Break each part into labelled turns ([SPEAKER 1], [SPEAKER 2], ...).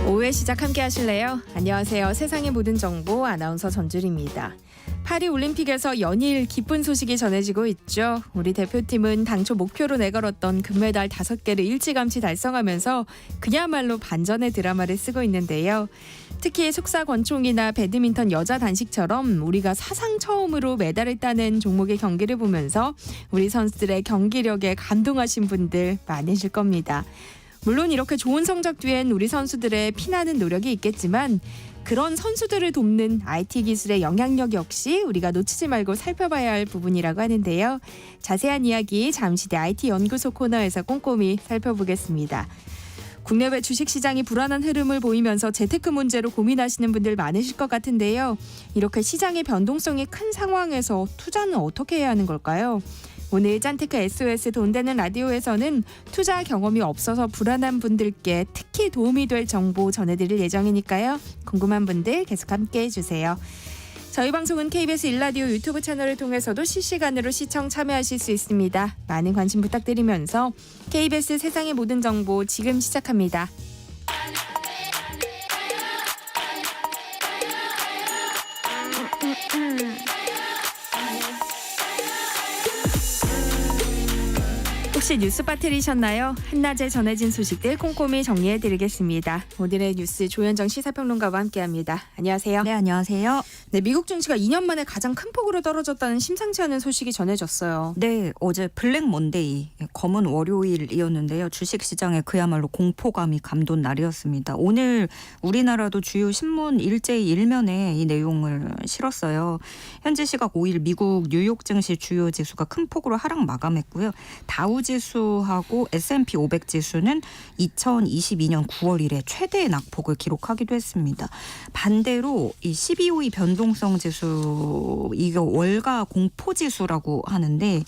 [SPEAKER 1] 오후의 시작 함께 하실래요? 안녕하세요. 세상의 모든 정보 아나운서 전주리입니다. 파리 올림픽에서 연일 기쁜 소식이 전해지고 있죠. 우리 대표팀은 당초 목표로 내걸었던 금메달 5개를 일찌감치 달성하면서 그야말로 반전의 드라마를 쓰고 있는데요. 특히 속사권총이나 배드민턴 여자 단식처럼 우리가 사상 처음으로 메달을 따는 종목의 경기를 보면서 우리 선수들의 경기력에 감동하신 분들 많으실 겁니다. 물론 이렇게 좋은 성적 뒤엔 우리 선수들의 피나는 노력이 있겠지만 그런 선수들을 돕는 IT 기술의 영향력 역시 우리가 놓치지 말고 살펴봐야 할 부분이라고 하는데요. 자세한 이야기 잠시 뒤 IT 연구소 코너에서 꼼꼼히 살펴보겠습니다. 국내외 주식시장이 불안한 흐름을 보이면서 재테크 문제로 고민하시는 분들 많으실 것 같은데요. 이렇게 시장의 변동성이 큰 상황에서 투자는 어떻게 해야 하는 걸까요? 오늘 짠테크 SOS 돈 되는 라디오에서는 투자 경험이 없어서 불안한 분들께 특히 도움이 될 정보 전해드릴 예정이니까요. 궁금한 분들 계속 함께해 주세요. 저희 방송은 KBS 1라디오 유튜브 채널을 통해서도 실시간으로 시청 참여하실 수 있습니다. 많은 관심 부탁드리면서 KBS 세상의 모든 정보 지금 시작합니다. 혹시 뉴스 빠뜨리셨나요? 한낮에 전해진 소식들 꼼꼼히 정리해드리겠습니다. 오늘의 뉴스 조현정 시사평론가와 함께합니다. 안녕하세요.
[SPEAKER 2] 네, 안녕하세요.
[SPEAKER 1] 네, 미국 증시가 2년 만에 가장 큰 폭으로 떨어졌다는 심상치 않은 소식이 전해졌어요.
[SPEAKER 2] 네, 어제 블랙 먼데이, 검은 월요일이었는데요. 주식시장에 그야말로 공포감이 감돈 날이었습니다. 오늘 우리나라도 주요 신문 일제히 일면에 이 내용을 실었어요. 현지 시각 5일 미국 뉴욕 증시 주요 지수가 큰 폭으로 하락 마감했고요. 다우 지수하고 S&P 500 지수는 2022년 9월 이래 최대의 낙폭을 기록하기도 했습니다. 반대로 이 12호의 변동성 지수, 이게 월가 공포 지수라고 하는데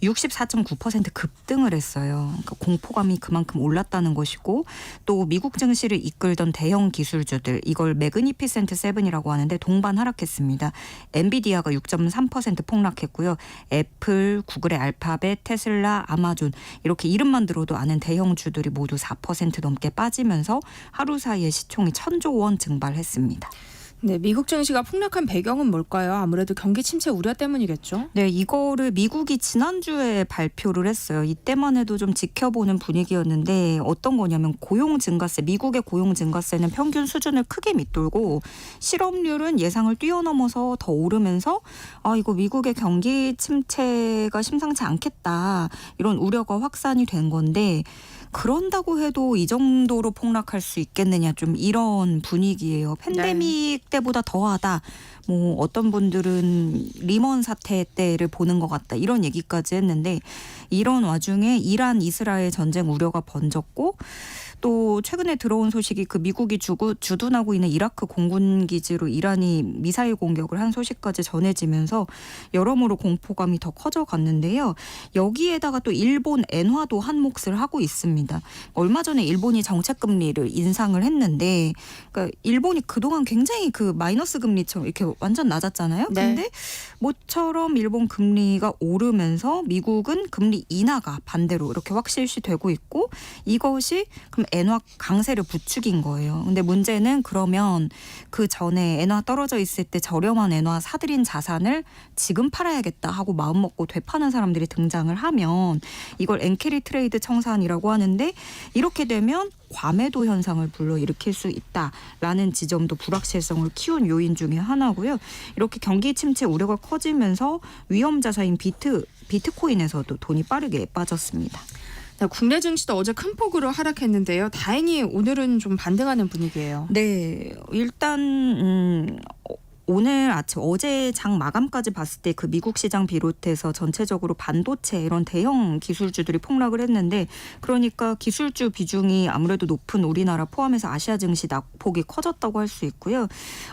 [SPEAKER 2] 64.9% 급등을 했어요. 그러니까 공포감이 그만큼 올랐다는 것이고, 또 미국 증시를 이끌던 대형 기술주들, 이걸 매그니피센트 세븐이라고 하는데 동반 하락했습니다. 엔비디아가 6.3% 폭락했고요. 애플, 구글의 알파벳, 테슬라, 아마존 이렇게 이름만 들어도 아는 대형주들이 모두 4% 넘게 빠지면서 하루 사이에 시총이 1,000조 원 증발했습니다.
[SPEAKER 1] 네, 미국 증시가 폭락한 배경은 뭘까요? 아무래도 경기 침체 우려 때문이겠죠?
[SPEAKER 2] 네, 이거를 미국이 지난주에 발표를 했어요. 이때만 해도 좀 지켜보는 분위기였는데 어떤 거냐면 고용 증가세, 미국의 고용 증가세는 평균 수준을 크게 밑돌고 실업률은 예상을 뛰어넘어서 더 오르면서 이거 미국의 경기 침체가 심상치 않겠다. 이런 우려가 확산이 된 건데 그런다고 해도 이 정도로 폭락할 수 있겠느냐, 좀 이런 분위기예요. 팬데믹 때보다 더하다. 뭐 어떤 분들은 리먼 사태 때를 보는 것 같다. 이런 얘기까지 했는데 이런 와중에 이란 이스라엘 전쟁 우려가 번졌고 또 최근에 들어온 소식이 그 미국이 주둔하고 있는 이라크 공군 기지로 이란이 미사일 공격을 한 소식까지 전해지면서 여러모로 공포감이 더 커져갔는데요. 여기에다가 또 일본 엔화도 한 몫을 하고 있습니다. 얼마 전에 일본이 정책금리를 인상을 했는데, 그러니까 일본이 그동안 굉장히 그 마이너스 금리처럼 이렇게 완전 낮았잖아요.
[SPEAKER 1] 네.
[SPEAKER 2] 근데 모처럼 일본 금리가 오르면서 미국은 금리 인하가 반대로 이렇게 확실시 되고 있고, 이것이 그럼 엔화 강세를 부추긴 거예요. 근데 문제는 그러면 그 전에 엔화 떨어져 있을 때 저렴한 엔화 사들인 자산을 지금 팔아야겠다 하고 마음먹고 되파는 사람들이 등장을 하면 이걸 엔캐리 트레이드 청산이라고 하는데, 이렇게 되면 과매도 현상을 불러일으킬 수 있다라는 지점도 불확실성을 키운 요인 중에 하나고요. 이렇게 경기 침체 우려가 커지면서 위험 자산인 비트코인에서도 돈이 빠르게 빠졌습니다.
[SPEAKER 1] 네, 국내 증시도 어제 큰 폭으로 하락했는데요. 다행히 오늘은 좀 반등하는 분위기예요.
[SPEAKER 2] 네, 일단 오늘 아침 어제 장 마감까지 봤을 때 그 미국 시장 비롯해서 전체적으로 반도체 이런 대형 기술주들이 폭락을 했는데, 그러니까 기술주 비중이 아무래도 높은 우리나라 포함해서 아시아 증시 낙폭이 커졌다고 할 수 있고요.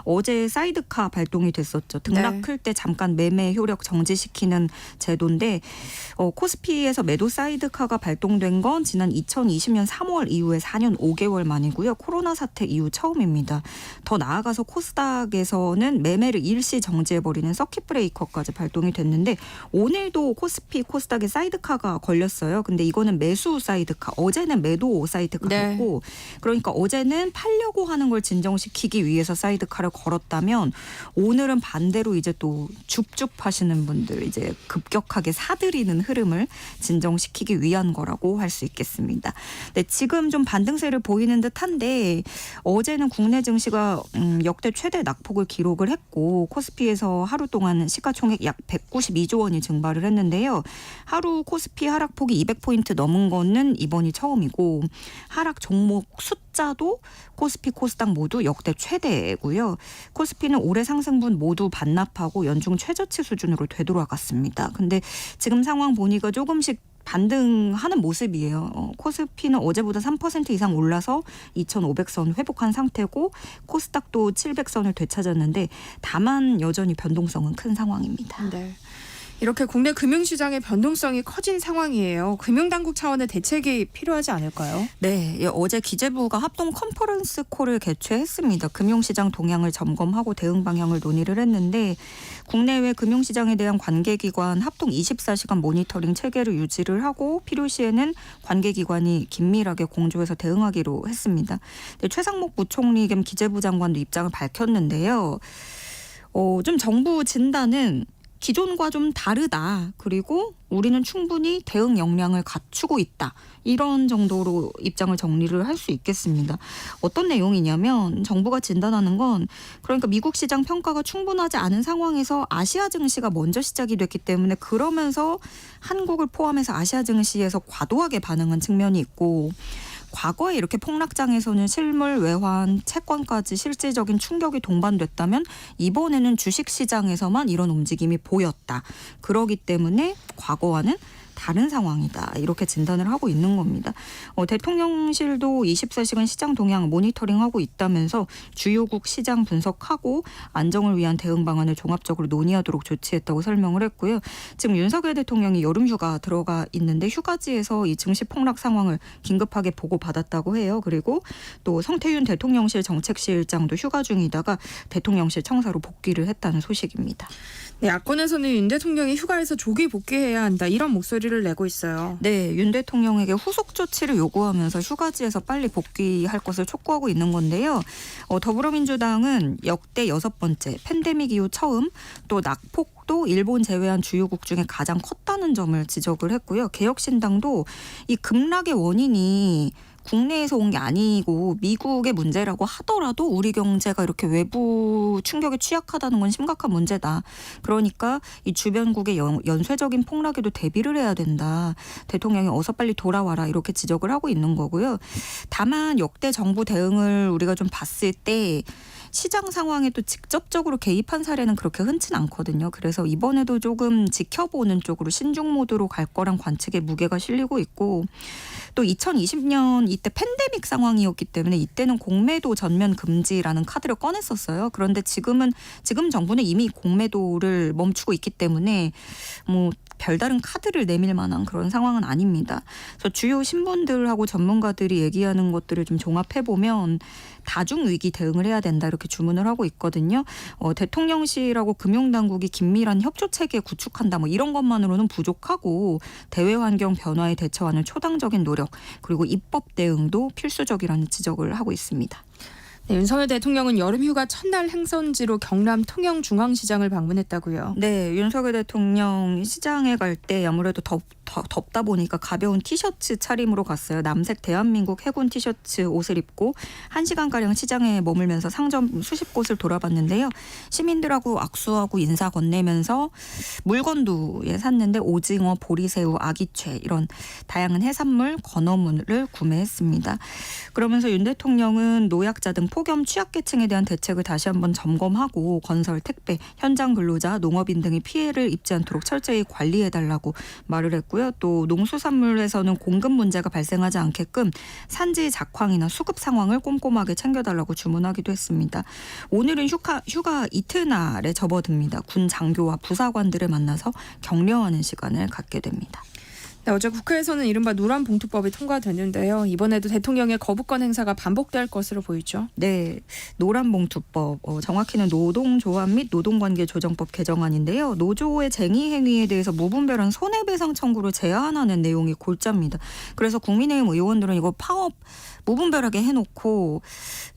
[SPEAKER 2] 어제 사이드카 발동이 됐었죠. 등락할 때 잠깐 매매 효력 정지시키는 제도인데 코스피에서 매도 사이드카가 발동된 건 지난 2020년 3월 이후에 4년 5개월 만이고요. 코로나 사태 이후 처음입니다. 더 나아가서 코스닥에서는 매매를 일시 정지해버리는 서킷 브레이커까지 발동이 됐는데 오늘도 코스피, 코스닥에 사이드카가 걸렸어요. 근데 이거는 매수 사이드카, 어제는 매도 사이드카였고 그러니까 어제는 팔려고 하는 걸 진정시키기 위해서 사이드카를 걸었다면 오늘은 반대로 이제 또 줍줍하시는 분들 이제 급격하게 사들이는 흐름을 진정시키기 위한 거라고 할 수 있겠습니다. 네, 지금 좀 반등세를 보이는 듯한데 어제는 국내 증시가 역대 최대 낙폭을 기록을 했고 코스피에서 하루 동안 시가총액 약 192조 원이 증발을 했는데요. 하루 코스피 하락폭이 200포인트 넘은 거는 이번이 처음이고 하락 종목 숫자도 코스피, 코스닥 모두 역대 최대고요. 코스피는 올해 상승분 모두 반납하고 연중 최저치 수준으로 되돌아갔습니다. 근데 지금 상황 보니까 조금씩 반등하는 모습이에요. 코스피는 어제보다 3% 이상 올라서 2,500선 회복한 상태고 코스닥도 700선을 되찾았는데 다만 여전히 변동성은 큰 상황입니다.
[SPEAKER 1] 네. 이렇게 국내 금융시장의 변동성이 커진 상황이에요. 금융당국 차원의 대책이 필요하지 않을까요?
[SPEAKER 2] 네, 어제 기재부가 합동 컨퍼런스 콜을 개최했습니다. 금융시장 동향을 점검하고 대응 방향을 논의를 했는데 국내외 금융시장에 대한 관계기관 합동 24시간 모니터링 체계를 유지를 하고 필요시에는 관계기관이 긴밀하게 공조해서 대응하기로 했습니다. 네, 최상목 부총리 겸 기재부 장관도 입장을 밝혔는데요. 좀 정부 진단은 기존과 좀 다르다. 그리고 우리는 충분히 대응 역량을 갖추고 있다. 이런 정도로 입장을 정리를 할 수 있겠습니다. 어떤 내용이냐면 정부가 진단하는 건 그러니까 미국 시장 평가가 충분하지 않은 상황에서 아시아 증시가 먼저 시작이 됐기 때문에 그러면서 한국을 포함해서 아시아 증시에서 과도하게 반응한 측면이 있고 과거에 이렇게 폭락장에서는 실물, 외환, 채권까지 실질적인 충격이 동반됐다면 이번에는 주식시장에서만 이런 움직임이 보였다. 그러기 때문에 과거와는 다른 상황이다. 이렇게 진단을 하고 있는 겁니다. 대통령실도 24시간 시장 동향 모니터링하고 있다면서 주요국 시장 분석하고 안정을 위한 대응 방안을 종합적으로 논의하도록 조치했다고 설명을 했고요. 지금 윤석열 대통령이 여름휴가 들어가 있는데 휴가지에서 이 증시 폭락 상황을 긴급하게 보고받았다고 해요. 그리고 또 성태윤 대통령실 정책실장도 휴가 중이다가 대통령실 청사로 복귀를 했다는 소식입니다.
[SPEAKER 1] 네, 야권에서는 윤 대통령이 휴가에서 조기 복귀해야 한다. 이런 목소리를 내고 있어요.
[SPEAKER 2] 네, 윤 대통령에게 후속 조치를 요구하면서 휴가지에서 빨리 복귀할 것을 촉구하고 있는 건데요. 더불어민주당은 역대 6번째, 팬데믹 이후 처음 또 낙폭도 일본 제외한 주요국 중에 가장 컸다는 점을 지적을 했고요. 개혁신당도 이 급락의 원인이 국내에서 온 게 아니고 미국의 문제라고 하더라도 우리 경제가 이렇게 외부 충격에 취약하다는 건 심각한 문제다. 그러니까 이 주변국의 연쇄적인 폭락에도 대비를 해야 된다. 대통령이 어서 빨리 돌아와라 이렇게 지적을 하고 있는 거고요. 다만 역대 정부 대응을 우리가 좀 봤을 때 시장 상황에 또 직접적으로 개입한 사례는 그렇게 흔치는 않거든요. 그래서 이번에도 조금 지켜보는 쪽으로 신중 모드로 갈 거란 관측에 무게가 실리고 있고 또 2020년 이때 팬데믹 상황이었기 때문에 이때는 공매도 전면 금지라는 카드를 꺼냈었어요. 그런데 지금 정부는 이미 공매도를 멈추고 있기 때문에 별다른 카드를 내밀 만한 그런 상황은 아닙니다. 그래서 주요 신문들하고 전문가들이 얘기하는 것들을 좀 종합해보면 다중위기 대응을 해야 된다 이렇게 주문을 하고 있거든요. 대통령실하고 금융당국이 긴밀한 협조체계 구축한다 이런 것만으로는 부족하고 대외환경 변화에 대처하는 초당적인 노력 그리고 입법 대응도 필수적이라는 지적을 하고 있습니다.
[SPEAKER 1] 네, 윤석열 대통령은 여름휴가 첫날 행선지로 경남 통영중앙시장을 방문했다고요.
[SPEAKER 2] 네, 윤석열 대통령 시장에 갈 때 아무래도 덥다 보니까 가벼운 티셔츠 차림으로 갔어요. 남색 대한민국 해군 티셔츠 옷을 입고 1시간가량 시장에 머물면서 상점 수십 곳을 돌아봤는데요. 시민들하고 악수하고 인사 건네면서 물건도 샀는데 오징어, 보리새우, 아기채 이런 다양한 해산물, 건어물을 구매했습니다. 그러면서 윤 대통령은 노약자 등 폭염 취약계층에 대한 대책을 다시 한번 점검하고 건설, 택배, 현장 근로자, 농업인 등이 피해를 입지 않도록 철저히 관리해달라고 말을 했고요. 또 농수산물에서는 공급 문제가 발생하지 않게끔 산지 작황이나 수급 상황을 꼼꼼하게 챙겨달라고 주문하기도 했습니다. 오늘은 휴가 이튿날에 접어듭니다. 군 장교와 부사관들을 만나서 격려하는 시간을 갖게 됩니다.
[SPEAKER 1] 네, 어제 국회에서는 이른바 노란봉투법이 통과됐는데요. 이번에도 대통령의 거부권 행사가 반복될 것으로 보이죠.
[SPEAKER 2] 네, 노란봉투법, 정확히는 노동조합 및 노동관계조정법 개정안인데요. 노조의 쟁의 행위에 대해서 무분별한 손해배상 청구를 제한하는 내용이 골자입니다. 그래서 국민의힘 의원들은 이거 파업 무분별하게 해놓고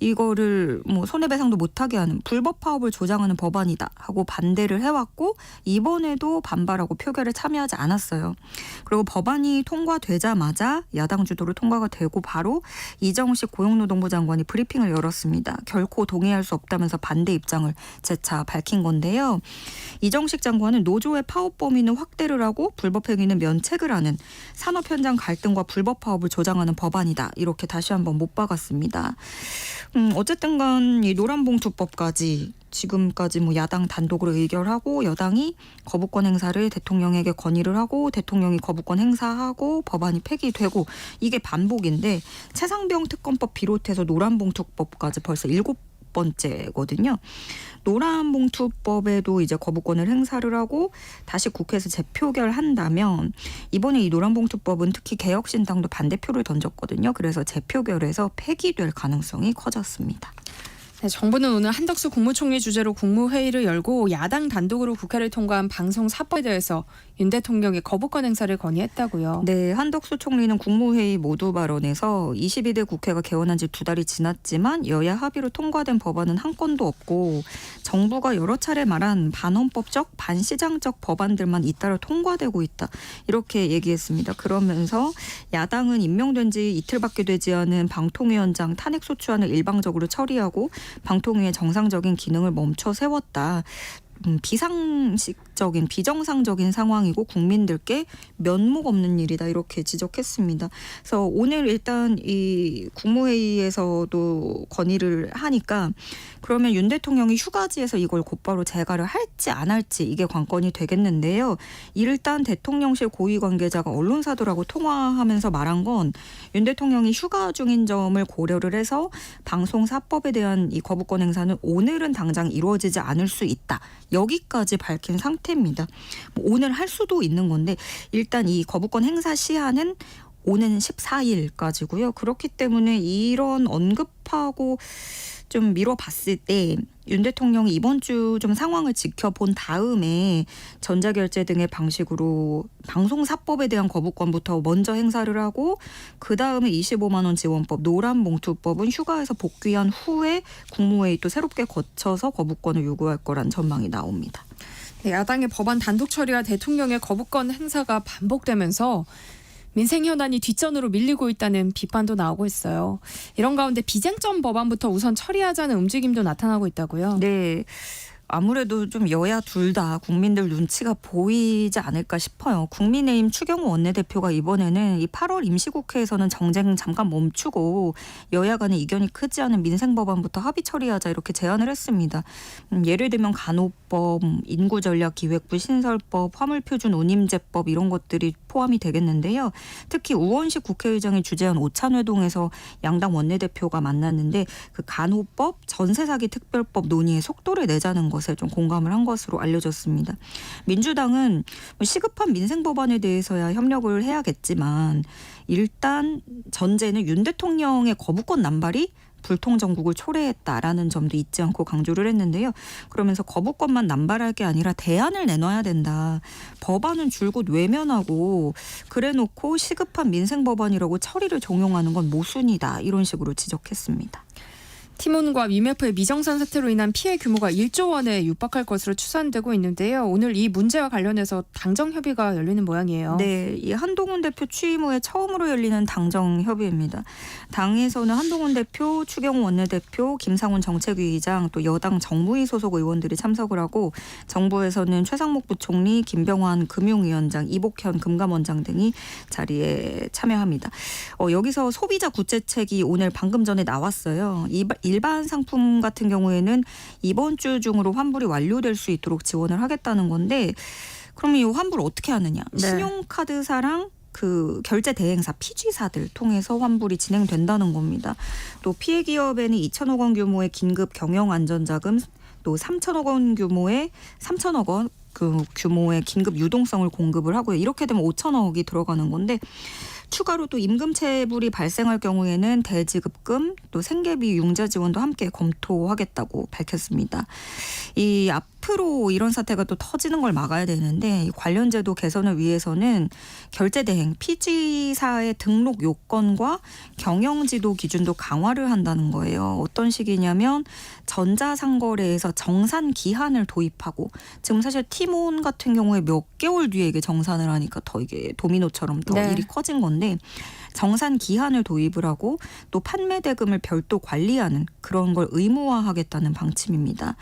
[SPEAKER 2] 이거를 뭐 손해배상도 못하게 하는 불법 파업을 조장하는 법안이다 하고 반대를 해왔고 이번에도 반발하고 표결에 참여하지 않았어요. 그리고 법안이 통과되자마자 야당 주도로 통과가 되고 바로 이정식 고용노동부 장관이 브리핑을 열었습니다. 결코 동의할 수 없다면서 반대 입장을 재차 밝힌 건데요. 이정식 장관은 노조의 파업 범위는 확대를 하고 불법 행위는 면책을 하는 산업 현장 갈등과 불법 파업을 조장하는 법안이다. 이렇게 다시 한번 못 박았습니다. 어쨌든 간 이 노란봉투법까지 지금까지 뭐 야당 단독으로 의결하고 여당이 거부권 행사를 대통령에게 건의를 하고 대통령이 거부권 행사하고 법안이 폐기되고 이게 반복인데 최상병 특검법 비롯해서 노란봉투법까지 벌써 7번째거든요. 노란봉투법에도 이제 거부권을 행사를 하고 다시 국회에서 재표결한다면 이번에 이 노란봉투법은 특히 개혁신당도 반대표를 던졌거든요. 그래서 재표결에서 폐기될 가능성이 커졌습니다.
[SPEAKER 1] 네, 정부는 오늘 한덕수 국무총리 주재로 국무회의를 열고 야당 단독으로 국회를 통과한 방송 4법에 대해서 윤 대통령의 거부권 행사를 건의했다고요.
[SPEAKER 2] 네, 한덕수 총리는 국무회의 모두 발언에서 22대 국회가 개원한 지 2달이 지났지만 여야 합의로 통과된 법안은 한 건도 없고 정부가 여러 차례 말한 반헌법적, 반시장적 법안들만 잇따라 통과되고 있다. 이렇게 얘기했습니다. 그러면서 야당은 임명된 지 이틀밖에 되지 않은 방통위원장 탄핵소추안을 일방적으로 처리하고 방통위의 정상적인 기능을 멈춰 세웠다. 비상식적인 비정상적인 상황이고 국민들께 면목 없는 일이다 이렇게 지적했습니다. 그래서 오늘 일단 이 국무회의에서도 건의를 하니까 그러면 윤 대통령이 휴가지에서 이걸 곧바로 재가를 할지 안 할지 이게 관건이 되겠는데요. 일단 대통령실 고위 관계자가 언론사들하고 통화하면서 말한 건 윤 대통령이 휴가 중인 점을 고려를 해서 방송 4법에 대한 이 거부권 행사는 오늘은 당장 이루어지지 않을 수 있다. 여기까지 밝힌 상태입니다. 오늘 할 수도 있는 건데 일단 이 거부권 행사 시한은 오는 14일까지고요. 그렇기 때문에 이런 언급하고 좀 미뤄봤을 때 윤 대통령이 이번 주 좀 상황을 지켜본 다음에 전자결제 등의 방식으로 방송사법에 대한 거부권부터 먼저 행사를 하고 그다음에 25만 원 지원법, 노란봉투법은 휴가에서 복귀한 후에 국무회의 또 새롭게 거쳐서 거부권을 요구할 거란 전망이 나옵니다.
[SPEAKER 1] 네, 야당의 법안 단독 처리와 대통령의 거부권 행사가 반복되면서 민생 현안이 뒷전으로 밀리고 있다는 비판도 나오고 있어요. 이런 가운데 비쟁점 법안부터 우선 처리하자는 움직임도 나타나고 있다고요.
[SPEAKER 2] 네. 아무래도 좀 여야 둘 다 국민들 눈치가 보이지 않을까 싶어요. 국민의힘 추경호 원내대표가 이번에는 이 8월 임시국회에서는 정쟁 잠깐 멈추고 여야 간의 이견이 크지 않은 민생 법안부터 합의 처리하자 이렇게 제안을 했습니다. 예를 들면 간호법, 인구전략기획부 신설법, 화물표준 운임제법 이런 것들이 포함이 되겠는데요. 특히 우원식 국회의장이 주재한 오찬회동에서 양당 원내대표가 만났는데 그 간호법, 전세사기 특별법 논의에 속도를 내자는 것에 좀 공감을 한 것으로 알려졌습니다. 민주당은 시급한 민생 법안에 대해서야 협력을 해야겠지만 일단 전제는 윤 대통령의 거부권 남발이 불통정국을 초래했다라는 점도 잊지 않고 강조를 했는데요. 그러면서 거부권만 남발할 게 아니라 대안을 내놔야 된다. 법안은 줄곧 외면하고 그래놓고 시급한 민생 법안이라고 처리를 종용하는 건 모순이다. 이런 식으로 지적했습니다.
[SPEAKER 1] 티몬과 위메프의 미정산 사태로 인한 피해 규모가 1조 원에 육박할 것으로 추산되고 있는데요. 오늘 이 문제와 관련해서 당정 협의가 열리는 모양이에요.
[SPEAKER 2] 네, 이 한동훈 대표 취임 후에 처음으로 열리는 당정 협의입니다. 당에서는 한동훈 대표, 추경호 원내대표, 김상훈 정책위의장 또 여당 정무위 소속 의원들이 참석을 하고 정부에서는 최상목 부총리, 김병환 금융위원장, 이복현 금감원장 등이 자리에 참여합니다. 여기서 소비자 구제책이 오늘 방금 전에 나왔어요. 일반 상품 같은 경우에는 이번 주 중으로 환불이 완료될 수 있도록 지원을 하겠다는 건데 그러면 이 환불 어떻게 하느냐.
[SPEAKER 1] 네.
[SPEAKER 2] 신용카드사랑 그 결제 대행사 피지사들 통해서 환불이 진행된다는 겁니다. 또 피해 기업에는 2천억 원 규모의 긴급 경영 안전자금 또 3천억 원 규모의 3천억 원 그 규모의 긴급 유동성을 공급을 하고요. 이렇게 되면 5천억이 들어가는 건데 추가로 또 임금체불이 발생할 경우에는 대지급금 또 생계비 융자 지원도 함께 검토하겠다고 밝혔습니다. 이 앞으로 이런 사태가 또 터지는 걸 막아야 되는데 이 관련 제도 개선을 위해서는 결제대행 피지사의 등록 요건과 경영지도 기준도 강화를 한다는 거예요. 어떤 식이냐면 전자상거래에서 정산 기한을 도입하고 지금 사실 티몬 같은 경우에 몇 개월 뒤에 이게 정산을 하니까 더 이게 도미노처럼 더
[SPEAKER 1] 네.
[SPEAKER 2] 일이 커진 건데 정산 기한을 도입을 하고 또 판매 대금을 별도 관리하는 그런 걸 의무화하겠다는 방침입니다.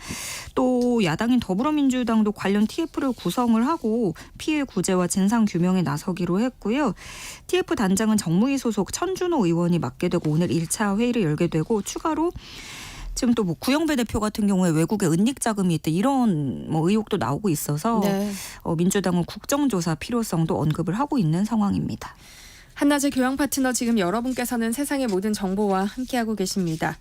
[SPEAKER 2] 또 야당인 더불어민주당도 관련 TF를 구성을 하고 피해 구제와 진상 규명에 나서기로 했고요. TF 단장은 정무위 소속 천준호 의원이 맡게 되고 오늘 1차 회의를 열게 되고 추가로 지금 또 뭐 구영배 대표 같은 경우에 외국에 은닉 자금이 있다 이런 뭐 의혹도 나오고 있어서
[SPEAKER 1] 네.
[SPEAKER 2] 민주당은 국정조사 필요성도 언급을 하고 있는 상황입니다.
[SPEAKER 1] 한낮의 교양 파트너 지금 여러분께서는 세상의 모든 정보와 함께하고 계십니다.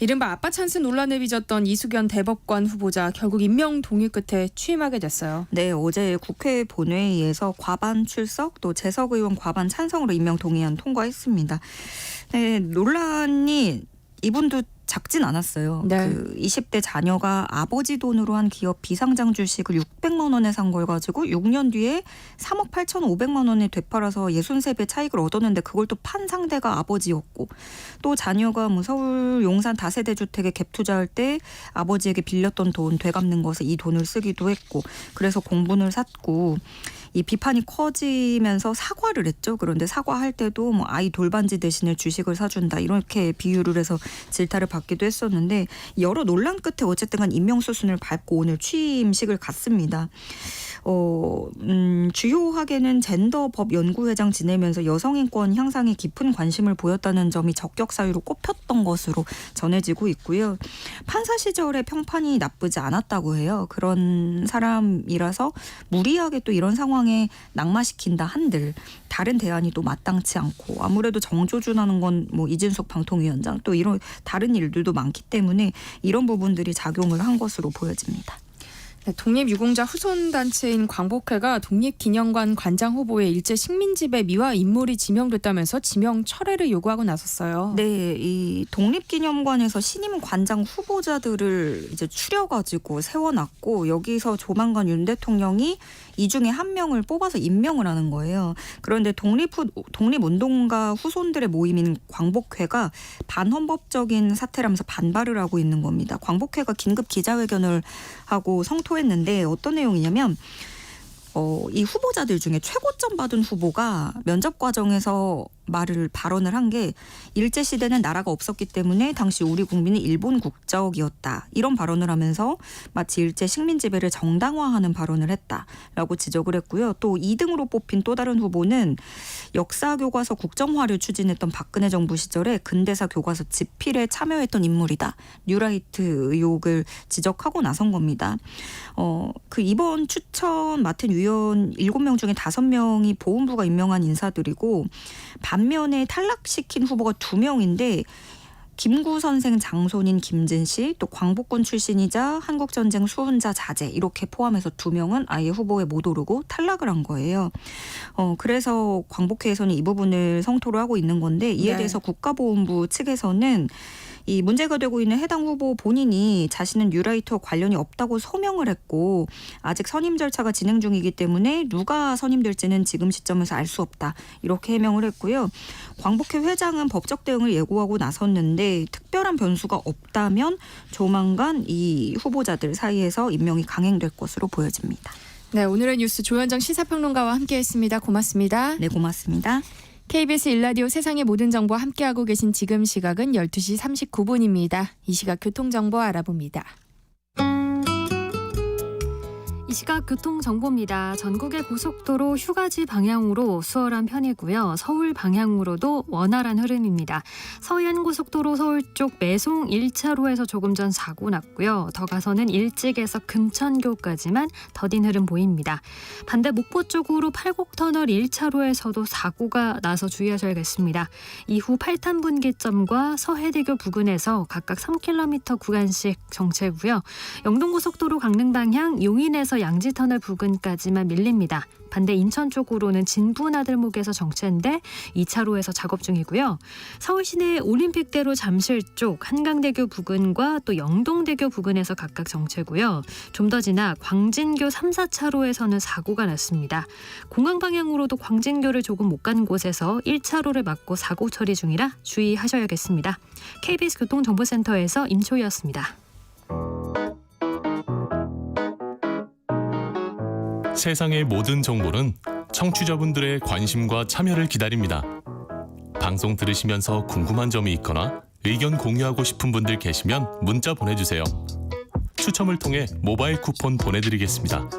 [SPEAKER 1] 이른바 아빠 찬스 논란을 빚었던 이수견 대법관 후보자 결국 임명 동의 끝에 취임하게 됐어요.
[SPEAKER 2] 네, 어제 국회 본회의에서 과반 출석 또 재석 의원 과반 찬성으로 임명 동의안 통과했습니다. 네, 논란이 이분도 작진 않았어요.
[SPEAKER 1] 네.
[SPEAKER 2] 그 20대 자녀가 아버지 돈으로 한 기업 비상장 주식을 600만 원에 산 걸 가지고 6년 뒤에 3억 8,500만 원에 되팔아서 63배 차익을 얻었는데 그걸 또 판 상대가 아버지였고 또 자녀가 뭐 서울 용산 다세대 주택에 갭 투자할 때 아버지에게 빌렸던 돈 되갚는 것에 이 돈을 쓰기도 했고 그래서 공분을 샀고 이 비판이 커지면서 사과를 했죠. 그런데 사과할 때도 뭐 아이 돌반지 대신에 주식을 사준다 이렇게 비유를 해서 질타를 받기도 했었는데 여러 논란 끝에 어쨌든 간 임명 수순을 밟고 오늘 취임식을 갔습니다. 주요하게는 젠더법 연구회장 지내면서 여성인권 향상에 깊은 관심을 보였다는 점이 적격 사유로 꼽혔던 것으로 전해지고 있고요. 판사 시절에 평판이 나쁘지 않았다고 해요. 그런 사람이라서 무리하게 또 이런 상황에 낙마시킨다 한들 다른 대안이 또 마땅치 않고 아무래도 정조준하는 건 뭐 이진숙 방통위원장 또 이런 다른 일들도 많기 때문에 이런 부분들이 작용을 한 것으로 보여집니다.
[SPEAKER 1] 네, 독립유공자 후손단체인 광복회가 독립기념관 관장 후보의 일제 식민지배 미화 인물이 지명됐다면서 지명 철회를 요구하고 나섰어요.
[SPEAKER 2] 네, 이 독립기념관에서 신임 관장 후보자들을 이제 추려가지고 세워놨고 여기서 조만간 윤 대통령이 이 중에 한 명을 뽑아서 임명을 하는 거예요. 그런데 독립운동가 후손들의 모임인 광복회가 반헌법적인 사태라면서 반발을 하고 있는 겁니다. 광복회가 긴급 기자회견을 하고 성토했는데 어떤 내용이냐면 이 후보자들 중에 최고점 받은 후보가 면접 과정에서 발언을 한 게 일제시대는 나라가 없었기 때문에 당시 우리 국민이 일본 국적이었다. 이런 발언을 하면서 마치 일제 식민지배를 정당화하는 발언을 했다라고 지적을 했고요. 또 2등으로 뽑힌 또 다른 후보는 역사교과서 국정화를 추진했던 박근혜 정부 시절에 근대사 교과서 집필에 참여했던 인물이다. 뉴라이트 의혹을 지적하고 나선 겁니다. 그 이번 추천 맡은 위원 7명 중에 5명이 보훈부가 임명한 인사들이고 반면에 탈락시킨 후보가 2명인데 김구 선생 장손인 김진 씨, 또 광복군 출신이자 한국전쟁 수훈자 자제 이렇게 포함해서 2명은 아예 후보에 못 오르고 탈락을 한 거예요. 그래서 광복회에서는 이 부분을 성토를 하고 있는 건데 이에 대해서 국가보훈부 측에서는 이 문제가 되고 있는 해당 후보 본인이 자신은 뉴라이트와 관련이 없다고 소명을 했고 아직 선임 절차가 진행 중이기 때문에 누가 선임될지는 지금 시점에서 알 수 없다. 이렇게 해명을 했고요. 광복회 회장은 법적 대응을 예고하고 나섰는데 특별한 변수가 없다면 조만간 이 후보자들 사이에서 임명이 강행될 것으로 보여집니다.
[SPEAKER 1] 네, 오늘의 뉴스 조현정 시사평론가와 함께했습니다. 고맙습니다.
[SPEAKER 2] 네, 고맙습니다.
[SPEAKER 1] KBS 1라디오 세상의 모든 정보 함께하고 계신 지금 시각은 12시 39분입니다. 이 시각 교통정보 알아봅니다.
[SPEAKER 3] 이 시각 교통정보입니다. 전국의 고속도로 휴가지 방향으로 수월한 편이고요. 서울 방향으로도 원활한 흐름입니다. 서해안고속도로 서울 쪽 매송 1차로에서 조금 전 사고 났고요. 더 가서는 일찍에서 금천교까지만 더딘 흐름 보입니다. 반대 목포 쪽으로 팔곡터널 1차로에서도 사고가 나서 주의하셔야겠습니다. 이후 8탄 분기점과 서해대교 부근에서 각각 3km 구간씩 정체고요. 영동고속도로 강릉 방향 용인에서 부근부터 양지터널 부근까지만 밀립니다. 반대 인천 쪽으로는 진부나들목에서 정체인데 2차로에서 작업 중이고요. 서울 시내 올림픽대로 잠실 쪽 한강대교 부근과 또 영동대교 부근에서 각각 정체고요. 좀 더 지나 광진교 3, 4차로에서는 사고가 났습니다. 공항 방향으로도 광진교를 조금 못 간 곳에서 1차로를 막고 사고 처리 중이라 주의하셔야겠습니다. KBS 교통정보센터에서 임초희였습니다.
[SPEAKER 4] 세상의 모든 정보는 청취자분들의 관심과 참여를 기다립니다. 방송 들으시면서 궁금한 점이 있거나 의견 공유하고 싶은 분들 계시면 문자 보내주세요. 추첨을 통해 모바일 쿠폰 보내드리겠습니다.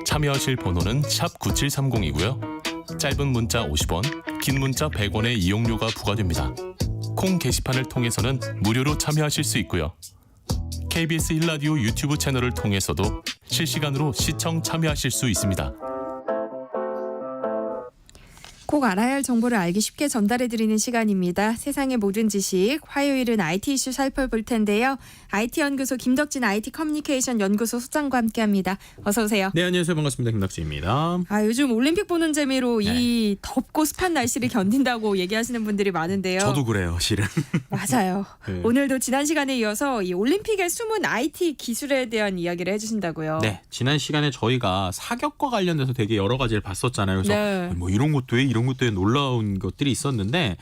[SPEAKER 4] 참여하실 번호는 샵 9730이고요. 짧은 문자 50원, 긴 문자 100원의 이용료가 부과됩니다. 콩 게시판을 통해서는 무료로 참여하실 수 있고요. KBS 1라디오 유튜브 채널을 통해서도 실시간으로 시청 참여하실 수 있습니다.
[SPEAKER 1] 꼭 알아야 할 정보를 알기 쉽게 전달해드리는 시간입니다. 세상의 모든 지식, 화요일은 IT 이슈 살펴볼 텐데요. IT연구소 김덕진 IT 커뮤니케이션 연구소 소장과 함께합니다. 어서 오세요.
[SPEAKER 5] 네, 안녕하세요. 반갑습니다. 김덕진입니다.
[SPEAKER 1] 요즘 올림픽 보는 재미로 이 덥고 습한 날씨를 견딘다고 얘기하시는 분들이 많은데요.
[SPEAKER 5] 저도 그래요, 실은.
[SPEAKER 1] 맞아요.
[SPEAKER 5] 네.
[SPEAKER 1] 오늘도 지난 시간에 이어서 이 올림픽의 숨은 IT 기술에 대한 이야기를 해주신다고요.
[SPEAKER 5] 네, 지난 시간에 저희가 사격과 관련돼서 되게 여러 가지를 봤었잖아요. 그래서
[SPEAKER 1] 네.
[SPEAKER 5] 뭐 이런 것도 해, 이런 것도 해 놀라운 것들이 있었는데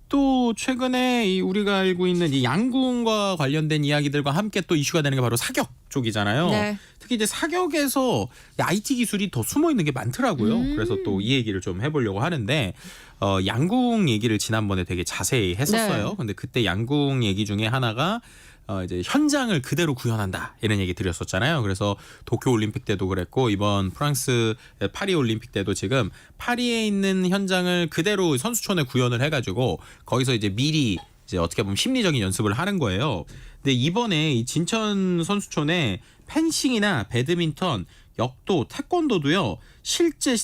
[SPEAKER 5] 또 최근에 이 우리가 알고 있는 이 양궁과 관련된 이야기들과 함께 또 이슈가 되는 게 바로 사격 쪽이잖아요.
[SPEAKER 1] 네.
[SPEAKER 5] 특히 이제 사격에서 IT 기술이 더 숨어 있는 게 많더라고요. 그래서 또 이 얘기를 좀 해보려고 하는데 양궁 얘기를 지난번에 되게 자세히 했었어요.
[SPEAKER 1] 네.
[SPEAKER 5] 근데 그때 양궁 얘기 중에 하나가 이제 현장을 그대로 구현한다 이런 얘기 드렸었잖아요. 그래서 도쿄 올림픽 때도 그랬고 이번 프랑스 파리 올림픽 때도 지금 파리에 있는 현장을 그대로 선수촌에 구현을 해가지고 거기서 이제 미리 이제 어떻게 보면 심리적인 연습을 하는 거예요. 근데 이번에 이 진천 선수촌에 펜싱이나 배드민턴, 역도, 태권도도요 실제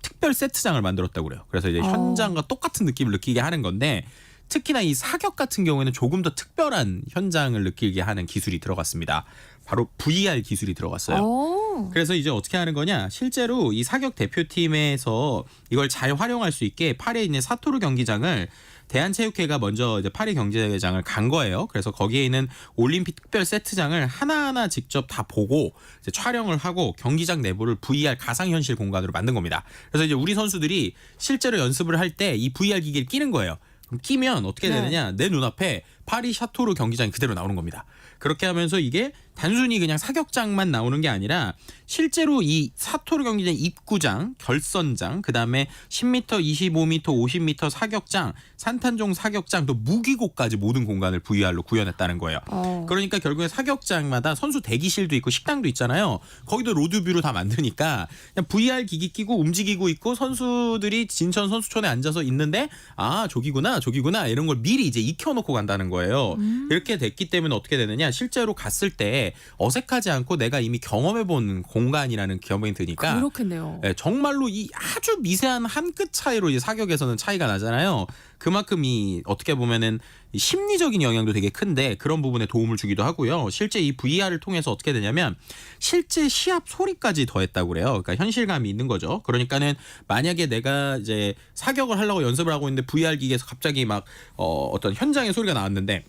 [SPEAKER 5] 특별 세트장을 만들었다고 그래요. 그래서 이제 현장과 똑같은 느낌을 느끼게 하는 건데. 특히나 이 사격 같은 경우에는 조금 더 특별한 현장을 느끼게 하는 기술이 들어갔습니다. 바로 VR 기술이 들어갔어요. 그래서 이제 어떻게 하는 거냐? 실제로 이 사격 대표팀에서 이걸 잘 활용할 수 있게 파리에 있는 사토루 경기장을 대한체육회가 먼저 이제 파리 경기장을 간 거예요. 그래서 거기에 있는 올림픽 특별 세트장을 하나하나 직접 다 보고 이제 촬영을 하고 경기장 내부를 VR 가상현실 공간으로 만든 겁니다. 그래서 이제 우리 선수들이 실제로 연습을 할 때 이 VR 기기를 끼는 거예요. 그럼 끼면 어떻게 되느냐? 내 눈앞에 파리 샤토르 경기장이 그대로 나오는 겁니다. 그렇게 하면서 이게 단순히 그냥 사격장만 나오는 게 아니라 실제로 이 사토르 경기장 입구장, 결선장, 그다음에 10m, 25m, 50m 사격장, 산탄종 사격장, 또 무기고까지 모든 공간을 VR로 구현했다는 거예요. 그러니까 결국에 사격장마다 선수 대기실도 있고 식당도 있잖아요. 거기도 로드뷰로 다 만드니까 그냥 VR 기기 끼고 움직이고 있고 선수들이 진천 선수촌에 앉아서 있는데 아 저기구나 이런 걸 미리 이제 익혀놓고 간다는 거예요. 이렇게 됐기 때문에 어떻게 되느냐? 실제로 갔을 때 어색하지 않고 내가 이미 경험해본 공간이라는 경험이 드니까
[SPEAKER 1] 그렇겠네요.
[SPEAKER 5] 네, 정말로 이 아주 미세한 한 끗 차이로 이제 사격에서는 차이가 나잖아요. 그만큼 이 어떻게 보면은 이 심리적인 영향도 되게 큰데 그런 부분에 도움을 주기도 하고요. 실제 이 VR을 통해서 어떻게 되냐면 실제 시합 소리까지 더했다고 그래요. 그러니까 현실감이 있는 거죠. 그러니까는 만약에 내가 이제 사격을 하려고 연습을 하고 있는데 VR 기기에서 갑자기 막 어떤 현장의 소리가 나왔는데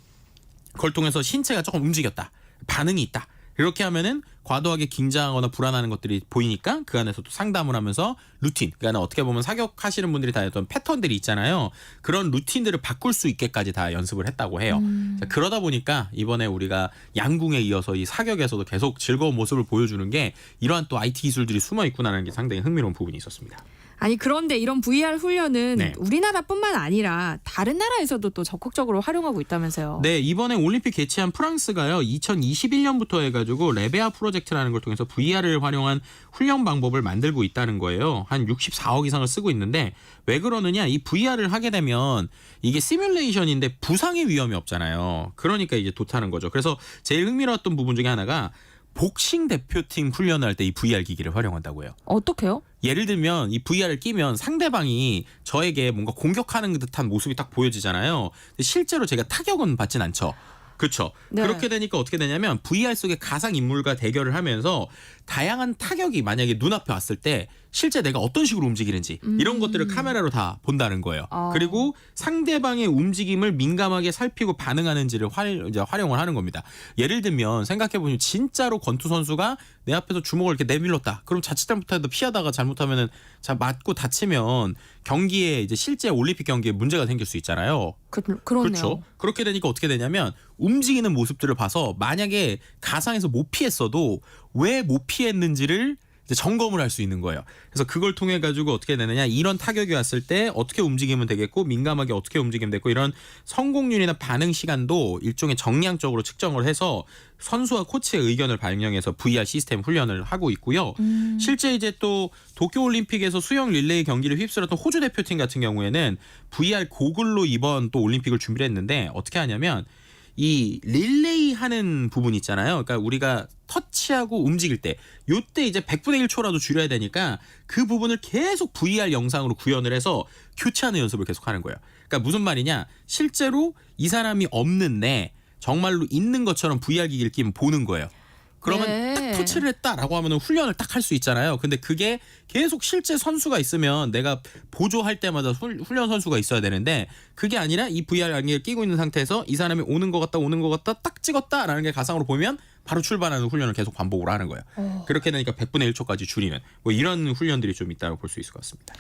[SPEAKER 5] 그걸 통해서 신체가 조금 움직였다. 반응이 있다. 이렇게 하면은 과도하게 긴장하거나 불안하는 것들이 보이니까 그 안에서 또 상담을 하면서 루틴, 그러니까 어떻게 보면 사격하시는 분들이 다 했던 패턴들이 있잖아요. 그런 루틴들을 바꿀 수 있게까지 다 연습을 했다고 해요. 자, 그러다 보니까 이번에 우리가 양궁에 이어서 이 사격에서도 계속 즐거운 모습을 보여주는 게 이러한 또 IT 기술들이 숨어 있구나라는 게 상당히 흥미로운 부분이 있었습니다.
[SPEAKER 1] 아니 그런데 이런 VR 훈련은
[SPEAKER 5] 네.
[SPEAKER 1] 우리나라뿐만 아니라 다른 나라에서도 또 적극적으로 활용하고 있다면서요.
[SPEAKER 5] 네, 이번에 올림픽 개최한 프랑스가요. 2021년부터 해가지고 레베아 프로젝트라는 걸 통해서 VR을 활용한 훈련 방법을 만들고 있다는 거예요. 한 64억 이상을 쓰고 있는데 왜 그러느냐? 이 VR을 하게 되면 이게 시뮬레이션인데 부상의 위험이 없잖아요. 그러니까 이제 좋다는 거죠. 그래서 제일 흥미로웠던 부분 중에 하나가 복싱 대표팀 훈련을 할 때 이 VR 기기를 활용한다고 해요.
[SPEAKER 1] 어떻게요?
[SPEAKER 5] 예를 들면 이 VR을 끼면 상대방이 저에게 뭔가 공격하는 듯한 모습이 딱 보여지잖아요. 근데 실제로 제가 타격은 받진 않죠. 그렇죠.
[SPEAKER 1] 네.
[SPEAKER 5] 그렇게 되니까 어떻게 되냐면 VR 속의 가상 인물과 대결을 하면서 다양한 타격이 만약에 눈앞에 왔을 때 실제 내가 어떤 식으로 움직이는지 이런 것들을 카메라로 다 본다는 거예요. 그리고 상대방의 움직임을 민감하게 살피고 반응하는지를 이제 활용을 하는 겁니다. 예를 들면 생각해보면 진짜로 권투 선수가 내 앞에서 주먹을 이렇게 내밀었다. 그럼 자칫 잘못해도 피하다가 잘못하면은 맞고 다치면 경기에 이제 실제 올림픽 경기에 문제가 생길 수 있잖아요.
[SPEAKER 1] 그렇네요.
[SPEAKER 5] 그렇죠. 그렇게 되니까 어떻게 되냐면 움직이는 모습들을 봐서 만약에 가상에서 못 피했어도 왜 못 피했는지를 이제 점검을 할 수 있는 거예요. 그래서 그걸 통해 가지고 어떻게 되느냐, 이런 타격이 왔을 때 어떻게 움직이면 되겠고 민감하게 어떻게 움직이면 되겠고 이런 성공률이나 반응 시간도 일종의 정량적으로 측정을 해서 선수와 코치의 의견을 반영해서 VR 시스템 훈련을 하고 있고요. 실제 이제 또 도쿄올림픽에서 수영 릴레이 경기를 휩쓸었던 호주 대표팀 같은 경우에는 VR 고글로 이번 또 올림픽을 준비를 했는데 어떻게 하냐면 이 릴레이 하는 부분 있잖아요. 그러니까 우리가 터치하고 움직일 때 요때 이제 100분의 1초라도 줄여야 되니까 그 부분을 계속 VR 영상으로 구현을 해서 교체하는 연습을 계속 하는 거예요. 그러니까 무슨 말이냐, 실제로 이 사람이 없는데 정말로 있는 것처럼 VR 기기를 끼면 보는 거예요. 그러면
[SPEAKER 1] 네.
[SPEAKER 5] 딱 터치를 했다라고 하면 훈련을 딱 할 수 있잖아요. 근데 그게 계속 실제 선수가 있으면 내가 보조할 때마다 훈련 선수가 있어야 되는데 그게 아니라 이 VR 안경을 끼고 있는 상태에서 이 사람이 오는 것 같다 딱 찍었다라는 게 가상으로 보면 바로 출발하는 훈련을 계속 반복을 하는 거예요. 그렇게 되니까 100분의 1초까지 줄이는 뭐 이런 훈련들이 좀 있다고 볼 수 있을 것 같습니다.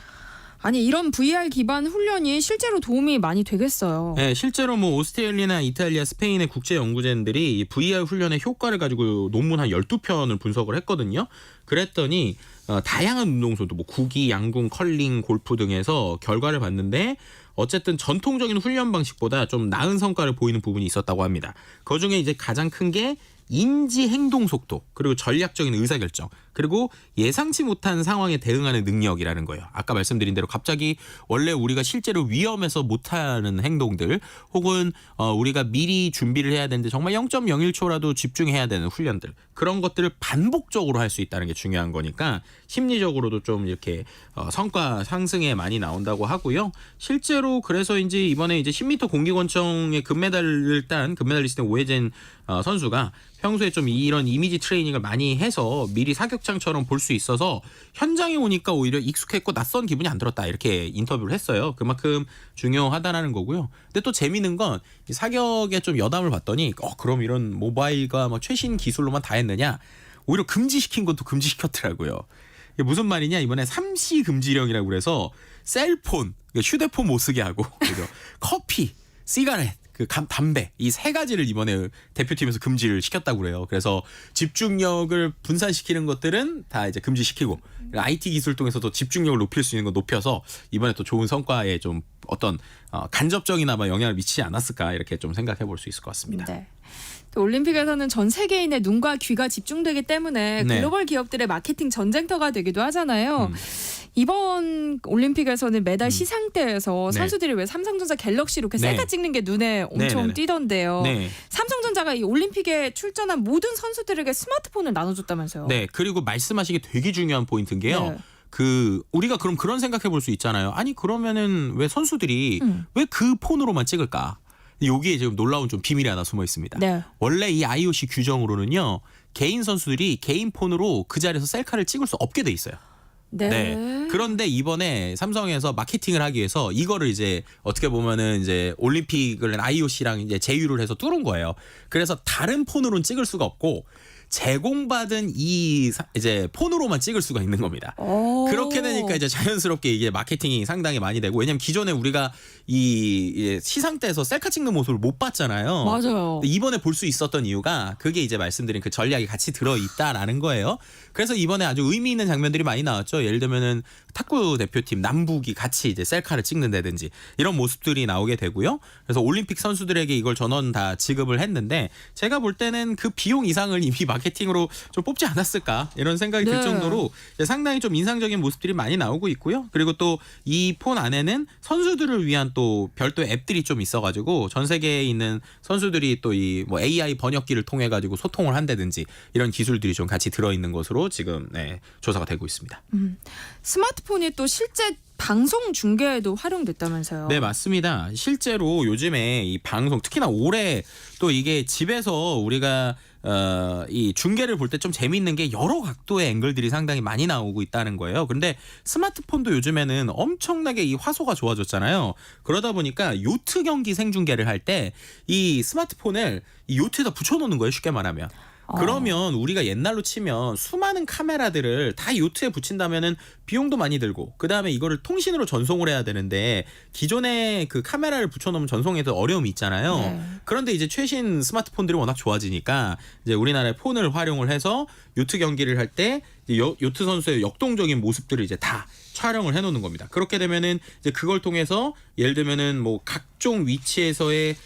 [SPEAKER 1] 아니 이런 VR 기반 훈련이 실제로 도움이 많이 되겠어요.
[SPEAKER 5] 네, 실제로 뭐 오스트레일리아나 이탈리아, 스페인의 국제 연구진들이 이 VR 훈련의 효과를 가지고 논문 한 12편을 분석을 했거든요. 그랬더니 다양한 운동선수 뭐 구기, 양궁, 컬링, 골프 등에서 결과를 봤는데 어쨌든 전통적인 훈련 방식보다 좀 나은 성과를 보이는 부분이 있었다고 합니다. 그중에 이제 가장 큰 게 인지 행동 속도, 그리고 전략적인 의사결정, 그리고 예상치 못한 상황에 대응하는 능력이라는 거예요. 아까 말씀드린 대로 갑자기 원래 우리가 실제로 위험해서 못하는 행동들, 혹은 우리가 미리 준비를 해야 되는데 정말 0.01초라도 집중해야 되는 훈련들, 그런 것들을 반복적으로 할 수 있다는 게 중요한 거니까 심리적으로도 좀 이렇게 성과 상승에 많이 나온다고 하고요. 실제로 그래서인지 이번에 이제 10m 공기권총의 금메달을 딴 금메달리스트인 오해진 선수가 평소에 좀 이런 이미지 트레이닝을 많이 해서 미리 사격장처럼 볼 수 있어서 현장에 오니까 오히려 익숙했고 낯선 기분이 안 들었다, 이렇게 인터뷰를 했어요. 그만큼 중요하다라는 거고요. 근데 또 재미있는 건 사격에 좀 여담을 봤더니 그럼 이런 모바일과 뭐 최신 기술로만 다 했느냐, 오히려 금지시킨 것도 금지시켰더라고요. 이게 무슨 말이냐, 이번에 3C 금지령이라고 그래서 셀폰, 휴대폰 못 쓰게 하고 그죠? 커피, 시가렛, 담배, 이 세 가지를 이번에 대표팀에서 금지를 시켰다고 그래요. 그래서 집중력을 분산시키는 것들은 다 이제 금지시키고 IT 기술 통해서도 집중력을 높일 수 있는 거 높여서 이번에 또 좋은 성과에 좀 어떤 간접적이나마 영향을 미치지 않았을까, 이렇게 좀 생각해 볼 수 있을 것 같습니다.
[SPEAKER 1] 네. 또 올림픽에서는 전 세계인의 눈과 귀가 집중되기 때문에
[SPEAKER 5] 네.
[SPEAKER 1] 글로벌 기업들의 마케팅 전쟁터가 되기도 하잖아요. 이번 올림픽에서는 매달 시상대에서
[SPEAKER 5] 네.
[SPEAKER 1] 선수들이 왜 삼성전자 갤럭시 이렇게
[SPEAKER 5] 네.
[SPEAKER 1] 셀카 찍는 게 눈에 엄청
[SPEAKER 5] 네네네.
[SPEAKER 1] 띄던데요.
[SPEAKER 5] 네.
[SPEAKER 1] 삼성전자가 이 올림픽에 출전한 모든 선수들에게 스마트폰을 나눠줬다면서요.
[SPEAKER 5] 네, 그리고 말씀하시기 되게 중요한 포인트인 게요.
[SPEAKER 1] 네.
[SPEAKER 5] 우리가 그럼 그런 생각해 볼 수 있잖아요. 아니 그러면은 왜 선수들이 왜 그 폰으로만 찍을까? 여기에 지금 놀라운 좀 비밀이 하나 숨어 있습니다.
[SPEAKER 1] 네.
[SPEAKER 5] 원래 이 IOC 규정으로는요, 개인 선수들이 개인 폰으로 그 자리에서 셀카를 찍을 수 없게 돼 있어요.
[SPEAKER 1] 네.
[SPEAKER 5] 그런데 이번에 삼성에서 마케팅을 하기 위해서 이거를 이제 어떻게 보면은 이제 올림픽을 IOC랑 이제 제휴를 해서 뚫은 거예요. 그래서 다른 폰으로는 찍을 수가 없고 제공받은 이 이제 폰으로만 찍을 수가 있는 겁니다. 그렇게 되니까 이제 자연스럽게 이게 마케팅이 상당히 많이 되고, 왜냐면 기존에 우리가 이 시상대에서 셀카 찍는 모습을 못 봤잖아요.
[SPEAKER 1] 맞아요.
[SPEAKER 5] 이번에 볼 수 있었던 이유가 그게 이제 말씀드린 그 전략이 같이 들어 있다라는 거예요. 그래서 이번에 아주 의미 있는 장면들이 많이 나왔죠. 예를 들면은 탁구 대표팀 남북이 같이 이제 셀카를 찍는다든지 이런 모습들이 나오게 되고요. 그래서 올림픽 선수들에게 이걸 전원 다 지급을 했는데 제가 볼 때는 그 비용 이상을 이미 마케팅으로 좀 뽑지 않았을까 이런 생각이 들
[SPEAKER 1] 네.
[SPEAKER 5] 정도로 상당히 좀 인상적인 모습들이 많이 나오고 있고요. 그리고 또 이 폰 안에는 선수들을 위한 또 별도 앱들이 좀 있어가지고 전 세계에 있는 선수들이 또 이 뭐 AI 번역기를 통해 가지고 소통을 한다든지 이런 기술들이 좀 같이 들어있는 것으로 지금 조사가 되고 있습니다.
[SPEAKER 1] 스마트폰이 또 실제 방송 중계에도 활용됐다면서요.
[SPEAKER 5] 네, 맞습니다. 실제로 요즘에 이 방송 특히나 올해 또 이게 집에서 우리가 이 중계를 볼 때 좀 재미있는 게 여러 각도의 앵글들이 상당히 많이 나오고 있다는 거예요. 그런데 스마트폰도 요즘에는 엄청나게 이 화소가 좋아졌잖아요. 그러다 보니까 요트 경기 생중계를 할 때 이 스마트폰을 이 요트에다 붙여놓는 거예요. 쉽게 말하면. 그러면 우리가 옛날로 치면 수많은 카메라들을 다 요트에 붙인다면은 비용도 많이 들고 그다음에 이거를 통신으로 전송을 해야 되는데 기존에 그 카메라를 붙여놓으면 전송에도 어려움이 있잖아요.
[SPEAKER 1] 네.
[SPEAKER 5] 그런데 이제 최신 스마트폰들이 워낙 좋아지니까 이제 우리나라의 폰을 활용을 해서 요트 경기를 할 때 요트 선수의 역동적인 모습들을 이제 다 촬영을 해놓는 겁니다. 그렇게 되면은 이제 그걸 통해서 예를 들면은 뭐 각종 위치에서의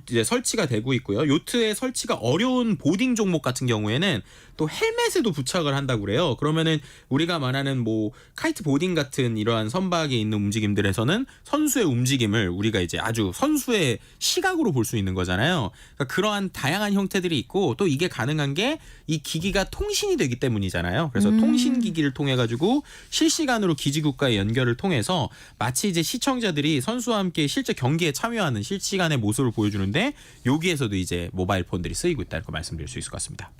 [SPEAKER 5] 이제 설치가 되고 있고요. 요트에 설치가 어려운 보딩 종목 같은 경우에는 또 헬멧에도 부착을 한다고 그래요. 그러면은 우리가 말하는 뭐 카이트 보딩 같은 이러한 선박에 있는 움직임들에서는 선수의 움직임을 우리가 이제 아주 선수의 시각으로 볼 수 있는 거잖아요. 그러니까 그러한 다양한 형태들이 있고 또 이게 가능한 게 이 기기가 통신이 되기 때문이잖아요. 그래서 통신 기기를 통해 가지고 실시간으로 기지국과의 연결을 통해서 마치 이제 시청자들이 선수와 함께 실제 경기에 참여하는 실시간의 모습을 보여주는데 여기에서도 이제 모바일 폰들이 쓰이고 있다는 거 말씀드릴 수 있을 것 같습니다.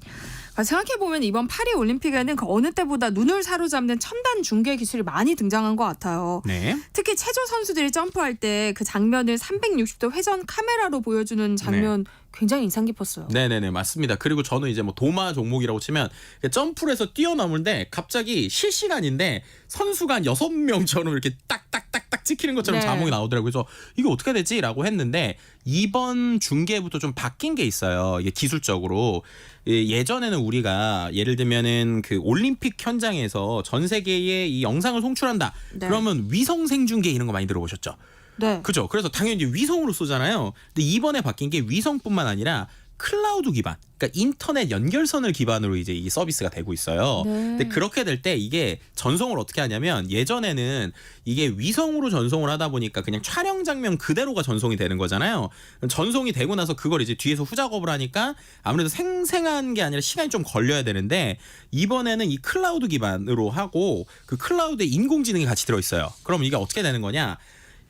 [SPEAKER 1] 생각해보면 이번 파리 올림픽에는 그 어느 때보다 눈을 사로잡는 첨단 중계 기술이 많이 등장한 것 같아요.
[SPEAKER 5] 네.
[SPEAKER 1] 특히 체조 선수들이 점프할 때 그 장면을 360도 회전 카메라로 보여주는 장면 굉장히 인상 깊었어요.
[SPEAKER 5] 네네네, 맞습니다. 그리고 저는 이제 뭐 도마 종목이라고 치면 점프를 해서 뛰어넘는데 갑자기 실시간인데 선수가 한 6명처럼 이렇게 딱딱딱딱 찍히는 것처럼
[SPEAKER 1] 네.
[SPEAKER 5] 자목이 나오더라고요. 그래서 이거 어떻게 되지? 라고 했는데 이번 중계부터 좀 바뀐 게 있어요. 이게 기술적으로. 예전에는 우리가 예를 들면은 그 올림픽 현장에서 전 세계에 이 영상을 송출한다.
[SPEAKER 1] 네.
[SPEAKER 5] 그러면 위성 생중계 이런 거 많이 들어보셨죠?
[SPEAKER 1] 네.
[SPEAKER 5] 그죠. 그래서 당연히 위성으로 쏘잖아요. 근데 이번에 바뀐 게 위성뿐만 아니라 클라우드 기반, 그러니까 인터넷 연결선을 기반으로 이제 이 서비스가 되고 있어요.
[SPEAKER 1] 네.
[SPEAKER 5] 근데 그렇게 될 때 이게 전송을 어떻게 하냐면 예전에는 이게 위성으로 전송을 하다 보니까 그냥 촬영 장면 그대로가 전송이 되는 거잖아요. 전송이 되고 나서 그걸 이제 뒤에서 후작업을 하니까 아무래도 생생한 게 아니라 시간이 좀 걸려야 되는데 이번에는 이 클라우드 기반으로 하고 그 클라우드에 인공지능이 같이 들어 있어요. 그럼 이게 어떻게 되는 거냐?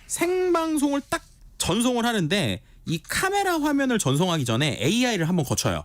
[SPEAKER 5] 생방송을 딱 전송을 하는데 이 카메라 화면을 전송하기 전에 AI를 한번 거쳐요.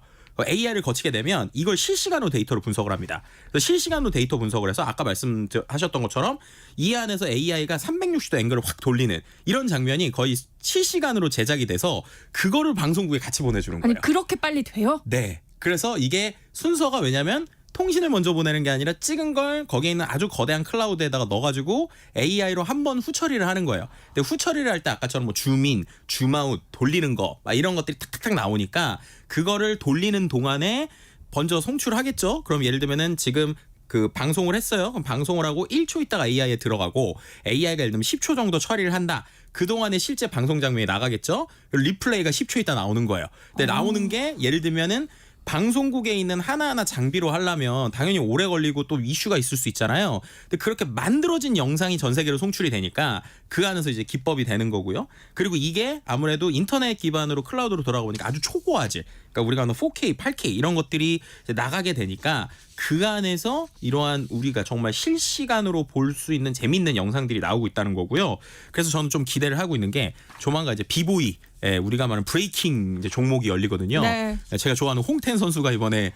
[SPEAKER 5] AI를 거치게 되면 이걸 실시간으로 데이터로 분석을 합니다. 그래서 실시간으로 데이터 분석을 해서 아까 말씀하셨던 것처럼 이 안에서 AI가 360도 앵글을 확 돌리는 이런 장면이 거의 실시간으로 제작이 돼서 그거를 방송국에 같이 보내주는 거예요.
[SPEAKER 1] 아니 그렇게 빨리 돼요?
[SPEAKER 5] 네. 그래서 이게 순서가 왜냐면 통신을 먼저 보내는 게 아니라 찍은 걸 거기에 있는 아주 거대한 클라우드에다가 넣어가지고 AI로 한번 후처리를 하는 거예요. 근데 후처리를 할 때 아까처럼 뭐 줌인, 줌아웃, 돌리는 거 막 이런 것들이 탁탁탁 나오니까 그거를 돌리는 동안에 먼저 송출하겠죠. 그럼 예를 들면은 지금 그 방송을 했어요. 그럼 방송을 하고 1초 있다가 AI에 들어가고 AI가 예를 들면 10초 정도 처리를 한다. 그동안에 실제 방송 장면이 나가겠죠. 리플레이가 10초 있다 나오는 거예요. 근데 나오는 게 예를 들면은 방송국에 있는 하나하나 장비로 하려면 당연히 오래 걸리고 또 이슈가 있을 수 있잖아요. 근데 그렇게 만들어진 영상이 전 세계로 송출이 되니까 그 안에서 이제 기법이 되는 거고요. 그리고 이게 아무래도 인터넷 기반으로 클라우드로 돌아오니까 아주 초고화질, 그러니까 우리가 하는 4K, 8K 이런 것들이 이제 나가게 되니까 그 안에서 이러한 우리가 정말 실시간으로 볼 수 있는 재미있는 영상들이 나오고 있다는 거고요. 그래서 저는 좀 기대를 하고 있는 게 조만간 이제 비보이, 우리가 말하는 브레이킹 이제 종목이 열리거든요.
[SPEAKER 1] 네.
[SPEAKER 5] 제가 좋아하는 홍텐 선수가 이번에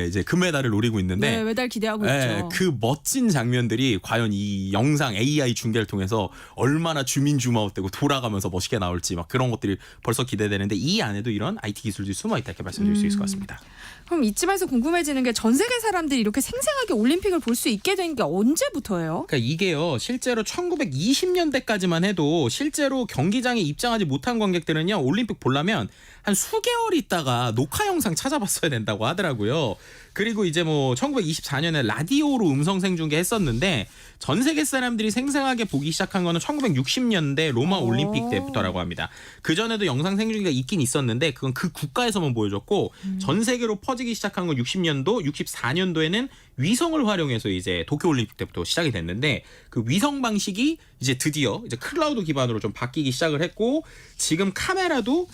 [SPEAKER 5] 이제 금메달을 노리고 있는데
[SPEAKER 1] 네, 메달 기대하고 있죠.
[SPEAKER 5] 그 멋진 장면들이 과연 이 영상 AI 중계를 통해서 얼마나 주민주마웃되고 돌아가면서 멋있게 나올지 막 그런 것들이 벌써 기대되는데 이 안에도 이런 IT 기술들이 숨어 있다 이렇게 말씀드릴 수 있을 것 같습니다.
[SPEAKER 1] 그럼 이쯤에서 궁금해지는 게 전 세계 사람들이 이렇게 생생하게 올림픽을 볼 수 있게 된 게 언제부터예요?
[SPEAKER 5] 그러니까 이게요, 실제로 1920년대까지만 해도 실제로 경기장에 입장하지 못한 관객들은요 올림픽 보려면 한 수개월 있다가 녹화 영상 찾아봤어야 된다고 하더라고요. 그리고 이제 뭐 1924년에 라디오로 음성 생중계했었는데 전 세계 사람들이 생생하게 보기 시작한 거는 1960년대 로마 올림픽 때부터라고 합니다. 그 전에도 영상 생중계가 있긴 있었는데 그건 그 국가에서만 보여줬고 전 세계로 퍼지기 시작한 건 60년도, 64년도에는 위성을 활용해서 이제 도쿄 올림픽 때부터 시작이 됐는데 그 위성 방식이 이제 드디어 이제 클라우드 기반으로 좀 바뀌기 시작을 했고 지금 카메라도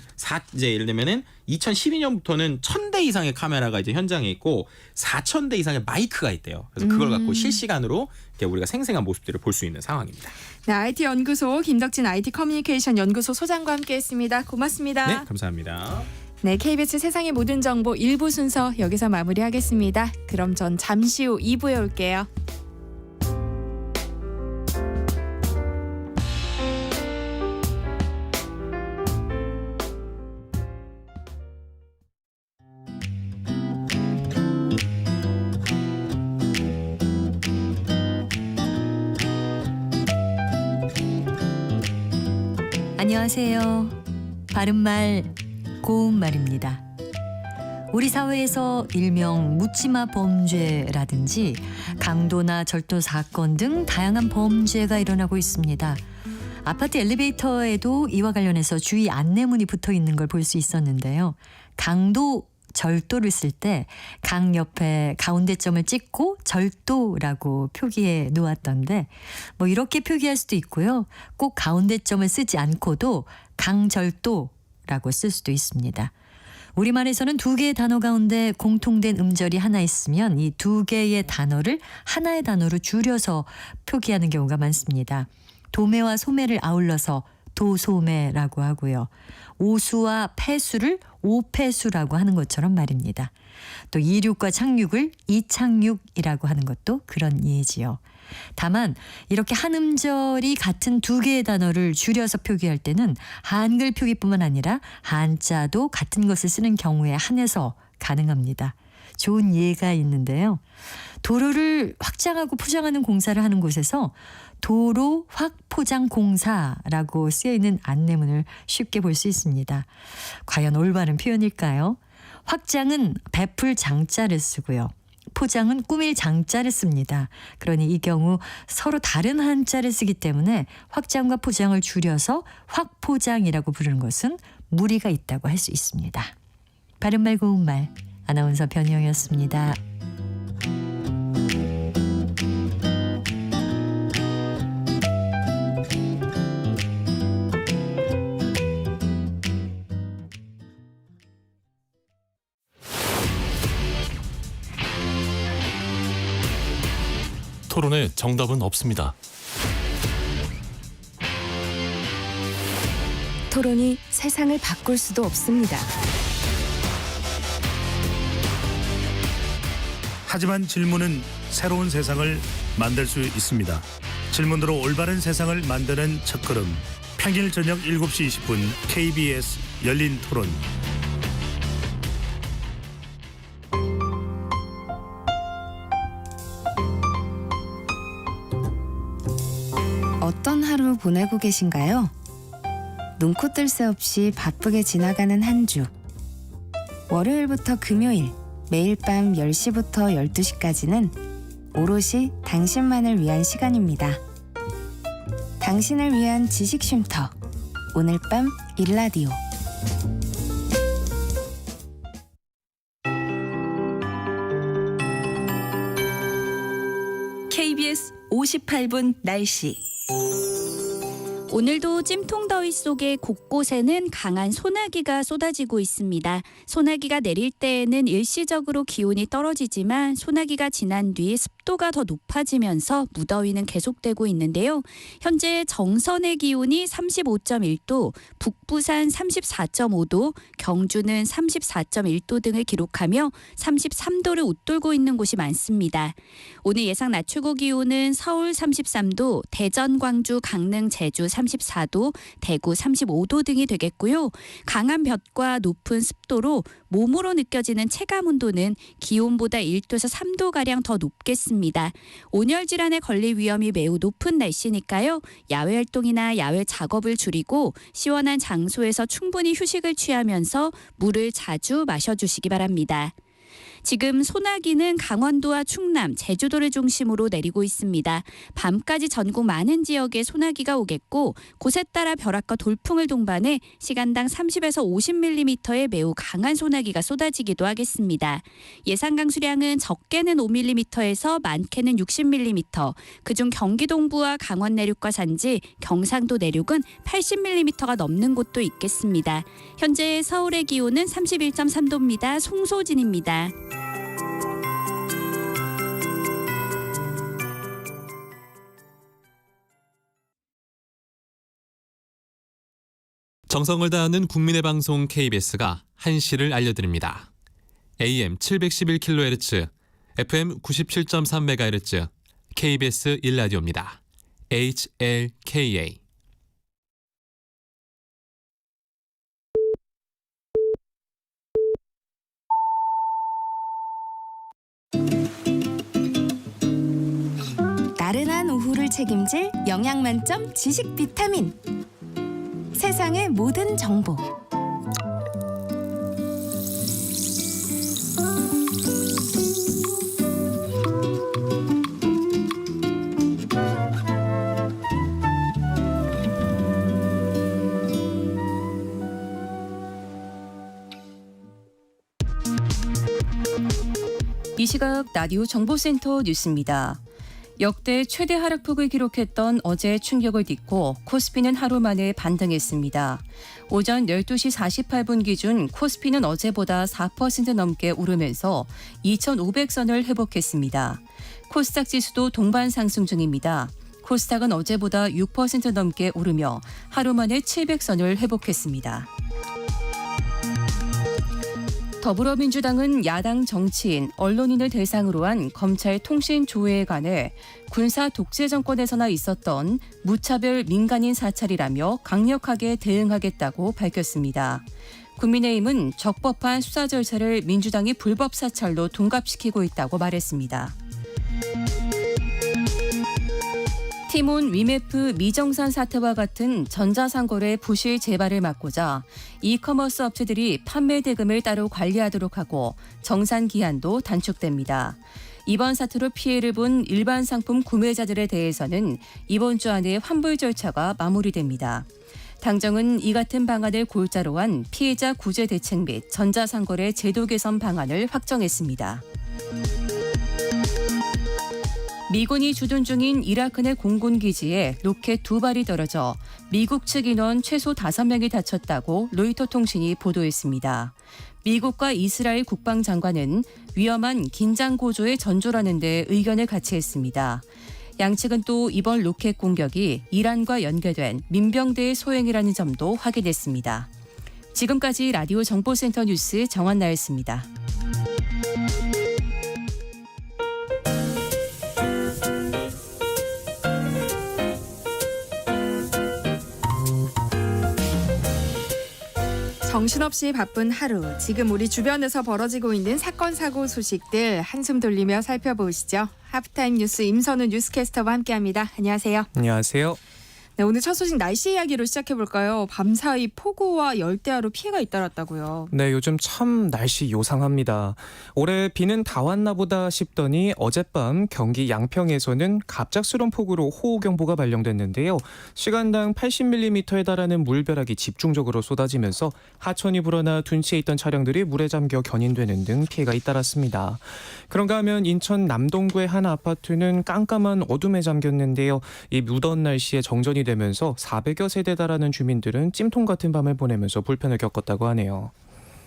[SPEAKER 5] 이제 예를 들면은 2012년부터는 1000대 이상의 카메라가 이제 현장에 있고 4000대 이상의 마이크가 있대요. 그래서 그걸 갖고 실시간으로 이렇게 우리가 생생한 모습들을 볼 수 있는 상황입니다.
[SPEAKER 1] 네, IT 연구소 김덕진 IT 커뮤니케이션 연구소 소장과 함께했습니다. 고맙습니다.
[SPEAKER 5] 네, 감사합니다.
[SPEAKER 1] 네, KBS 세상의 모든 정보 1부 순서 여기서 마무리하겠습니다. 그럼 전 잠시 후 2부에 올게요.
[SPEAKER 6] 안녕하세요. 바른말 고운말입니다. 우리 사회에서 일명 묻지마 범죄라든지 강도나 절도 사건 등 다양한 범죄가 일어나고 있습니다. 아파트 엘리베이터에도 이와 관련해서 주의 안내문이 붙어 있는 걸 볼 수 있었는데요. 강도, 절도를 쓸 때 강 옆에 가운데점을 찍고 절도라고 표기해 놓았던데 뭐 이렇게 표기할 수도 있고요. 꼭 가운데점을 쓰지 않고도 강절도라고 쓸 수도 있습니다. 우리말에서는 두 개의 단어 가운데 공통된 음절이 하나 있으면 이 두 개의 단어를 하나의 단어로 줄여서 표기하는 경우가 많습니다. 도매와 소매를 아울러서 도소매라고 하고요. 오수와 폐수를 오폐수라고 하는 것처럼 말입니다. 또 이륙과 착륙을 이착륙이라고 하는 것도 그런 예지요. 다만 이렇게 한 음절이 같은 두 개의 단어를 줄여서 표기할 때는 한글 표기뿐만 아니라 한자도 같은 것을 쓰는 경우에 한해서 가능합니다. 좋은 예가 있는데요. 도로를 확장하고 포장하는 공사를 하는 곳에서 도로 확포장 공사라고 쓰여있는 안내문을 쉽게 볼 수 있습니다. 과연 올바른 표현일까요? 확장은 베풀 장자를 쓰고요. 포장은 꾸밀 장자를 씁니다. 그러니 이 경우 서로 다른 한자를 쓰기 때문에 확장과 포장을 줄여서 확포장이라고 부르는 것은 무리가 있다고 할 수 있습니다. 바른말 고운말 아나운서 변희영이었습니다.
[SPEAKER 4] 토론에 정답은 없습니다.
[SPEAKER 1] 토론이 세상을 바꿀 수도 없습니다.
[SPEAKER 7] 하지만 질문은 새로운 세상을 만들 수 있습니다. 질문으로 올바른 세상을 만드는 첫걸음. 평일 저녁 7시 20분 KBS 열린 토론.
[SPEAKER 8] 어떤 하루 보내고 계신가요? 눈코 뜰 새 없이 바쁘게 지나가는 한 주. 월요일부터 금요일, 매일 밤 10시부터 12시까지는 오롯이 당신만을 위한 시간입니다. 당신을 위한 지식 쉼터. 오늘 밤 일라디오.
[SPEAKER 9] KBS 58분 날씨. 오늘도 찜통더위 속에 곳곳에는 강한 소나기가 쏟아지고 있습니다. 소나기가 내릴 때에는 일시적으로 기온이 떨어지지만 소나기가 지난 뒤 습도가 더 높아지면서 무더위는 계속되고 있는데요. 현재 정선의 기온이 35.1도, 북부산 34.5도, 경주는 34.1도 등을 기록하며 33도를 웃돌고 있는 곳이 많습니다. 오늘 예상 낮 최고 기온은 서울 33도, 대전, 광주, 강릉, 제주 34도, 대구 35도 등이 되겠고요. 강한 볕과 높은 습도로 몸으로 느껴지는 체감 온도는 기온보다 1도에서 3도가량 더 높겠습니다. 온열 질환에 걸릴 위험이 매우 높은 날씨니까요. 야외 활동이나 야외 작업을 줄이고 시원한 장소에서 충분히 휴식을 취하면서 물을 자주 마셔주시기 바랍니다. 지금 소나기는 강원도와 충남, 제주도를 중심으로 내리고 있습니다. 밤까지 전국 많은 지역에 소나기가 오겠고 곳에 따라 벼락과 돌풍을 동반해 시간당 30에서 50mm의 매우 강한 소나기가 쏟아지기도 하겠습니다. 예상 강수량은 적게는 5mm에서 많게는 60mm, 그중 경기 동부와 강원 내륙과 산지, 경상도 내륙은 80mm가 넘는 곳도 있겠습니다. 현재 서울의 기온은 31.3도입니다. 송소진입니다.
[SPEAKER 4] 정성을 다하는 국민의 방송 KBS가 한시를 알려드립니다. AM 711kHz, FM 97.3MHz, KBS 1라디오입니다. HLKA.
[SPEAKER 8] 나른한 오후를 책임질 영양 만점 지식 비타민. 세상의 모든 정보.
[SPEAKER 10] 이 시각 라디오 정보센터 뉴스입니다. 역대 최대 하락폭을 기록했던 어제 충격을 딛고 코스피는 하루 만에 반등했습니다. 오전 12시 48분 기준 코스피는 어제보다 4% 넘게 오르면서 2,500선을 회복했습니다. 코스닥 지수도 동반 상승 중입니다. 코스닥은 어제보다 6% 넘게 오르며 하루 만에 700선을 회복했습니다. 더불어민주당은 야당 정치인, 언론인을 대상으로 한 검찰 통신 조회에 관해 군사 독재 정권에서나 있었던 무차별 민간인 사찰이라며 강력하게 대응하겠다고 밝혔습니다. 국민의힘은 적법한 수사 절차를 민주당이 불법 사찰로 둔갑시키고 있다고 말했습니다. 티몬 위메프 미정산 사태와 같은 전자상거래 부실 재발을 막고자 이커머스 업체들이 판매 대금을 따로 관리하도록 하고 정산 기한도 단축됩니다. 이번 사태로 피해를 본 일반 상품 구매자들에 대해서는 이번 주 안에 환불 절차가 마무리됩니다. 당정은 이 같은 방안을 골자로 한 피해자 구제 대책 및 전자상거래 제도 개선 방안을 확정했습니다. 미군이 주둔 중인 이라크 내 공군기지에 로켓 2발이 떨어져 미국 측 인원 최소 5명이 다쳤다고 로이터 통신이 보도했습니다. 미국과 이스라엘 국방장관은 위험한 긴장 고조에 전조라는 데 의견을 같이 했습니다. 양측은 또 이번 로켓 공격이 이란과 연계된 민병대의 소행이라는 점도 확인했습니다. 지금까지 라디오 정보센터 뉴스 정한나였습니다.
[SPEAKER 1] 정신없이 바쁜 하루, 지금 우리 주변에서 벌어지고 있는 사건 사고 소식들 한숨 돌리며 살펴보시죠. 하프타임 뉴스 임선우 뉴스캐스터와 함께합니다. 안녕하세요.
[SPEAKER 11] 안녕하세요.
[SPEAKER 1] 네, 오늘 첫 소식 날씨 이야기로 시작해볼까요? 밤사이 폭우와 열대야로 피해가 잇따랐다고요.
[SPEAKER 11] 네, 요즘 참 날씨 요상합니다. 올해 비는 다 왔나 보다 싶더니 어젯밤 경기 양평에서는 갑작스런 폭우로 호우경보가 발령됐는데요. 시간당 80mm에 달하는 물벼락이 집중적으로 쏟아지면서 하천이 불어나 둔치에 있던 차량들이 물에 잠겨 견인되는 등 피해가 잇따랐습니다. 그런가 하면 인천 남동구의 한 아파트는 깜깜한 어둠에 잠겼는데요. 이 무더운 날씨에 정전이 되면서 400여 세대 달하는 주민들은 찜통 같은 밤을 보내면서 불편을 겪었다고 하네요.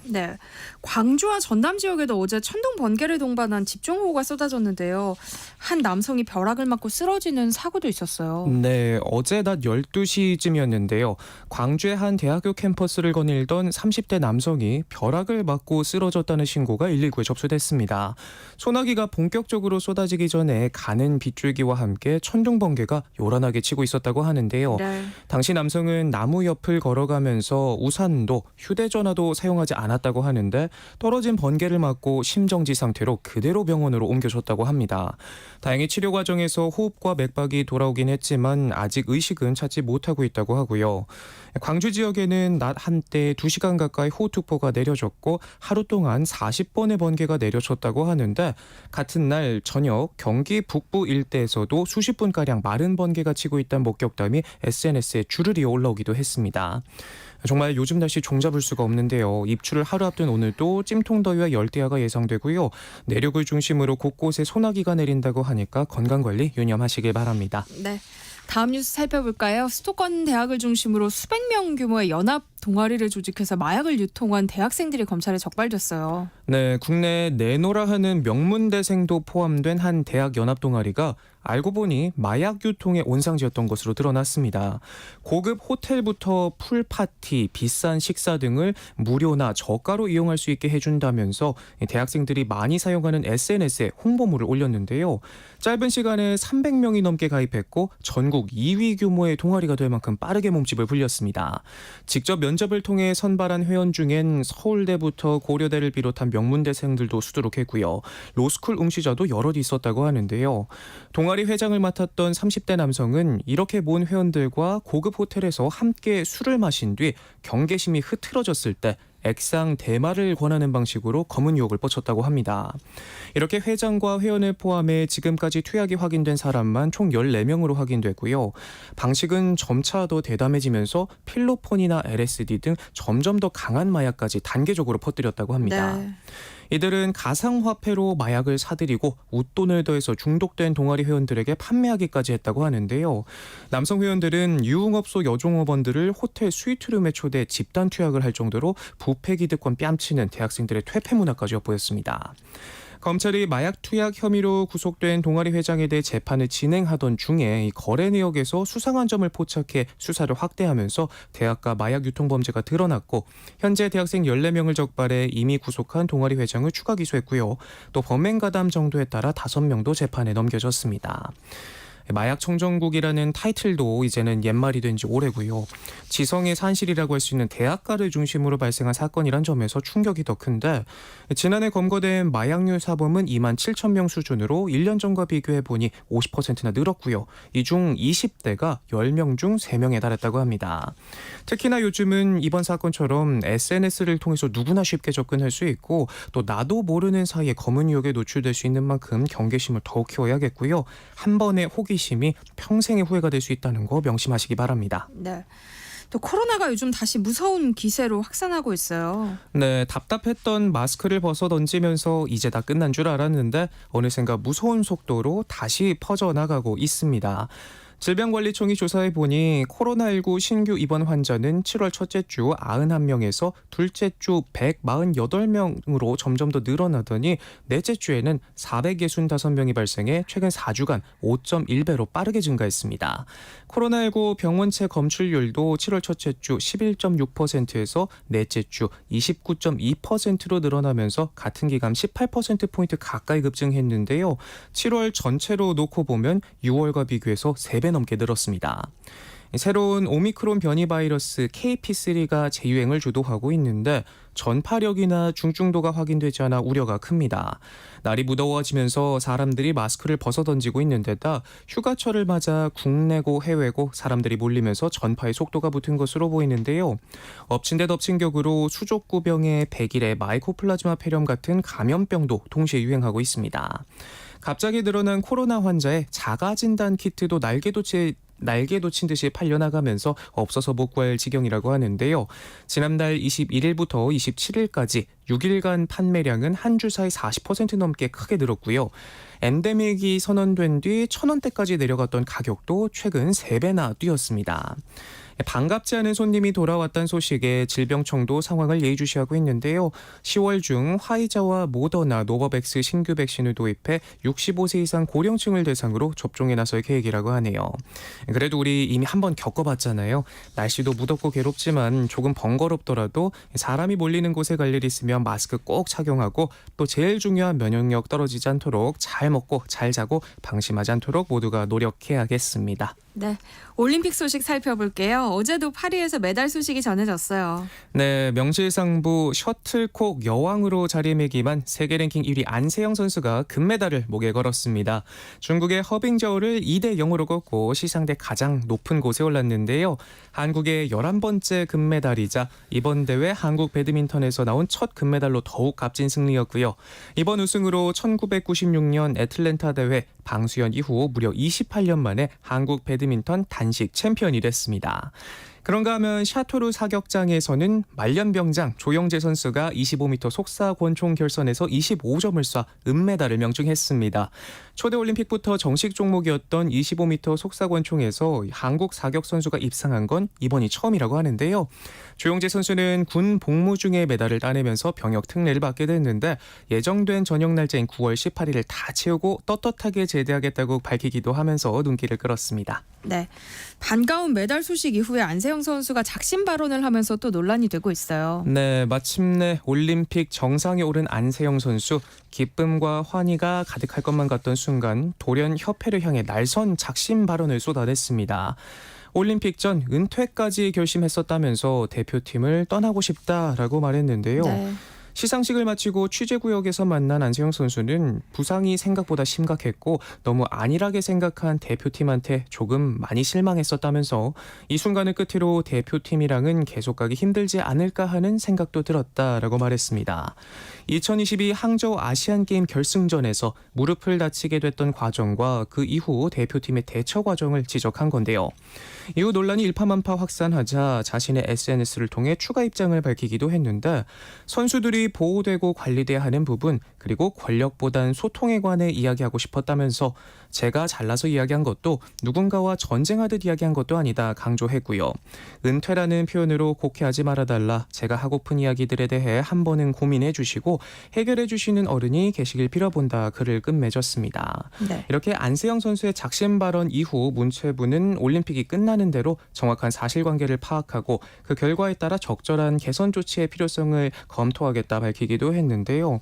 [SPEAKER 1] 네, 광주와 전남 지역에도 어제 천둥 번개를 동반한 집중호우가 쏟아졌는데요. 한 남성이 벼락을 맞고 쓰러지는 사고도 있었어요.
[SPEAKER 11] 네, 어제 낮 12시쯤이었는데요. 광주의 한 대학교 캠퍼스를 거닐던 30대 남성이 벼락을 맞고 쓰러졌다는 신고가 119에 접수됐습니다. 소나기가 본격적으로 쏟아지기 전에 가는 빗줄기와 함께 천둥 번개가 요란하게 치고 있었다고 하는데요.
[SPEAKER 1] 네.
[SPEAKER 11] 당시 남성은 나무 옆을 걸어가면서 우산도 휴대전화도 사용하지 않았다고 하는데 떨어진 번개를 맞고 심정지 상태로 그대로 병원으로 옮겨졌다고 합니다. 다행히 치료 과정에서 호흡과 맥박이 돌아오긴 했지만 아직 의식은 찾지 못하고 있다고 하고요. 광주 지역에는 낮 한때 2시간 가까이 호우특보가 내려졌고 하루 동안 40번의 번개가 내려졌다고 하는데 같은 날 저녁 경기 북부 일대에서도 수십 분가량 마른 번개가 치고 있다는 목격담이 SNS에 줄을 이어 올라오기도 했습니다. 정말 요즘 날씨 종잡을 수가 없는데요. 입추를 하루 앞둔 오늘도 찜통더위와 열대야가 예상되고요. 내륙을 중심으로 곳곳에 소나기가 내린다고 하니까 건강관리 유념하시길 바랍니다.
[SPEAKER 1] 네. 다음 뉴스 살펴볼까요? 수도권 대학을 중심으로 수백 명 규모의 연합 동아리를 조직해서 마약을 유통한 대학생들이 검찰에 적발됐어요.
[SPEAKER 11] 네, 국내 내노라 하는 명문대생도 포함된 한 대학 연합 동아리가 알고 보니 마약 유통의 온상지였던 것으로 드러났습니다. 고급 호텔부터 풀파티, 비싼 식사 등을 무료나 저가로 이용할 수 있게 해준다면서 대학생들이 많이 사용하는 SNS에 홍보물을 올렸는데요. 짧은 시간에 300명이 넘게 가입했고 전국 2위 규모의 동아리가 될 만큼 빠르게 몸집을 불렸습니다. 직접 면접을 통해 선발한 회원 중엔 서울대부터 고려대를 비롯한 명문대생들도 수두룩했고요. 로스쿨 응시자도 여럿 있었다고 하는데요. 동아리 회장을 맡았던 30대 남성은 이렇게 모은 회원들과 고급 호텔에서 함께 술을 마신 뒤 경계심이 흐트러졌을 때 액상 대마를 권하는 방식으로 검은 유혹을 뻗쳤다고 합니다. 이렇게 회장과 회원을 포함해 지금까지 투약이 확인된 사람만 총 14명으로 확인됐고요. 방식은 점차 더 대담해지면서 필로폰이나 LSD 등 점점 더 강한 마약까지 단계적으로 퍼뜨렸다고 합니다.
[SPEAKER 1] 네.
[SPEAKER 11] 이들은 가상화폐로 마약을 사들이고 웃돈을 더해서 중독된 동아리 회원들에게 판매하기까지 했다고 하는데요. 남성 회원들은 유흥업소 여종업원들을 호텔 스위트룸에 초대 집단 투약을 할 정도로 부패 기득권 뺨치는 대학생들의 퇴폐 문화까지 엿보였습니다. 검찰이 마약 투약 혐의로 구속된 동아리 회장에 대해 재판을 진행하던 중에 거래 내역에서 수상한 점을 포착해 수사를 확대하면서 대학가 마약 유통 범죄가 드러났고 현재 대학생 14명을 적발해 이미 구속한 동아리 회장을 추가 기소했고요. 또 범행 가담 정도에 따라 5명도 재판에 넘겨졌습니다. 마약 청정국이라는 타이틀도 이제는 옛말이 된 지 오래고요. 지성의 산실이라고 할 수 있는 대학가를 중심으로 발생한 사건이란 점에서 충격이 더 큰데 지난해 검거된 마약류 사범은 2만 7천 명 수준으로 1년 전과 비교해보니 50%나 늘었고요. 이 중 20대가 10명 중 3명에 달했다고 합니다. 특히나 요즘은 이번 사건처럼 SNS를 통해서 누구나 쉽게 접근할 수 있고 또 나도 모르는 사이에 검은 유혹에 노출될 수 있는 만큼 경계심을 더욱 키워야겠고요. 한 번의 호기심이 평생의 후회가 될 수 있다는 거 명심하시기 바랍니다.
[SPEAKER 1] 네. 또 코로나가 요즘 다시 무서운 기세로 확산하고 있어요.
[SPEAKER 11] 네, 답답했던 마스크를 벗어 던지면서 이제 다 끝난 줄 알았는데 어느샌가 무서운 속도로 다시 퍼져나가고 있습니다. 질병관리청이 조사해보니 코로나19 신규 입원 환자는 7월 첫째 주 91명에서 둘째 주 148명으로 점점 더 늘어나더니 넷째 주에는 465명이 발생해 최근 4주간 5.1배로 빠르게 증가했습니다. 코로나19 병원체 검출률도 7월 첫째 주 11.6%에서 넷째 주 29.2%로 늘어나면서 같은 기간 18%포인트 가까이 급증했는데요. 7월 전체로 놓고 보면 6월과 비교해서 3배 넘게 늘었습니다. 새로운 오미크론 변이 바이러스 KP3가 재유행을 주도하고 있는데 전파력이나 중증도가 확인되지 않아 우려가 큽니다. 날이 무더워지면서 사람들이 마스크를 벗어던지고 있는 데다 휴가철을 맞아 국내고 해외고 사람들이 몰리면서 전파의 속도가 붙은 것으로 보이는데요. 엎친 데 덮친 격으로 수족구병의 백일의 마이코플라즈마 폐렴 같은 감염병도 동시에 유행하고 있습니다. 갑자기 늘어난 코로나 환자의 자가진단 키트도 날개도 친 듯이 팔려나가면서 없어서 못 구할 지경이라고 하는데요. 지난달 21일부터 27일까지 6일간 판매량은 한 주 사이 40% 넘게 크게 늘었고요. 엔데믹이 선언된 뒤 1,000원대까지 내려갔던 가격도 최근 3배나 뛰었습니다. 반갑지 않은 손님이 돌아왔다는 소식에 질병청도 상황을 예의주시하고 있는데요. 10월 중 화이자와 모더나, 노버백스 신규 백신을 도입해 65세 이상 고령층을 대상으로 접종에 나설 계획이라고 하네요. 그래도 우리 이미 한번 겪어봤잖아요. 날씨도 무덥고 괴롭지만 조금 번거롭더라도 사람이 몰리는 곳에 갈 일 있으면 마스크 꼭 착용하고 또 제일 중요한 면역력 떨어지지 않도록 잘 먹고 잘 자고 방심하지 않도록 모두가 노력해야겠습니다.
[SPEAKER 1] 네, 올림픽 소식 살펴볼게요. 어제도 파리에서 메달 소식이 전해졌어요.
[SPEAKER 11] 네, 명실상부 셔틀콕 여왕으로 자리매김한 세계 랭킹 1위 안세영 선수가 금메달을 목에 걸었습니다. 중국의 허빙저우를 2대 0으로 꺾고 시상대 가장 높은 곳에 올랐는데요. 한국의 11번째 금메달이자 이번 대회 한국 배드민턴에서 나온 첫 금메달로 더욱 값진 승리였고요. 이번 우승으로 1996년 애틀랜타 대회 방수연 이후 무려 28년 만에 한국 배드민턴 단식 챔피언이 됐습니다. 그런가 하면 샤토르 사격장에서는 말년병장 조영재 선수가 25m 속사권총 결선에서 25점을 쏴 은메달을 명중했습니다. 초대 올림픽부터 정식 종목이었던 25m 속사권총에서 한국 사격 선수가 입상한 건 이번이 처음이라고 하는데요. 조영재 선수는 군 복무 중에 메달을 따내면서 병역 특례를 받게 됐는데 예정된 전역 날짜인 9월 18일을 다 채우고 떳떳하게 제대하겠다고 밝히기도 하면서 눈길을 끌었습니다.
[SPEAKER 1] 네, 반가운 메달 소식 이후에 안세영 선수가 작심 발언을 하면서 또 논란이 되고 있어요.
[SPEAKER 11] 네, 마침내 올림픽 정상에 오른 안세영 선수. 기쁨과 환희가 가득할 것만 같던 순간 돌연 협회를 향해 날선 작심 발언을 쏟아냈습니다. 올림픽 전 은퇴까지 결심했었다면서 대표팀을 떠나고 싶다라고 말했는데요.
[SPEAKER 1] 네.
[SPEAKER 11] 시상식을 마치고 취재구역에서 만난 안세영 선수는 부상이 생각보다 심각했고 너무 안일하게 생각한 대표팀한테 조금 많이 실망했었다면서 이 순간을 끝으로 대표팀이랑은 계속 가기 힘들지 않을까 하는 생각도 들었다라고 말했습니다. 2022 항저우 아시안게임 결승전에서 무릎을 다치게 됐던 과정과 그 이후 대표팀의 대처 과정을 지적한 건데요. 이후 논란이 일파만파 확산하자 자신의 SNS를 통해 추가 입장을 밝히기도 했는데 선수들이 보호되고 관리돼야 하는 부분 그리고 권력보단 소통에 관해 이야기하고 싶었다면서 제가 잘나서 이야기한 것도 누군가와 전쟁하듯 이야기한 것도 아니다 강조했고요. 은퇴라는 표현으로 곡해하지 말아달라 제가 하고픈 이야기들에 대해 한 번은 고민해 주시고 해결해 주시는 어른이 계시길 빌어본다 글을 끝맺었습니다.
[SPEAKER 1] 네.
[SPEAKER 11] 이렇게 안세영 선수의 작심 발언 이후 문체부는 올림픽이 끝나는 대로 정확한 사실관계를 파악하고 그 결과에 따라 적절한 개선 조치의 필요성을 검토하겠다 밝히기도 했는데요.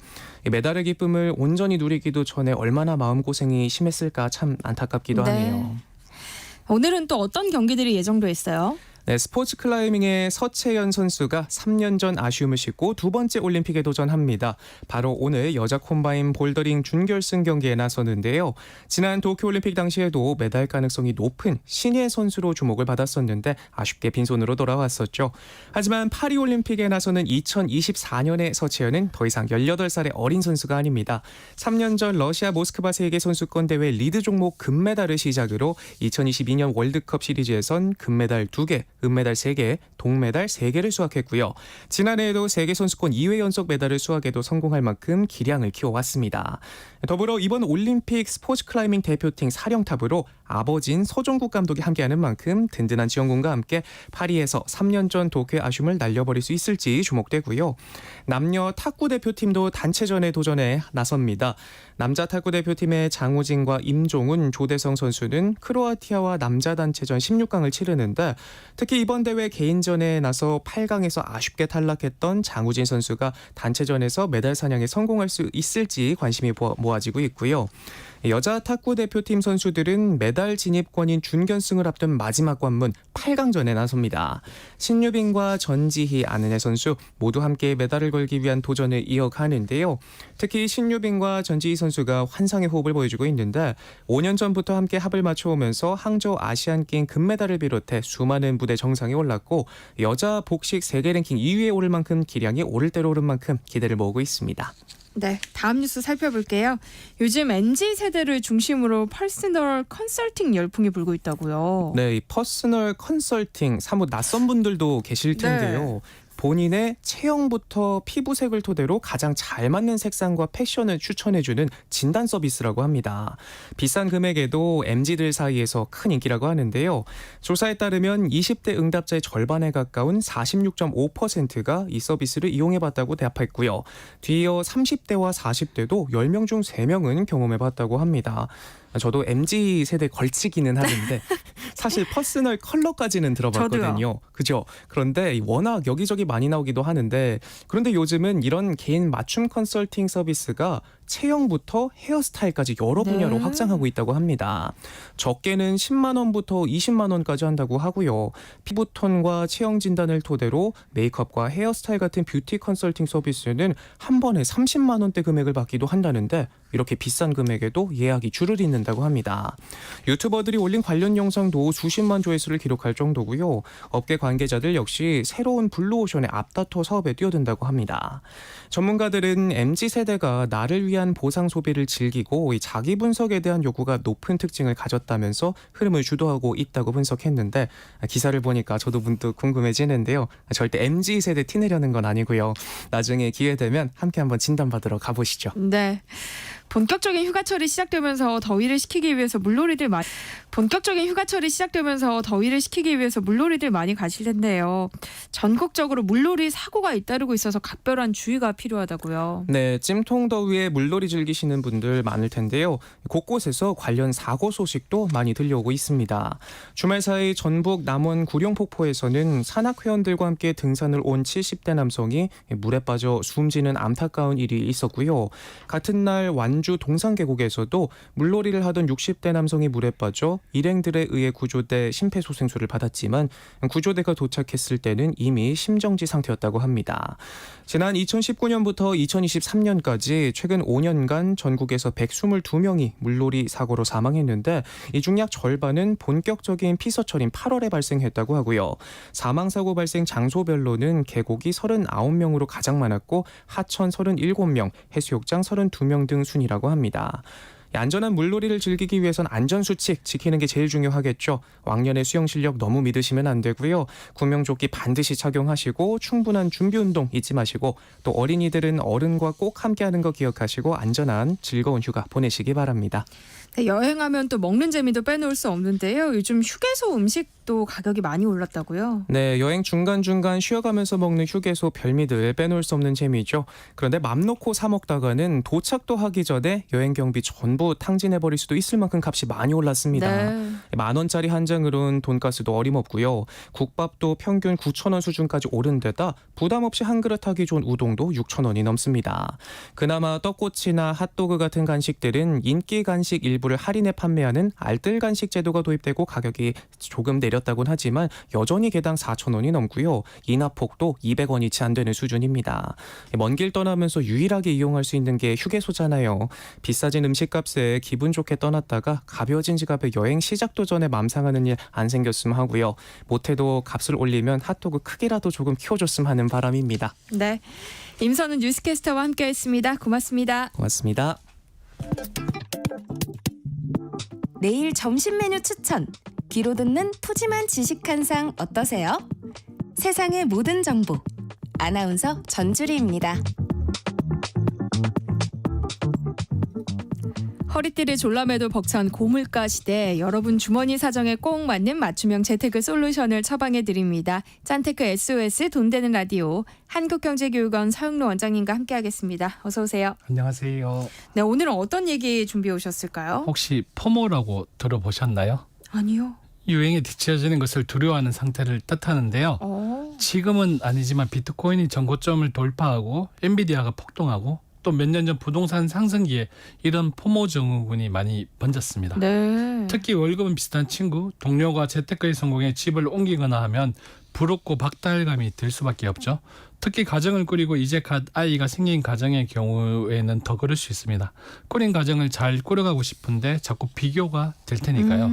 [SPEAKER 11] 메달의 기쁨을 온전히 누리기도 전에 얼마나 마음고생이 심했을까 참 안타깝기도
[SPEAKER 1] 네.
[SPEAKER 11] 하네요.
[SPEAKER 1] 오늘은 또 어떤 경기들이 예정돼 있어요?
[SPEAKER 11] 네, 스포츠 클라이밍의 서채연 선수가 3년 전 아쉬움을 싣고 두 번째 올림픽에 도전합니다. 바로 오늘 여자 콤바인 볼더링 준결승 경기에 나서는데요. 지난 도쿄올림픽 당시에도 메달 가능성이 높은 신예 선수로 주목을 받았었는데 아쉽게 빈손으로 돌아왔었죠. 하지만 파리올림픽에 나서는 2024년의 서채연은 더 이상 18살의 어린 선수가 아닙니다. 3년 전 러시아 모스크바 세계선수권대회 리드 종목 금메달을 시작으로 2022년 월드컵 시리즈에선 금메달 2개, 은메달 3개, 동메달 3개를 수확했고요. 지난해에도 세계선수권 2회 연속 메달을 수확에도 성공할 만큼 기량을 키워왔습니다. 더불어 이번 올림픽 스포츠 클라이밍 대표팀 사령탑으로 아버지인 서종국 감독이 함께하는 만큼 든든한 지원군과 함께 파리에서 3년 전 도쿄의 아쉬움을 날려버릴 수 있을지 주목되고요. 남녀 탁구 대표팀도 단체전에 도전에 나섭니다. 남자 탁구 대표팀의 장우진과 임종훈, 조대성 선수는 크로아티아와 남자 단체전 16강을 치르는데 특히 이번 대회 개인전에 나서 8강에서 아쉽게 탈락했던 장우진 선수가 단체전에서 메달 사냥에 성공할 수 있을지 관심이 모아지고 있고요. 여자 탁구 대표팀 선수들은 메달 진입권인 준결승을 앞둔 마지막 관문 8강전에 나섭니다. 신유빈과 전지희, 안은혜 선수 모두 함께 메달을 걸기 위한 도전을 이어가는데요. 특히 신유빈과 전지희 선수가 환상의 호흡을 보여주고 있는데 5년 전부터 함께 합을 맞춰오면서 항저우 아시안게임 금메달을 비롯해 수많은 무대 정상에 올랐고 여자 복식 세계 랭킹 2위에 오를 만큼 기량이 오를 대로 오른 만큼 기대를 모으고 있습니다.
[SPEAKER 1] 네, 다음 뉴스 살펴볼게요. 요즘 MZ세대를 중심으로 퍼스널 컨설팅 열풍이 불고 있다고요.
[SPEAKER 11] 네, 이 퍼스널 컨설팅 사뭇 낯선 분들도 계실 텐데요. 본인의 체형부터 피부색을 토대로 가장 잘 맞는 색상과 패션을 추천해주는 진단 서비스라고 합니다. 비싼 금액에도 MZ들 사이에서 큰 인기라고 하는데요. 조사에 따르면 20대 응답자의 절반에 가까운 46.5%가 이 서비스를 이용해봤다고 대답했고요. 뒤이어 30대와 40대도 10명 중 3명은 경험해봤다고 합니다. 저도 MZ 세대 걸치기는 하는데 사실 퍼스널 컬러까지는 들어봤거든요. 그죠? 그런데 워낙 여기저기 많이 나오기도 하는데 그런데 요즘은 이런 개인 맞춤 컨설팅 서비스가 체형부터 헤어스타일까지 여러 분야로 확장하고 있다고 합니다. 적게는 10만 원부터 20만 원까지 한다고 하고요. 피부톤과 체형 진단을 토대로 메이크업과 헤어스타일 같은 뷰티 컨설팅 서비스는 한 번에 30만 원대 금액을 받기도 한다는데 이렇게 비싼 금액에도 예약이 줄을 잇는다고 합니다. 유튜버들이 올린 관련 영상도 수십만 조회수를 기록할 정도고요. 업계 관계자들 역시 새로운 블루오션의 앞다퉈 사업에 뛰어든다고 합니다. 전문가들은 MZ세대가 나를 위한 보상 소비를 즐기고 자기 분석에 대한 요구가 높은 특징을 가졌다면서 흐름을 주도하고 있다고 분석했는데 기사를 보니까 저도 문득 궁금해지는데요. 절대 MZ세대 티내려는 건 아니고요. 나중에 기회 되면 함께 한번 진단받으러 가보시죠.
[SPEAKER 1] 네. 본격적인 휴가철이 시작되면서 더위를 식히기 위해서 물놀이들 많이 가실 텐데요. 전국적으로 물놀이 사고가 잇따르고 있어서 각별한 주의가 필요하다고요.
[SPEAKER 11] 네, 찜통 더위에 물놀이 즐기시는 분들 많을 텐데요. 곳곳에서 관련 사고 소식도 많이 들려오고 있습니다. 주말 사이 전북 남원 구룡폭포에서는 산악회원들과 함께 등산을 온 70대 남성이 물에 빠져 숨지는 안타까운 일이 있었고요. 같은 날 완주 동산계곡에서도 물놀이를 하던 60대 남성이 물에 빠져 일행들에 의해 구조돼 심폐소생술을 받았지만 구조대가 도착했을 때는 이미 심정지 상태였다고 합니다. 지난 2019년부터 2023년까지 최근 5년간 전국에서 122명이 물놀이 사고로 사망했는데 이 중 약 절반은 본격적인 피서철인 8월에 발생했다고 하고요. 사망사고 발생 장소별로는 계곡이 39명으로 가장 많았고 하천 37명, 해수욕장 32명 등 순이라고 합니다. 안전한 물놀이를 즐기기 위해선 안전수칙 지키는 게 제일 중요하겠죠. 왕년의 수영 실력 너무 믿으시면 안 되고요. 구명조끼 반드시 착용하시고 충분한 준비운동 잊지 마시고 또 어린이들은 어른과 꼭 함께하는 거 기억하시고 안전한 즐거운 휴가 보내시기 바랍니다.
[SPEAKER 1] 네, 여행하면 또 먹는 재미도 빼놓을 수 없는데요. 요즘 휴게소 음식도 가격이 많이 올랐다고요?
[SPEAKER 11] 네, 여행 중간중간 쉬어가면서 먹는 휴게소 별미들 빼놓을 수 없는 재미죠. 그런데 맘 놓고 사 먹다가는 도착도 하기 전에 여행 경비 전부 탕진해버릴 수도 있을 만큼 값이 많이 올랐습니다.
[SPEAKER 1] 네.
[SPEAKER 11] 10,000원짜리 한 장으로는 돈가스도 어림없고요. 국밥도 평균 9,000원 수준까지 오른 데다 부담 없이 한 그릇 하기 좋은 우동도 6,000원이 넘습니다. 그나마 떡꼬치나 핫도그 같은 간식들은 인기 간식 일부를 할인해 판매하는 알뜰 간식 제도가 도입되고 가격이 조금 내렸다곤 하지만 여전히 개당 4,000원이 넘고요. 인하폭도 200원이 채 안 되는 수준입니다. 먼 길 떠나면서 유일하게 이용할 수 있는 게 휴게소잖아요. 비싸진 음식값에 기분 좋게 떠났다가 가벼워진 지갑에 여행 시작도 전에 맘상하는 일 안 생겼으면 하고요. 못해도 값을 올리면 핫도그 크기라도 조금 키워줬으면 하는 바람입니다.
[SPEAKER 1] 네, 임선은 뉴스캐스터와 함께했습니다. 고맙습니다.
[SPEAKER 11] 고맙습니다.
[SPEAKER 8] 내일 점심 메뉴 추천. 귀로 듣는 푸짐한 지식 한 상 어떠세요? 세상의 모든 정보. 아나운서 전주리입니다.
[SPEAKER 1] 허리띠를 졸라매도 벅찬 고물가 시대, 여러분 주머니 사정에 꼭 맞는 맞춤형 재테크 솔루션을 처방해 드립니다. 짠테크 SOS 돈 되는 라디오 한국경제교육원 서영로 원장님과 함께하겠습니다. 어서 오세요.
[SPEAKER 12] 안녕하세요.
[SPEAKER 1] 네, 오늘은 어떤 얘기 준비해 오셨을까요?
[SPEAKER 12] 혹시 포모라고 들어보셨나요?
[SPEAKER 1] 아니요.
[SPEAKER 12] 유행에 뒤처지는 것을 두려워하는 상태를 뜻하는데요. 지금은 아니지만 비트코인이 전고점을 돌파하고 엔비디아가 폭등하고 또 몇 년 전 부동산 상승기에 이런 포모 증후군이 많이 번졌습니다.
[SPEAKER 1] 네.
[SPEAKER 12] 특히 월급은 비슷한 친구, 동료가 재테크에 성공해 집을 옮기거나 하면 부럽고 박탈감이 들 수밖에 없죠. 특히 가정을 꾸리고 이제 갓 아이가 생긴 가정의 경우에는 더 그럴 수 있습니다. 꾸린 가정을 잘 꾸려가고 싶은데 자꾸 비교가 될 테니까요.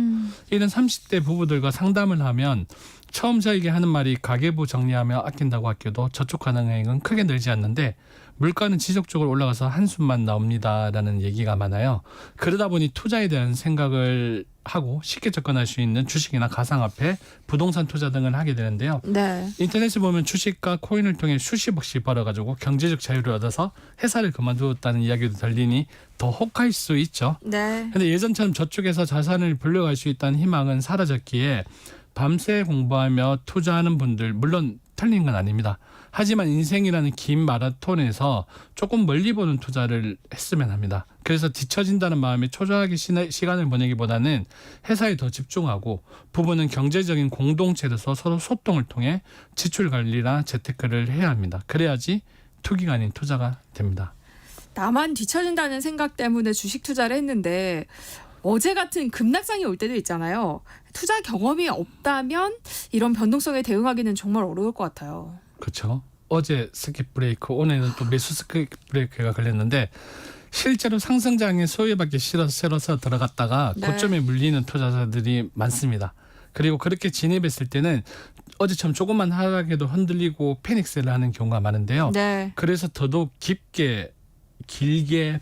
[SPEAKER 12] 이런 30대 부부들과 상담을 하면 처음 저에게 하는 말이 가계부 정리하며 아낀다고 아껴도 저축 가능액은 크게 늘지 않는데 물가는 지속적으로 올라가서 한숨만 나옵니다라는 얘기가 많아요. 그러다 보니 투자에 대한 생각을 하고 쉽게 접근할 수 있는 주식이나 가상화폐, 부동산 투자 등을 하게 되는데요.
[SPEAKER 1] 네.
[SPEAKER 12] 인터넷에 보면 주식과 코인을 통해 수십억씩 벌어가지고 경제적 자유를 얻어서 회사를 그만두었다는 이야기도 들리니 더 혹할 수 있죠.
[SPEAKER 1] 네.
[SPEAKER 12] 근데 예전처럼 저축해서 자산을 불려갈 수 있다는 희망은 사라졌기에 밤새 공부하며 투자하는 분들 물론 틀린 건 아닙니다. 하지만 인생이라는 긴 마라톤에서 조금 멀리 보는 투자를 했으면 합니다. 그래서 뒤처진다는 마음에 초조하게 시간을 보내기보다는 회사에 더 집중하고 부부는 경제적인 공동체로서 서로 소통을 통해 지출 관리나 재테크를 해야 합니다. 그래야지 투기가 아닌 투자가 됩니다.
[SPEAKER 1] 나만 뒤처진다는 생각 때문에 주식 투자를 했는데 어제 같은 급락상이 올 때도 있잖아요. 투자 경험이 없다면 이런 변동성에 대응하기는 정말 어려울 것 같아요.
[SPEAKER 12] 그렇죠. 어제 스킵 브레이크, 오늘은 또 매수 스킵 브레이크가 걸렸는데 실제로 상승장에 소외받기 싫어서 들어갔다가
[SPEAKER 1] 네.
[SPEAKER 12] 고점에 물리는 투자자들이 많습니다. 그리고 그렇게 진입했을 때는 어제처럼 조금만 하락해도 흔들리고 패닉셀을 하는 경우가 많은데요.
[SPEAKER 1] 네.
[SPEAKER 12] 그래서 더더욱 길게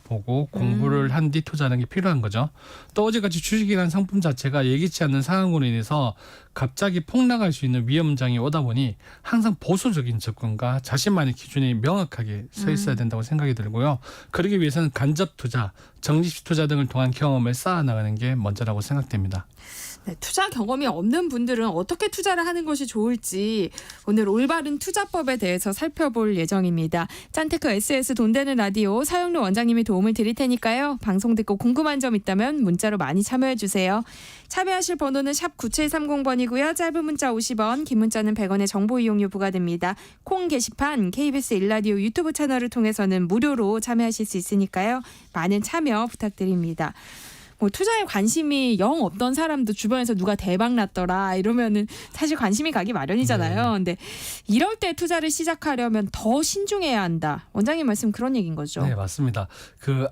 [SPEAKER 12] 보고 공부를 한 뒤 투자하는 게 필요한 거죠. 또 어제같이 주식이라는 상품 자체가 예기치 않는 상황으로 인해서 갑자기 폭락할 수 있는 위험장이 오다 보니 항상 보수적인 접근과 자신만의 기준이 명확하게 서 있어야 된다고 생각이 들고요. 그러기 위해서는 간접 투자, 적립식 투자 등을 통한 경험을 쌓아나가는 게 먼저라고 생각됩니다.
[SPEAKER 1] 네, 투자 경험이 없는 분들은 어떻게 투자를 하는 것이 좋을지 오늘 올바른 투자법에 대해서 살펴볼 예정입니다. 짠테크 SS 돈 되는 라디오 사영로 원장님이 도움을 드릴 테니까요. 방송 듣고 궁금한 점 있다면 문자로 많이 참여해 주세요. 참여하실 번호는 샵 9730번이고요. 짧은 문자 50원, 긴 문자는 100원의 정보 이용료 부과됩니다. 콩 게시판 KBS 1라디오 유튜브 채널을 통해서는 무료로 참여하실 수 있으니까요. 많은 참여 부탁드립니다. 뭐 투자에 관심이 영 없던 사람도 주변에서 누가 대박 났더라 이러면은 사실 관심이 가기 마련이잖아요. 근데 이럴 때 투자를 시작하려면 더 신중해야 한다. 원장님 말씀 그런 얘기인 거죠.
[SPEAKER 12] 네, 맞습니다.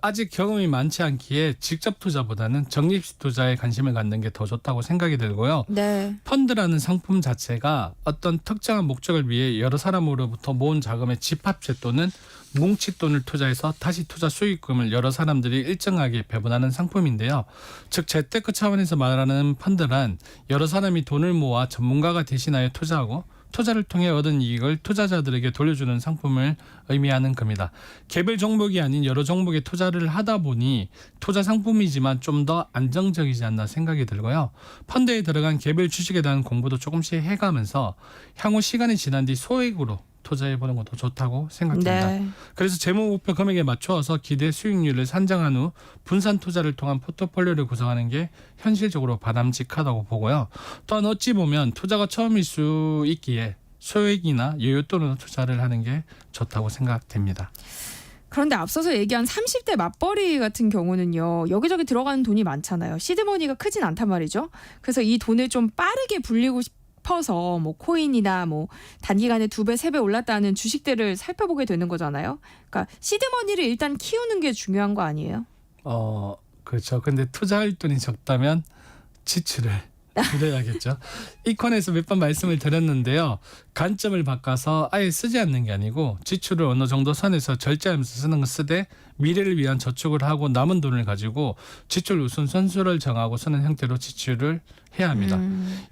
[SPEAKER 12] 아직 경험이 많지 않기에 직접 투자보다는 적립식 투자에 관심을 갖는 게 더 좋다고 생각이 들고요.
[SPEAKER 1] 네.
[SPEAKER 12] 펀드라는 상품 자체가 어떤 특정한 목적을 위해 여러 사람으로부터 모은 자금의 집합체 또는 뭉칫돈을 투자해서 다시 투자 수익금을 여러 사람들이 일정하게 배분하는 상품인데요. 즉 재테크 차원에서 말하는 펀드란 여러 사람이 돈을 모아 전문가가 대신하여 투자하고 투자를 통해 얻은 이익을 투자자들에게 돌려주는 상품을 의미하는 겁니다. 개별 종목이 아닌 여러 종목에 투자를 하다 보니 투자 상품이지만 좀 더 안정적이지 않나 생각이 들고요. 펀드에 들어간 개별 주식에 대한 공부도 조금씩 해가면서 향후 시간이 지난 뒤 소액으로 투자해보는 것도 좋다고 생각됩니다.
[SPEAKER 1] 네.
[SPEAKER 12] 그래서 재무 목표 금액에 맞춰서 기대 수익률을 산정한 후 분산 투자를 통한 포트폴리오를 구성하는 게 현실적으로 바람직하다고 보고요. 또한 어찌 보면 투자가 처음일 수 있기에 소액이나 여윳돈으로 투자를 하는 게 좋다고 생각됩니다.
[SPEAKER 1] 그런데 앞서서 얘기한 30대 맞벌이 같은 경우는요. 여기저기 들어가는 돈이 많잖아요. 시드머니가 크진 않단 말이죠. 그래서 이 돈을 좀 빠르게 불리고 싶어서 뭐 코인이나 뭐 단기간에 2배, 3배 올랐다는 주식들을 살펴보게 되는 거잖아요. 그러니까 시드머니를 일단 키우는 게 중요한 거 아니에요?
[SPEAKER 12] 그렇죠. 근데 투자할 돈이 적다면 지출을 줄여야겠죠. 이 코너에서 몇 번 말씀을 드렸는데요. 관점을 바꿔서 아예 쓰지 않는 게 아니고 지출을 어느 정도 선에서 절제하면서 쓰는 거 쓰되 미래를 위한 저축을 하고 남은 돈을 가지고 지출 우선순위를 정하고 쓰는 형태로 지출을 해야 합니다.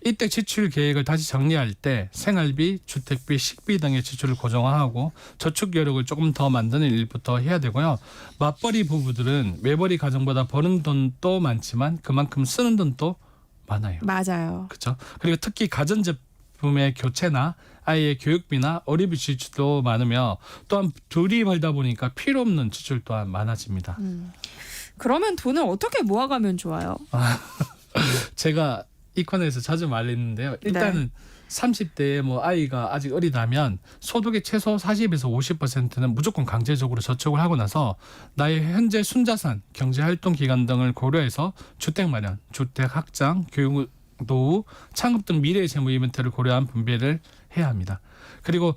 [SPEAKER 12] 이때 지출 계획을 다시 정리할 때 생활비, 주택비, 식비 등의 지출을 고정화하고 저축 여력을 조금 더 만드는 일부터 해야 되고요. 맞벌이 부부들은 외벌이 가정보다 버는 돈도 많지만 그만큼 쓰는 돈도 많아요.
[SPEAKER 1] 맞아요.
[SPEAKER 12] 그렇죠. 그리고 특히 가전제품의 교체나 아이의 교육비나 어린이비 지출도 많으며 또한 둘이 벌다 보니까 필요 없는 지출 또한 많아집니다.
[SPEAKER 1] 그러면 돈을 어떻게 모아가면 좋아요?
[SPEAKER 12] 제가 이 코너에서 자주 말했는데요. 일단은 30대에 뭐 아이가 아직 어리다면 소득의 최소 40에서 50%는 무조건 강제적으로 저축을 하고 나서 나의 현재 순자산, 경제활동 기간 등을 고려해서 주택 마련, 주택 확장, 교육 노후, 창업 등 미래의 재무 이벤트를 고려한 분배를 해야 합니다. 그리고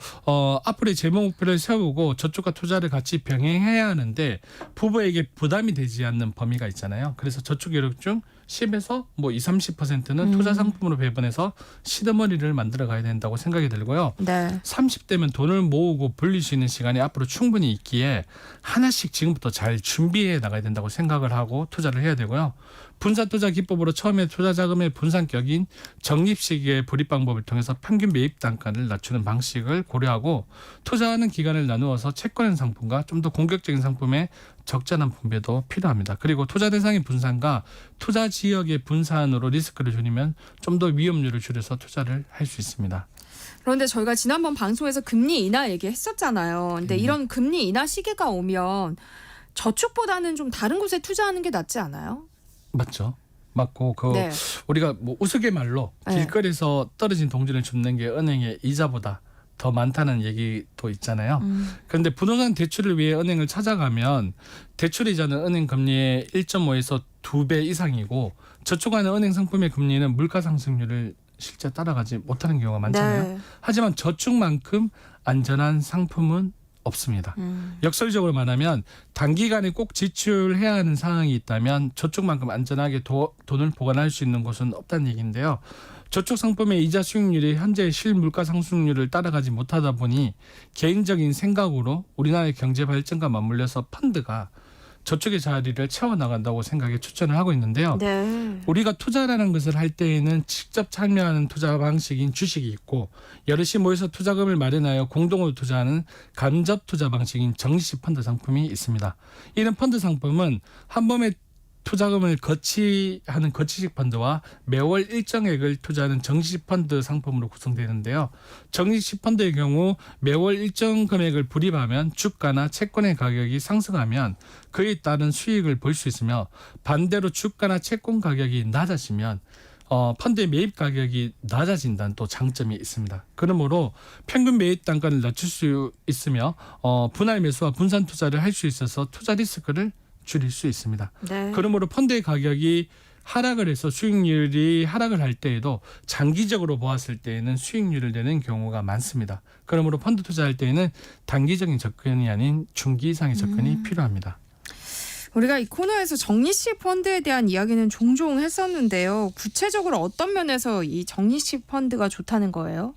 [SPEAKER 12] 앞으로의 재무 목표를 세우고 저축과 투자를 같이 병행해야 하는데 부부에게 부담이 되지 않는 범위가 있잖아요. 그래서 저축 여력 중 10에서 뭐 20-30%는 투자 상품으로 배분해서 시드머니를 만들어 가야 된다고 생각이 들고요.
[SPEAKER 1] 네.
[SPEAKER 12] 30대면 돈을 모으고 불릴 수 있는 시간이 앞으로 충분히 있기에 하나씩 지금부터 잘 준비해 나가야 된다고 생각을 하고 투자를 해야 되고요. 분산 투자 기법으로 처음에 투자 자금의 분산격인 적립식의 불입 방법을 통해서 평균 매입 단가를 낮추는 방식을 고려하고 투자하는 기간을 나누어서 채권형 상품과 좀 더 공격적인 상품의 적절한 분배도 필요합니다. 그리고 투자 대상의 분산과 투자 지역의 분산으로 리스크를 줄이면 좀 더 위험률을 줄여서 투자를 할 수 있습니다.
[SPEAKER 1] 그런데 저희가 지난번 방송에서 금리 인하 얘기했었잖아요. 근데 이런 금리 인하 시기가 오면 저축보다는 좀 다른 곳에 투자하는 게 낫지 않아요?
[SPEAKER 12] 맞죠. 맞고
[SPEAKER 1] 네.
[SPEAKER 12] 우리가 뭐 우스갯말로
[SPEAKER 1] 네.
[SPEAKER 12] 길거리에서 떨어진 동전을 줍는 게 은행의 이자보다 더 많다는 얘기도 있잖아요. 그런데 부동산 대출을 위해 은행을 찾아가면 대출 이자는 은행 금리의 1.5에서 2배 이상이고 저축하는 은행 상품의 금리는 물가 상승률을 실제 따라가지 못하는 경우가 많잖아요.
[SPEAKER 1] 네.
[SPEAKER 12] 하지만 저축만큼 안전한 상품은 없습니다. 역설적으로 말하면 단기간에 꼭 지출해야 하는 상황이 있다면 저축만큼 안전하게 돈을 보관할 수 있는 곳은 없다는 얘기인데요. 저축 상품의 이자 수익률이 현재 실물가 상승률을 따라가지 못하다 보니 개인적인 생각으로 우리나라의 경제 발전과 맞물려서 펀드가 저축의 자리를 채워나간다고 생각에 추천을 하고 있는데요.
[SPEAKER 1] 네.
[SPEAKER 12] 우리가 투자라는 것을 할 때에는 직접 참여하는 투자 방식인 주식이 있고 여럿이 모여서 투자금을 마련하여 공동으로 투자하는 간접 투자 방식인 정식 펀드 상품이 있습니다. 이런 펀드 상품은 한 번에 투자금을 거치하는 거치식 펀드와 매월 일정액을 투자하는 정식 펀드 상품으로 구성되는데요. 정식 펀드의 경우 매월 일정 금액을 불입하면 주가나 채권의 가격이 상승하면 그에 따른 수익을 볼 수 있으며 반대로 주가나 채권 가격이 낮아지면 펀드의 매입 가격이 낮아진다는 또 장점이 있습니다. 그러므로 평균 매입 단가를 낮출 수 있으며 분할 매수와 분산 투자를 할 수 있어서 투자 리스크를 줄일 수 있습니다.
[SPEAKER 1] 네.
[SPEAKER 12] 그러므로 펀드의 가격이 하락을 해서 수익률이 하락을 할 때에도 장기적으로 보았을 때에는 수익률을 내는 경우가 많습니다. 그러므로 펀드 투자할 때에는 단기적인 접근이 아닌 중기 이상의 접근이 필요합니다.
[SPEAKER 1] 우리가 이 코너에서 정리식 펀드에 대한 이야기는 종종 했었는데요. 구체적으로 어떤 면에서 이 정리식 펀드가 좋다는 거예요?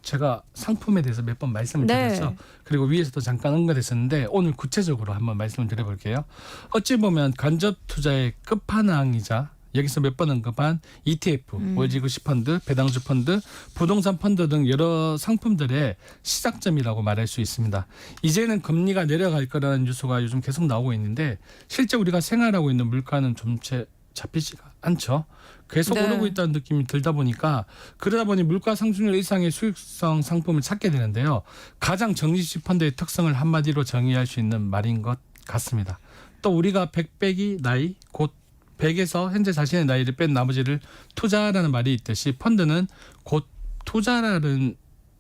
[SPEAKER 12] 제가 상품에 대해서 몇 번 말씀을
[SPEAKER 1] 네.
[SPEAKER 12] 드렸죠. 그리고 위에서도 잠깐 언급했었는데 오늘 구체적으로 한번 말씀을 드려볼게요. 어찌 보면 간접 투자의 끝판왕이자 여기서 몇 번 언급한 ETF, 월지구시 펀드, 배당주 펀드, 부동산 펀드 등 여러 상품들의 시작점이라고 말할 수 있습니다. 이제는 금리가 내려갈 거라는 뉴스가 요즘 계속 나오고 있는데 실제 우리가 생활하고 있는 물가는 좀 잡히지가 않죠. 계속
[SPEAKER 1] 네.
[SPEAKER 12] 오르고 있다는 느낌이 들다 보니까 그러다 보니 물가 상승률 이상의 수익성 상품을 찾게 되는데요. 가장 정리식 펀드의 특성을 한마디로 정의할 수 있는 말인 것 같습니다. 또 우리가 100 빼기 나이 곧 100에서 현재 자신의 나이를 뺀 나머지를 투자라는 말이 있듯이 펀드는 곧 투자라는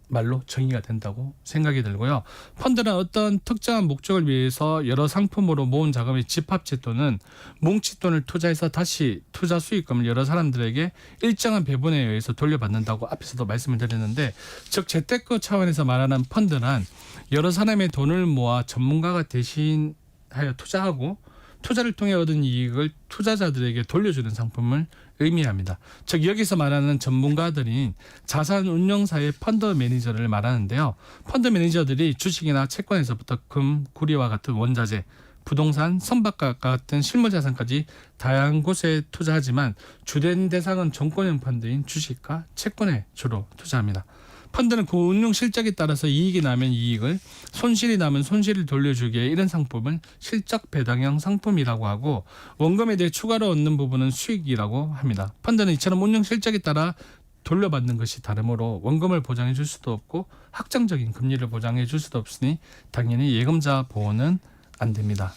[SPEAKER 12] 말로 정의가 된다고 생각이 들고요. 펀드는 어떤 특정한 목적을 위해서 여러 상품으로 모은 자금의 집합체 또는 뭉칫돈을 투자해서 다시 투자 수익금을 여러 사람들에게 일정한 배분에 의해서 돌려받는다고 앞에서도 말씀을 드렸는데 즉 재테크 차원에서 말하는 펀드는 여러 사람의 돈을 모아 전문가가 대신하여 투자하고 투자를 통해 얻은 이익을 투자자들에게 돌려주는 상품을 의미합니다. 즉 여기서 말하는 전문가들인 자산운용사의 펀드 매니저를 말하는데요. 펀드 매니저들이 주식이나 채권에서부터 금, 구리와 같은 원자재, 부동산, 선박과 같은 실물자산까지 다양한 곳에 투자하지만 주된 대상은 정권형 펀드인 주식과 채권에 주로 투자합니다. 펀드는 그 운용 실적에 따라서 이익이 나면 이익을, 손실이 나면 손실을 돌려주기에 이런 상품을 실적 배당형 상품이라고 하고 원금에 대해 추가로 얻는 부분은 수익이라고 합니다. 펀드는 이처럼 운용 실적에 따라 돌려받는 것이 다르므로 원금을 보장해 줄 수도 없고 확정적인 금리를 보장해 줄 수도 없으니 당연히 예금자 보호는 안 됩니다.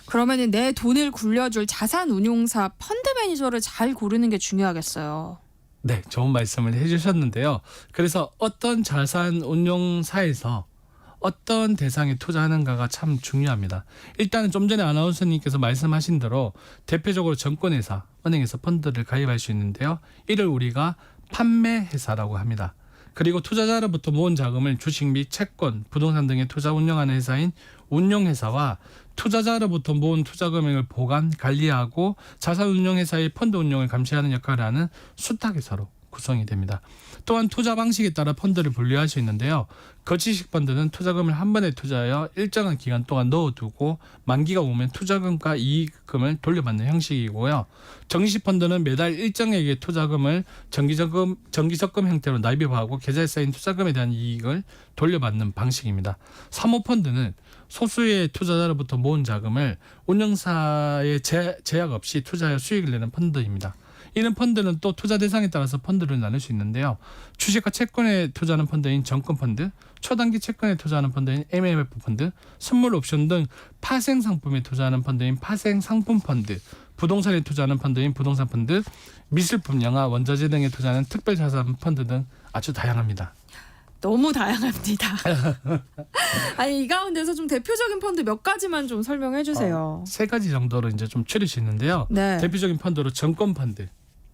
[SPEAKER 1] 그러면 내 돈을 굴려줄 자산운용사 펀드 매니저를 잘 고르는 게 중요하겠어요.
[SPEAKER 12] 네, 좋은 말씀을 해주셨는데요. 그래서 어떤 자산운용사에서 어떤 대상에 투자하는가가 참 중요합니다. 일단은 좀 전에 아나운서님께서 말씀하신 대로 대표적으로 정권회사, 은행에서 펀드를 가입할 수 있는데요. 이를 우리가 판매회사라고 합니다. 그리고 투자자로부터 모은 자금을 주식 및 채권, 부동산 등에 투자 운영하는 회사인 운용회사와 투자자로부터 모은 투자 금액을 보관, 관리하고 자산운용회사의 펀드 운용을 감시하는 역할을 하는 수탁회사로 구성이 됩니다. 또한 투자 방식에 따라 펀드를 분류할 수 있는데요. 거치식 펀드는 투자금을 한 번에 투자하여 일정한 기간 동안 넣어두고 만기가 오면 투자금과 이익금을 돌려받는 형식이고요. 정기식 펀드는 매달 일정액의 투자금을 정기적금 형태로 납입하고 계좌에 쌓인 투자금에 대한 이익을 돌려받는 방식입니다. 사모펀드는 소수의 투자자로부터 모은 자금을 운영사의 제약 없이 투자하여 수익을 내는 펀드입니다. 이런 펀드는 또 투자 대상에 따라서 펀드를 나눌 수 있는데요. 주식과 채권에 투자하는 펀드인 정권펀드, 초단기 채권에 투자하는 펀드인 MMF 펀드, 선물 옵션 등 파생 상품에 투자하는 펀드인 파생 상품 펀드, 부동산에 투자하는 펀드인 부동산 펀드, 미술품, 영화, 원자재 등에 투자하는 특별 자산 펀드 등 아주 다양합니다.
[SPEAKER 1] 너무 다양합니다. 아니 이 가운데서 좀 대표적인 펀드 몇 가지만 좀 설명해 주세요.
[SPEAKER 12] 3가지 정도로 이제 좀 추릴 수 있는데요.
[SPEAKER 1] 네.
[SPEAKER 12] 대표적인 펀드로 정권 펀드,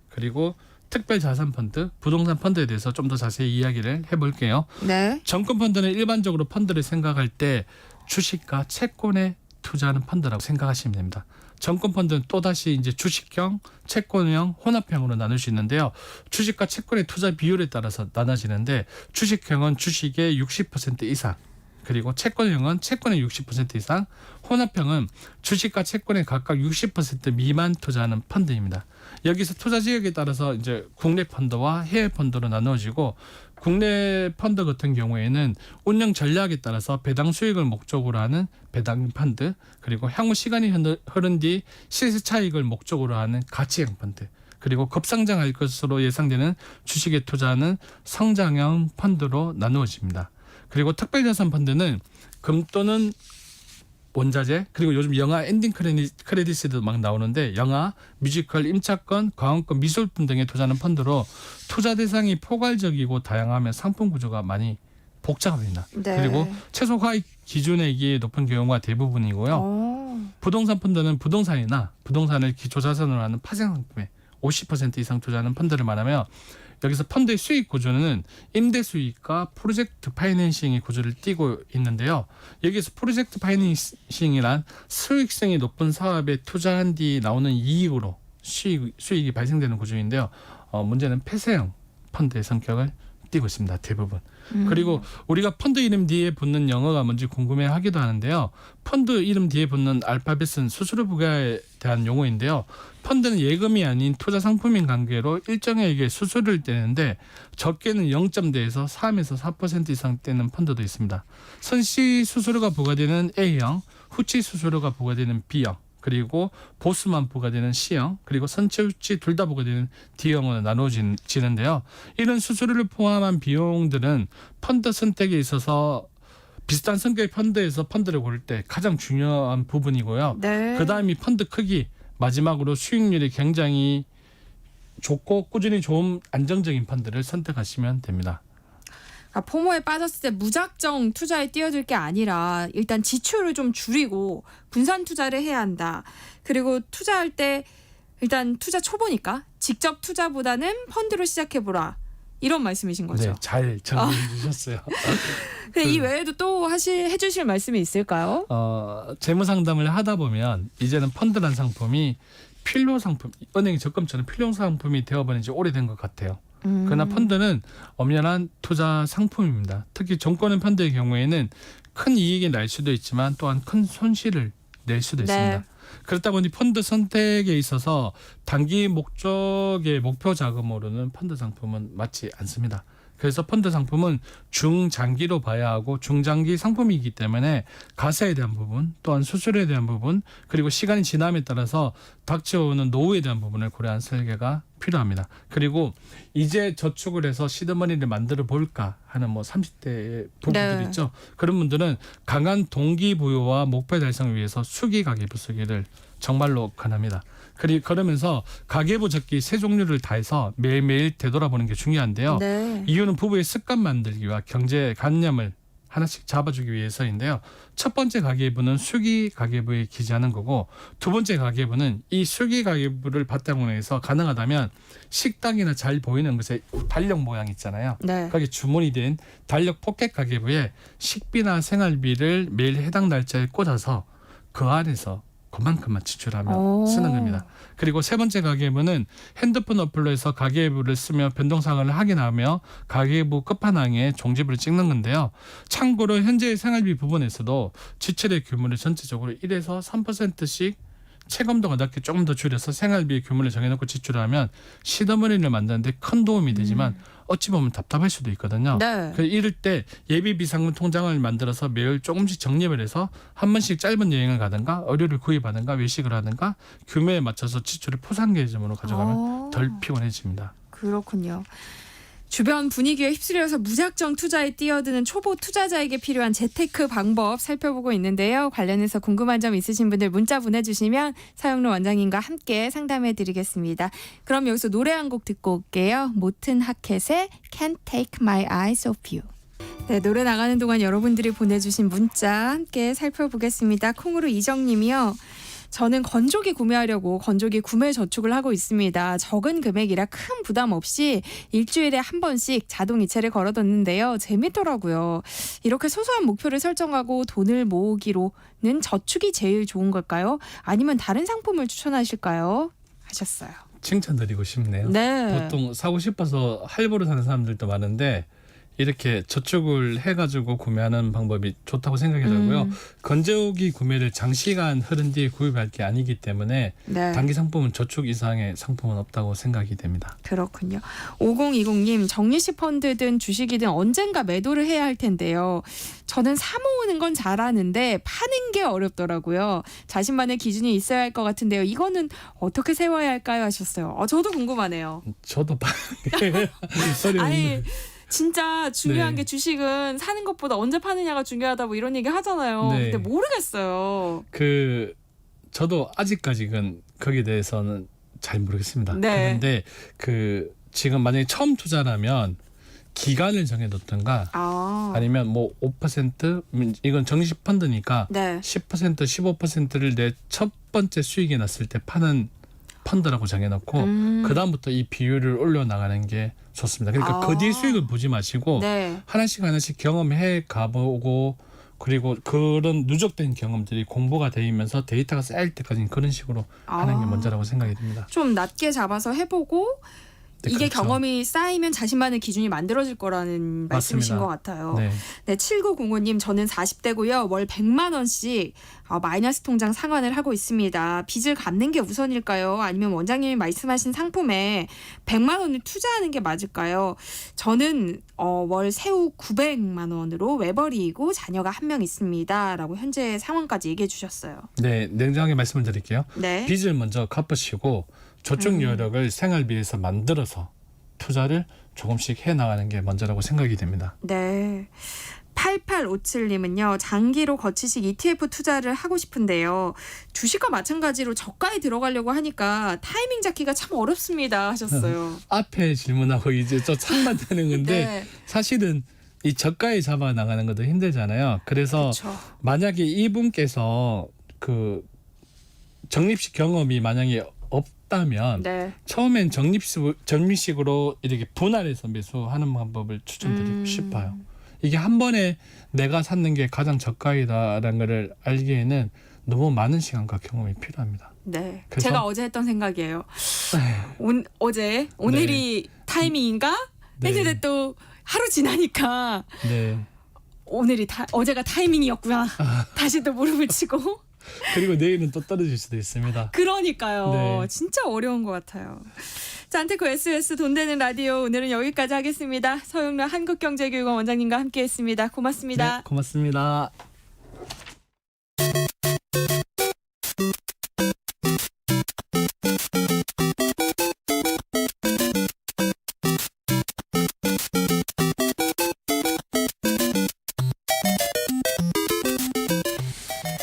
[SPEAKER 12] 그리고 특별 자산 펀드, 부동산 펀드에 대해서 좀 더 자세히 이야기를 해볼게요.
[SPEAKER 1] 네.
[SPEAKER 12] 정권 펀드는 일반적으로 펀드를 생각할 때 주식과 채권에 투자하는 펀드라고 생각하시면 됩니다. 정권 펀드는 또다시 이제 주식형, 채권형, 혼합형으로 나눌 수 있는데요. 주식과 채권의 투자 비율에 따라서 나눠지는데 주식형은 주식의 60% 이상, 그리고 채권형은 채권의 60% 이상, 혼합형은 주식과 채권의 각각 60% 미만 투자하는 펀드입니다. 여기서 투자 지역에 따라서 이제 국내 펀드와 해외 펀드로 나누어지고, 국내 펀드 같은 경우에는 운영 전략에 따라서 배당 수익을 목적으로 하는 배당 펀드, 그리고 향후 시간이 흐른 뒤 시세 차익을 목적으로 하는 가치형 펀드, 그리고 급상장할 것으로 예상되는 주식에 투자하는 성장형 펀드로 나누어집니다. 그리고 특별자산 펀드는 금 또는 원자재, 그리고 요즘 영화 엔딩 크레딧에도 막 나오는데 영화, 뮤지컬, 임차권, 관광권, 미술품 등에 투자하는 펀드로 투자 대상이 포괄적이고 다양하며 상품 구조가 많이 복잡합니다.
[SPEAKER 1] 네.
[SPEAKER 12] 그리고 최소 화익 기준액이 높은 경우가 대부분이고요. 부동산 펀드는 부동산이나 부동산을 기초 자산으로 하는 파생 상품에 50% 이상 투자하는 펀드를 말하며, 여기서 펀드의 수익 구조는 임대 수익과 프로젝트 파이낸싱의 구조를 띠고 있는데요. 여기서 프로젝트 파이낸싱이란 수익성이 높은 사업에 투자한 뒤 나오는 이익으로 수익이 발생되는 구조인데요. 문제는 폐쇄형 펀드의 성격을 띠고 있습니다. 대부분. 그리고 우리가 펀드 이름 뒤에 붙는 영어가 뭔지 궁금해하기도 하는데요. 펀드 이름 뒤에 붙는 알파벳은 수수료 부과에 대한 용어인데요. 펀드는 예금이 아닌 투자 상품인 관계로 일정액의 수수료를 떼는데 적게는 0.대에서 3에서 4% 이상 떼는 펀드도 있습니다. 선시 수수료가 부과되는 A형, 후치 수수료가 부과되는 B형, 그리고 보수만 부과되는 C형, 그리고 선체 후치 둘 다 부과되는 D형으로 나누어지는데요. 이런 수수료를 포함한 비용들은 펀드 선택에 있어서 비슷한 성격의 펀드에서 펀드를 고를 때 가장 중요한 부분이고요.
[SPEAKER 1] 네.
[SPEAKER 12] 그다음이 펀드 크기, 마지막으로 수익률이 굉장히 좋고 꾸준히 좋은 안정적인 펀드를 선택하시면 됩니다.
[SPEAKER 1] 포모에 빠졌을 때 무작정 투자에 뛰어들 게 아니라 일단 지출을 좀 줄이고 분산 투자를 해야 한다. 그리고 투자할 때 일단 투자 초보니까 직접 투자보다는 펀드로 시작해보라. 이런 말씀이신 거죠?
[SPEAKER 12] 네, 잘 정리해 주셨어요.
[SPEAKER 1] 이 외에도 또 해주실 말씀이 있을까요?
[SPEAKER 12] 재무 상담을 하다 보면 이제는 펀드란 상품이 필요 상품, 은행의 적금처럼 필요 상품이 되어버린 지 오래된 것 같아요. 그러나 펀드는 엄연한 투자 상품입니다. 특히 정권은 펀드의 경우에는 큰 이익이 날 수도 있지만 또한 큰 손실을 낼 수도 있습니다.
[SPEAKER 1] 네.
[SPEAKER 12] 그렇다 보니 펀드 선택에 있어서 단기 목적의 목표 자금으로는 펀드 상품은 맞지 않습니다. 그래서 펀드 상품은 중장기로 봐야 하고 중장기 상품이기 때문에 가세에 대한 부분, 또한 수수료에 대한 부분, 그리고 시간이 지남에 따라서 닥쳐오는 노후에 대한 부분을 고려한 설계가 필요합니다. 그리고 이제 저축을 해서 시드머니를 만들어 볼까 하는 30대의 부부들
[SPEAKER 1] 네.
[SPEAKER 12] 있죠. 그런 분들은 강한 동기부여와 목표 달성을 위해서 수기 가계부 쓰기를 정말로 권합니다. 그러면서 가계부 적기 세 종류를 다 해서 매일매일 되돌아보는 게 중요한데요.
[SPEAKER 1] 네.
[SPEAKER 12] 이유는 부부의 습관 만들기와 경제 관념을 하나씩 잡아주기 위해서인데요. 첫 번째 가계부는 수기 가계부에 기재하는 거고, 두 번째 가계부는 이 수기 가계부를 바탕으로 해서 가능하다면 식당이나 잘 보이는 곳에 달력 모양 있잖아요.
[SPEAKER 1] 네.
[SPEAKER 12] 거기에 주문이 된 달력 포켓 가계부에 식비나 생활비를 매일 해당 날짜에 꽂아서 그 안에서 그만큼만 지출하면 쓰는 겁니다. 그리고 세 번째 가계부는 핸드폰 어플로 해서 가계부를 쓰며 변동사항을 확인하며 가계부 끝판왕에 종지부를 찍는 건데요. 참고로 현재의 생활비 부분에서도 지출의 규모를 전체적으로 1에서 3%씩 체감도가 낮게 조금 더 줄여서 생활비 규모를 정해놓고 지출하면 시드머니를 만드는데 큰 도움이 되지만 어찌 보면 답답할 수도 있거든요.
[SPEAKER 1] 네.
[SPEAKER 12] 이럴 때 예비 비상금 통장을 만들어서 매일 조금씩 적립을 해서 한 번씩 짧은 여행을 가든가 의료를 구입하든가 외식을 하든가 규모에 맞춰서 지출을 포상 계획으로 가져가면 덜 피곤해집니다.
[SPEAKER 1] 그렇군요. 주변 분위기에 휩쓸려서 무작정 투자에 뛰어드는 초보 투자자에게 필요한 재테크 방법 살펴보고 있는데요. 관련해서 궁금한 점 있으신 분들 문자 보내주시면 서영로 원장님과 함께 상담해드리겠습니다. 그럼 여기서 노래 한 곡 듣고 올게요. 모튼 하켓의 Can't Take My Eyes Off You. 네, 노래 나가는 동안 여러분들이 보내주신 문자 함께 살펴보겠습니다. 콩으로 이정님이요. 저는 건조기 구매하려고 건조기 구매 저축을 하고 있습니다. 적은 금액이라 큰 부담 없이 일주일에 한 번씩 자동이체를 걸어뒀는데요. 재밌더라고요. 이렇게 소소한 목표를 설정하고 돈을 모으기로는 저축이 제일 좋은 걸까요? 아니면 다른 상품을 추천하실까요? 하셨어요.
[SPEAKER 12] 칭찬드리고 싶네요.
[SPEAKER 1] 네.
[SPEAKER 12] 보통 사고 싶어서 할부로 사는 사람들도 많은데 이렇게 저축을 해가지고 구매하는 방법이 좋다고 생각이 들고요. 건조기 구매를 장시간 흐른 뒤에 구입할 게 아니기 때문에
[SPEAKER 1] 네.
[SPEAKER 12] 단기 상품은 저축 이상의 상품은 없다고 생각이 됩니다.
[SPEAKER 1] 그렇군요. 5020님, 정리식 펀드든 주식이든 언젠가 매도를 해야 할 텐데요. 저는 사 모으는 건 잘하는데 파는 게 어렵더라고요. 자신만의 기준이 있어야 할 것 같은데요. 이거는 어떻게 세워야 할까요? 하셨어요. 저도 궁금하네요.
[SPEAKER 12] 저도 어려운
[SPEAKER 1] 아니 진짜 중요한
[SPEAKER 12] 네.
[SPEAKER 1] 게 주식은 사는 것보다 언제 파느냐가 중요하다 뭐 이런 얘기 하잖아요.
[SPEAKER 12] 네.
[SPEAKER 1] 근데 모르겠어요.
[SPEAKER 12] 저도 아직까지는 거기에 대해서는 잘 모르겠습니다.
[SPEAKER 1] 네.
[SPEAKER 12] 그런데 지금 만약에 처음 투자라면 기간을 정해놓던가 아니면 뭐 5% 이건 정식 펀드니까
[SPEAKER 1] 네.
[SPEAKER 12] 10% 15%를 내 첫 번째 수익이 났을 때 파는 펀드라고 정해놓고 그 다음부터 이 비율을 올려나가는 게 좋습니다. 그러니까 그 뒤 수익을 보지 마시고
[SPEAKER 1] 네.
[SPEAKER 12] 하나씩 경험해 가보고 그리고 그런 누적된 경험들이 공부가 되면서 데이터가 쌓일 때까지는 그런 식으로 하는 게 먼저라고 생각이 듭니다.
[SPEAKER 1] 좀 낮게 잡아서 해보고
[SPEAKER 12] 네,
[SPEAKER 1] 이게
[SPEAKER 12] 그렇죠.
[SPEAKER 1] 경험이 쌓이면 자신만의 기준이 만들어질 거라는 말씀이신
[SPEAKER 12] 맞습니다.
[SPEAKER 1] 것 같아요.
[SPEAKER 12] 네.
[SPEAKER 1] 네, 7905님 저는 40대고요. 월 100만 원씩 마이너스 통장 상환을 하고 있습니다. 빚을 갚는 게 우선일까요? 아니면 원장님이 말씀하신 상품에 100만 원을 투자하는 게 맞을까요? 저는 월 세후 900만 원으로 외벌이이고 자녀가 한 명 있습니다. 라고 현재 상황까지 얘기해 주셨어요.
[SPEAKER 12] 네, 냉정하게 말씀을 드릴게요.
[SPEAKER 1] 네.
[SPEAKER 12] 빚을 먼저 갚으시고 저축 여력을 생활비에서 만들어서 투자를 조금씩 해나가는 게 먼저라고 생각이 됩니다.
[SPEAKER 1] 네. 8857님은요. 장기로 거치식 ETF 투자를 하고 싶은데요. 주식과 마찬가지로 저가에 들어가려고 하니까 타이밍 잡기가 참 어렵습니다 하셨어요.
[SPEAKER 12] 앞에 질문하고 이제 저 상반되는 건데
[SPEAKER 1] 네.
[SPEAKER 12] 사실은 이 저가에 잡아 나가는 것도 힘들잖아요. 그래서
[SPEAKER 1] 그렇죠.
[SPEAKER 12] 만약에 이분께서 그 적립식 경험이 만약에 없다면
[SPEAKER 1] 네.
[SPEAKER 12] 처음엔 적립식으로 이렇게 분할해서 매수하는 방법을 추천드리고 싶어요. 이게 한 번에 내가 샀는 게 가장 저가이다라는 것을 알기에는 너무 많은 시간과 경험이 필요합니다.
[SPEAKER 1] 네.
[SPEAKER 12] 그래서-
[SPEAKER 1] 제가 어제 했던 생각이에요. 어제 오늘이 타이밍인가?
[SPEAKER 12] 네.
[SPEAKER 1] 했는데 또 하루 지나니까
[SPEAKER 12] 네.
[SPEAKER 1] 어제가 타이밍이었구나. 다시 또 무릎을 치고.
[SPEAKER 12] 그리고 내일은 또 떨어질 수도 있습니다.
[SPEAKER 1] 그러니까요.
[SPEAKER 12] 네.
[SPEAKER 1] 진짜 어려운 것 같아요. 자, 안테코 SBS 돈 되는 라디오 오늘은 여기까지 하겠습니다. 서영래 한국경제교육원 원장님과 함께했습니다. 고맙습니다.
[SPEAKER 12] 네, 고맙습니다.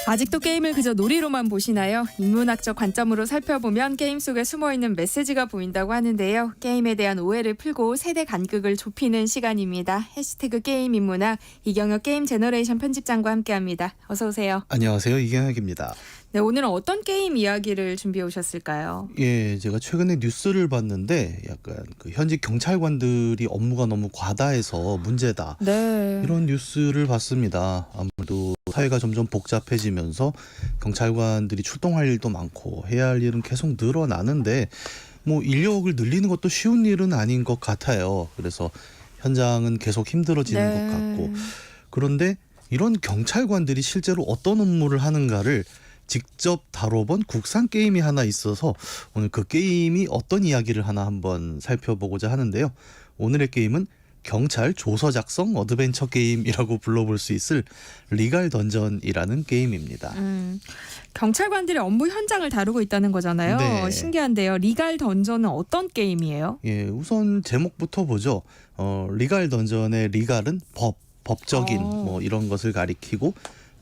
[SPEAKER 1] 아직도 게임을 그저 놀이로만 보시나요? 인문학적 관점으로 살펴보면 게임 속에 숨어있는 메시지가 보인다고 하는데요. 게임에 대한 오해를 풀고 세대 간극을 좁히는 시간입니다. 해시태그 게임 인문학 이경혁 게임 제너레이션 편집장과 함께합니다. 어서 오세요.
[SPEAKER 13] 안녕하세요. 이경혁입니다.
[SPEAKER 1] 네, 오늘은 어떤 게임 이야기를 준비해 오셨을까요?
[SPEAKER 13] 예, 제가 최근에 뉴스를 봤는데 약간 그 현직 경찰관들이 업무가 너무 과다해서 문제다.
[SPEAKER 1] 네.
[SPEAKER 13] 이런 뉴스를 봤습니다. 아무래도 사회가 점점 복잡해지면서 경찰관들이 출동할 일도 많고 해야 할 일은 계속 늘어나는데 뭐 인력을 늘리는 것도 쉬운 일은 아닌 것 같아요. 그래서 현장은 계속 힘들어지는 것 같고 그런데 이런 경찰관들이 실제로 어떤 업무를 하는가를 직접 다뤄본 국산 게임이 하나 있어서 오늘 그 게임이 어떤 이야기를 하나 한번 살펴보고자 하는데요. 오늘의 게임은 경찰 조서 작성 어드벤처 게임이라고 불러볼 수 있을 리갈 던전이라는 게임입니다.
[SPEAKER 1] 경찰관들의 업무 현장을 다루고 있다는 거잖아요.
[SPEAKER 13] 네.
[SPEAKER 1] 신기한데요. 리갈 던전은 어떤 게임이에요?
[SPEAKER 13] 예, 우선 제목부터 보죠. 리갈 던전의 리갈은 법적인 뭐 이런 것을 가리키고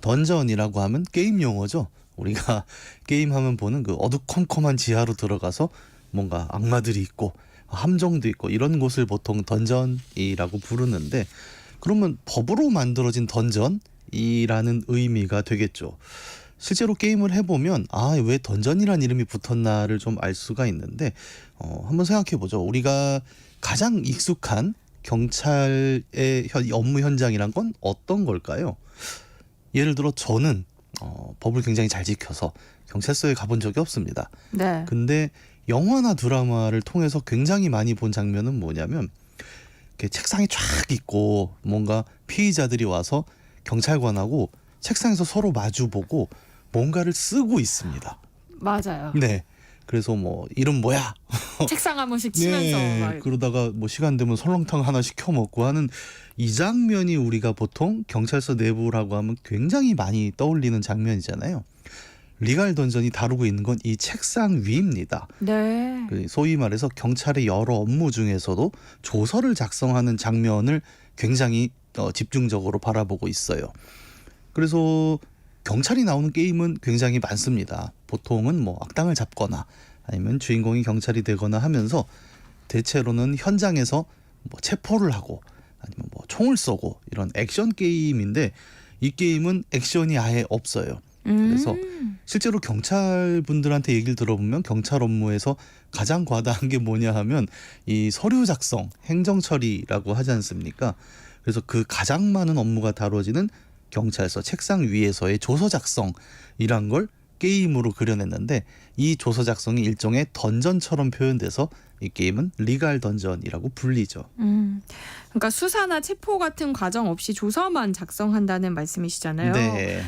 [SPEAKER 13] 던전이라고 하면 게임 용어죠. 우리가 게임하면 보는 그 어두컴컴한 지하로 들어가서 뭔가 악마들이 있고 함정도 있고 이런 곳을 보통 던전이라고 부르는데 그러면 법으로 만들어진 던전이라는 의미가 되겠죠. 실제로 게임을 해보면 왜 던전이란 이름이 붙었나를 좀 알 수가 있는데 한번 생각해보죠. 우리가 가장 익숙한 경찰의 업무 현장이란 건 어떤 걸까요? 예를 들어 저는 법을 굉장히 잘 지켜서 경찰서에 가본 적이 없습니다.
[SPEAKER 1] 네.
[SPEAKER 13] 근데 영화나 드라마를 통해서 굉장히 많이 본 장면은 뭐냐면 이렇게 책상이 쫙 있고 뭔가 피의자들이 와서 경찰관하고 책상에서 서로 마주보고 뭔가를 쓰고 있습니다.
[SPEAKER 1] 맞아요.
[SPEAKER 13] 네. 그래서 뭐 이름 뭐야?
[SPEAKER 1] 책상 한 번씩 치면서 막
[SPEAKER 13] 그러다가 뭐 시간 되면 설렁탕 하나 시켜 먹고 하는 이 장면이 우리가 보통 경찰서 내부라고 하면 굉장히 많이 떠올리는 장면이잖아요. 리갈 던전이 다루고 있는 건 이 책상 위입니다.
[SPEAKER 1] 네.
[SPEAKER 13] 소위 말해서 경찰의 여러 업무 중에서도 조서를 작성하는 장면을 굉장히 집중적으로 바라보고 있어요. 그래서 경찰이 나오는 게임은 굉장히 많습니다. 보통은 뭐 악당을 잡거나 아니면 주인공이 경찰이 되거나 하면서 대체로는 현장에서 뭐 체포를 하고 아니면 뭐 총을 쏘고 이런 액션 게임인데 이 게임은 액션이 아예 없어요. 그래서 실제로 경찰분들한테 얘기를 들어보면 경찰 업무에서 가장 과다한 게 뭐냐 하면 이 서류 작성, 행정 처리라고 하지 않습니까? 그래서 그 가장 많은 업무가 다뤄지는 경찰서 책상 위에서의 조서 작성이란 걸 게임으로 그려냈는데 이 조서 작성이 일종의 던전처럼 표현돼서 이 게임은 리갈 던전이라고 불리죠.
[SPEAKER 1] 그러니까 수사나 체포 같은 과정 없이 조서만 작성한다는 말씀이시잖아요.
[SPEAKER 13] 네.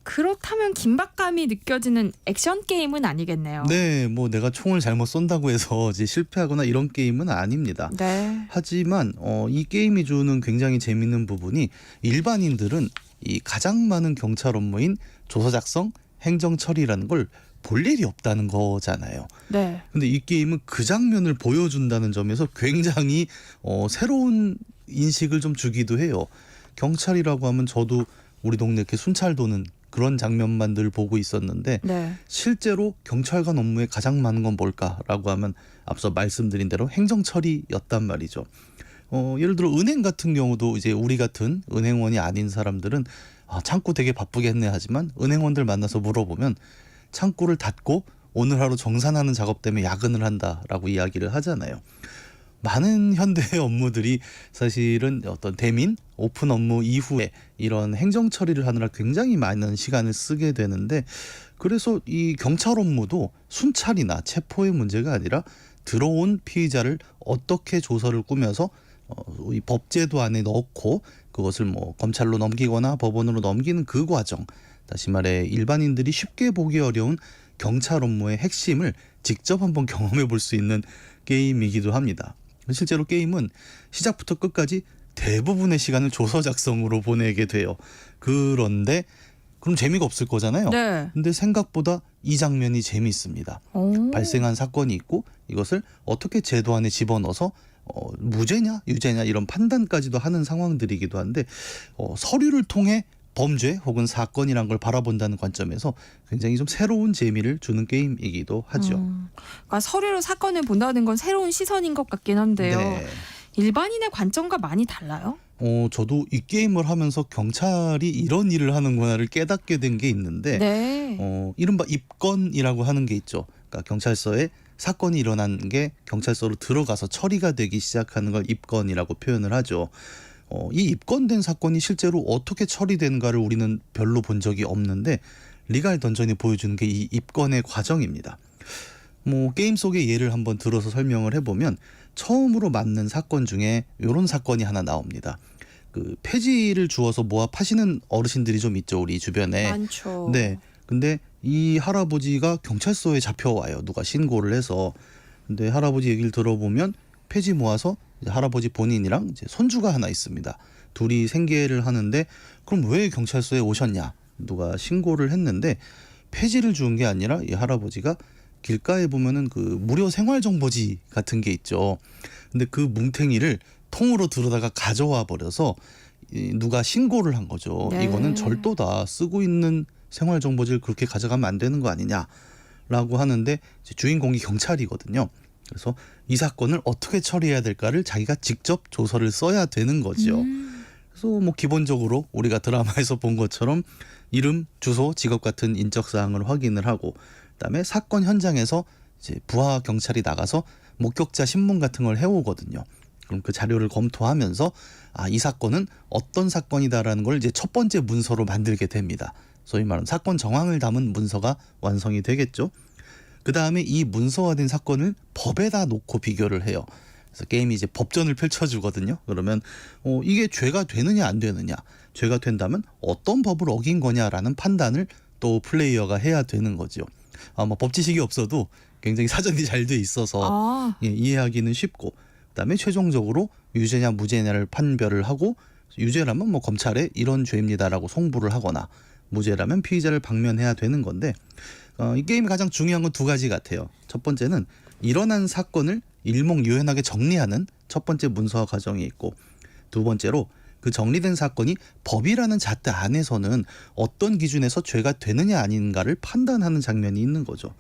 [SPEAKER 1] 그렇다면 긴박감이 느껴지는 액션 게임은 아니겠네요.
[SPEAKER 13] 네, 뭐 내가 총을 잘못 쏜다고 해서 이제 실패하거나 이런 게임은 아닙니다.
[SPEAKER 1] 네.
[SPEAKER 13] 하지만 이 게임이 주는 굉장히 재밌는 부분이 일반인들은 이 가장 많은 경찰 업무인 조서 작성, 행정 처리라는 걸 볼 일이 없다는 거잖아요.
[SPEAKER 1] 네.
[SPEAKER 13] 근데 이 게임은 그 장면을 보여준다는 점에서 굉장히 새로운 인식을 좀 주기도 해요. 경찰이라고 하면 저도 우리 동네 이렇게 순찰 도는 그런 장면만 늘 보고 있었는데
[SPEAKER 1] 네.
[SPEAKER 13] 실제로 경찰관 업무에 가장 많은 건 뭘까라고 하면 앞서 말씀드린 대로 행정 처리였단 말이죠. 예를 들어 은행 같은 경우도 이제 우리 같은 은행원이 아닌 사람들은 창구 되게 바쁘게 했네 하지만 은행원들 만나서 물어보면 창구를 닫고 오늘 하루 정산하는 작업 때문에 야근을 한다라고 이야기를 하잖아요. 많은 현대의 업무들이 사실은 어떤 대민, 오픈 업무 이후에 이런 행정 처리를 하느라 굉장히 많은 시간을 쓰게 되는데 그래서 이 경찰 업무도 순찰이나 체포의 문제가 아니라 들어온 피의자를 어떻게 조서를 꾸며서 이 법제도 안에 넣고 그것을 뭐 검찰로 넘기거나 법원으로 넘기는 그 과정, 다시 말해 일반인들이 쉽게 보기 어려운 경찰 업무의 핵심을 직접 한번 경험해 볼 수 있는 게임이기도 합니다. 실제로 게임은 시작부터 끝까지 대부분의 시간을 조서 작성으로 보내게 돼요. 그런데 그럼 재미가 없을 거잖아요.
[SPEAKER 1] 네.
[SPEAKER 13] 근데 생각보다 이 장면이 재미있습니다. 발생한 사건이 있고 이것을 어떻게 제도 안에 집어넣어서 무죄냐 유죄냐 이런 판단까지도 하는 상황들이기도 한데 서류를 통해 범죄 혹은 사건이란 걸 바라본다는 관점에서 굉장히 좀 새로운 재미를 주는 게임이기도 하죠.
[SPEAKER 1] 그러니까 서류로 사건을 본다는 건 새로운 시선인 것 같긴 한데요.
[SPEAKER 13] 네.
[SPEAKER 1] 일반인의 관점과 많이 달라요?
[SPEAKER 13] 저도 이 게임을 하면서 경찰이 이런 일을 하는구나를 깨닫게 된 게 있는데
[SPEAKER 1] 네.
[SPEAKER 13] 이른바 입건이라고 하는 게 있죠. 그러니까 경찰서에 사건이 일어난 게 경찰서로 들어가서 처리가 되기 시작하는 걸 입건이라고 표현을 하죠. 이 입건된 사건이 실제로 어떻게 처리되는가를 우리는 별로 본 적이 없는데 리갈 던전이 보여주는 게 이 입건의 과정입니다. 게임 속의 예를 한번 들어서 설명을 해보면 처음으로 맞는 사건 중에 이런 사건이 하나 나옵니다. 그 폐지를 주워서 모아 파시는 어르신들이 좀 있죠, 우리 주변에.
[SPEAKER 1] 많죠.
[SPEAKER 13] 네. 근데 이 할아버지가 경찰서에 잡혀와요. 누가 신고를 해서. 근데 할아버지 얘기를 들어보면 폐지 모아서 이제 할아버지 본인이랑 이제 손주가 하나 있습니다. 둘이 생계를 하는데 그럼 왜 경찰서에 오셨냐? 누가 신고를 했는데 폐지를 주운 게 아니라 이 할아버지가 길가에 보면은 그 무료 생활정보지 같은 게 있죠. 근데 그 뭉탱이를 통으로 들어다가 가져와 버려서 누가 신고를 한 거죠.
[SPEAKER 1] 네.
[SPEAKER 13] 이거는 절도다. 쓰고 있는 생활정보지를 그렇게 가져가면 안 되는 거 아니냐라고 하는데 이제 주인공이 경찰이거든요. 그래서 이 사건을 어떻게 처리해야 될까를 자기가 직접 조서를 써야 되는 거죠. 그래서 기본적으로 우리가 드라마에서 본 것처럼 이름, 주소, 직업 같은 인적 사항을 확인을 하고 그다음에 사건 현장에서 이제 부하 경찰이 나가서 목격자 신문 같은 걸 해오거든요. 그럼 그 자료를 검토하면서 이 사건은 어떤 사건이다라는 걸 이제 첫 번째 문서로 만들게 됩니다. 소위 말하는 사건 정황을 담은 문서가 완성이 되겠죠. 그 다음에 이 문서화된 사건을 법에다 놓고 비교를 해요. 그래서 게임이 이제 법전을 펼쳐주거든요. 그러면 이게 죄가 되느냐 안 되느냐, 죄가 된다면 어떤 법을 어긴 거냐라는 판단을 또 플레이어가 해야 되는 거죠. 법 지식이 없어도 굉장히 사전이 잘 돼 있어서 이해하기는 쉽고, 그다음에 최종적으로 유죄냐 무죄냐를 판별을 하고 유죄라면 검찰에 이런 죄입니다라고 송부를 하거나 무죄라면 피의자를 방면해야 되는 건데 이 게임이 가장 중요한 건 두 가지 같아요. 첫 번째는 일어난 사건을 일목요연하게 정리하는 첫 번째 문서화 과정이 있고, 두 번째로 그 정리된 사건이 법이라는 잣대 안에서는 어떤 기준에서 죄가 되느냐 아닌가를 판단하는 장면이 있는 거죠.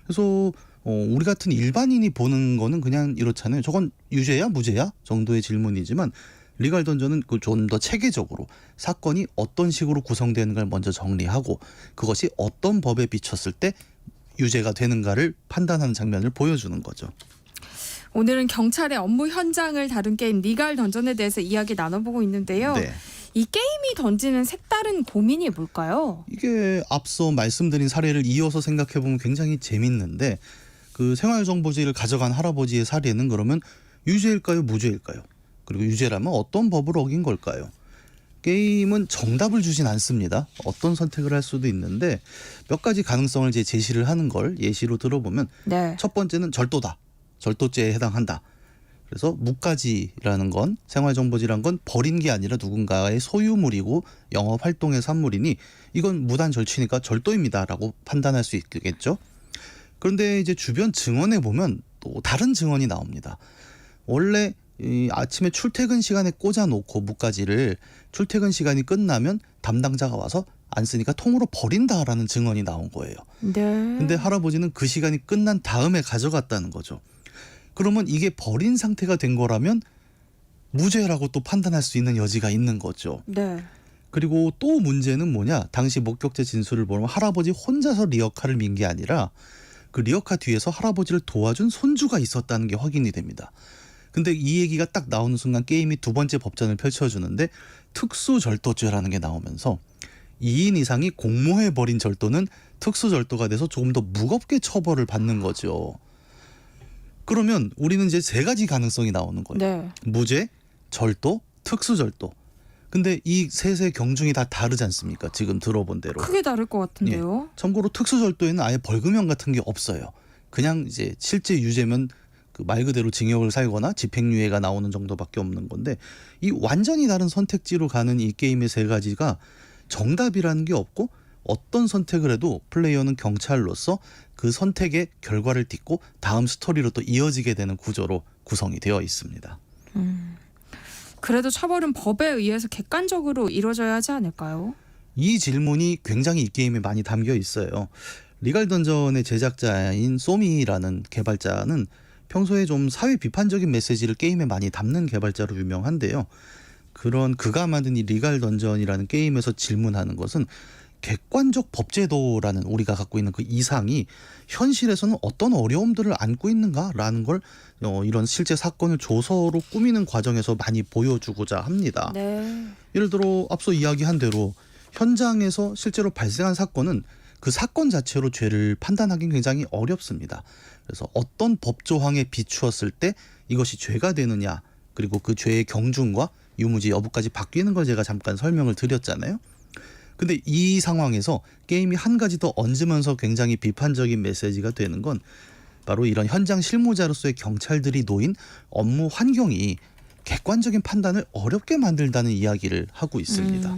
[SPEAKER 13] 그래서 우리 같은 일반인이 보는 거는 그냥 이렇잖아요. 저건 유죄야 무죄야 정도의 질문이지만 리갈 던전은 좀 더 체계적으로 사건이 어떤 식으로 구성되는가를 먼저 정리하고 그것이 어떤 법에 비쳤을 때 유죄가 되는가를 판단하는 장면을 보여주는 거죠.
[SPEAKER 1] 오늘은 경찰의 업무 현장을 다룬 게임 리갈 던전에 대해서 이야기 나눠보고 있는데요.
[SPEAKER 13] 네.
[SPEAKER 1] 이 게임이 던지는 색다른 고민이 뭘까요?
[SPEAKER 13] 이게 앞서 말씀드린 사례를 이어서 생각해보면 굉장히 재밌는데 그 생활정보지를 가져간 할아버지의 사례는 그러면 유죄일까요 무죄일까요? 그리고 유죄라면 어떤 법을 어긴 걸까요? 게임은 정답을 주진 않습니다. 어떤 선택을 할 수도 있는데 몇 가지 가능성을 이제 제시를 하는 걸 예시로 들어보면
[SPEAKER 1] 네.
[SPEAKER 13] 첫 번째는 절도다. 절도죄에 해당한다. 그래서 묵가지라는 건 생활정보지란 건 버린 게 아니라 누군가의 소유물이고 영업활동의 산물이니 이건 무단 절취니까 절도입니다라고 판단할 수 있겠죠. 그런데 이제 주변 증언에 보면 또 다른 증언이 나옵니다. 원래 아침에 출퇴근 시간에 꽂아놓고 묵가지를 출퇴근 시간이 끝나면 담당자가 와서 안 쓰니까 통으로 버린다라는 증언이 나온 거예요.
[SPEAKER 1] 네.
[SPEAKER 13] 근데 할아버지는 그 시간이 끝난 다음에 가져갔다는 거죠. 그러면 이게 버린 상태가 된 거라면 무죄라고 또 판단할 수 있는 여지가 있는 거죠.
[SPEAKER 1] 네.
[SPEAKER 13] 그리고 또 문제는 뭐냐? 당시 목격자 진술을 보면 할아버지 혼자서 리어카를 민 게 아니라 그 리어카 뒤에서 할아버지를 도와준 손주가 있었다는 게 확인이 됩니다. 근데 이 얘기가 딱 나오는 순간 게임이 두 번째 법전을 펼쳐주는데 특수절도죄라는 게 나오면서 2인 이상이 공모해버린 절도는 특수절도가 돼서 조금 더 무겁게 처벌을 받는 거죠. 그러면 우리는 이제 세 가지 가능성이 나오는 거예요.
[SPEAKER 1] 네.
[SPEAKER 13] 무죄, 절도, 특수절도. 근데 이 셋의 경중이 다 다르지 않습니까? 지금 들어본 대로.
[SPEAKER 1] 크게 다를 것 같은데요.
[SPEAKER 13] 참고로 특수절도에는 아예 벌금형 같은 게 없어요. 그냥 이제 실제 유죄면 그 말 그대로 징역을 살거나 집행유예가 나오는 정도밖에 없는 건데 이 완전히 다른 선택지로 가는 이 게임의 세 가지가 정답이라는 게 없고 어떤 선택을 해도 플레이어는 경찰로서 그 선택의 결과를 딛고 다음 스토리로 또 이어지게 되는 구조로 구성이 되어 있습니다.
[SPEAKER 1] 그래도 처벌은 법에 의해서 객관적으로 이루어져야 하지 않을까요?
[SPEAKER 13] 이 질문이 굉장히 이 게임에 많이 담겨 있어요. 리갈 던전의 제작자인 소미라는 개발자는 평소에 좀 사회 비판적인 메시지를 게임에 많이 담는 개발자로 유명한데요. 그런 그가 만든 이 리갈 던전이라는 게임에서 질문하는 것은 객관적 법제도라는 우리가 갖고 있는 그 이상이 현실에서는 어떤 어려움들을 안고 있는가라는 걸 이런 실제 사건을 조서로 꾸미는 과정에서 많이 보여주고자 합니다.
[SPEAKER 1] 네.
[SPEAKER 13] 예를 들어 앞서 이야기한 대로 현장에서 실제로 발생한 사건은 그 사건 자체로 죄를 판단하기는 굉장히 어렵습니다. 그래서 어떤 법 조항에 비추었을 때 이것이 죄가 되느냐, 그리고 그 죄의 경중과 유무지 여부까지 바뀌는 걸 제가 잠깐 설명을 드렸잖아요. 근데 이 상황에서 게임이 한 가지 더 얹으면서 굉장히 비판적인 메시지가 되는 건 바로 이런 현장 실무자로서의 경찰들이 놓인 업무 환경이 객관적인 판단을 어렵게 만들다는 이야기를 하고 있습니다.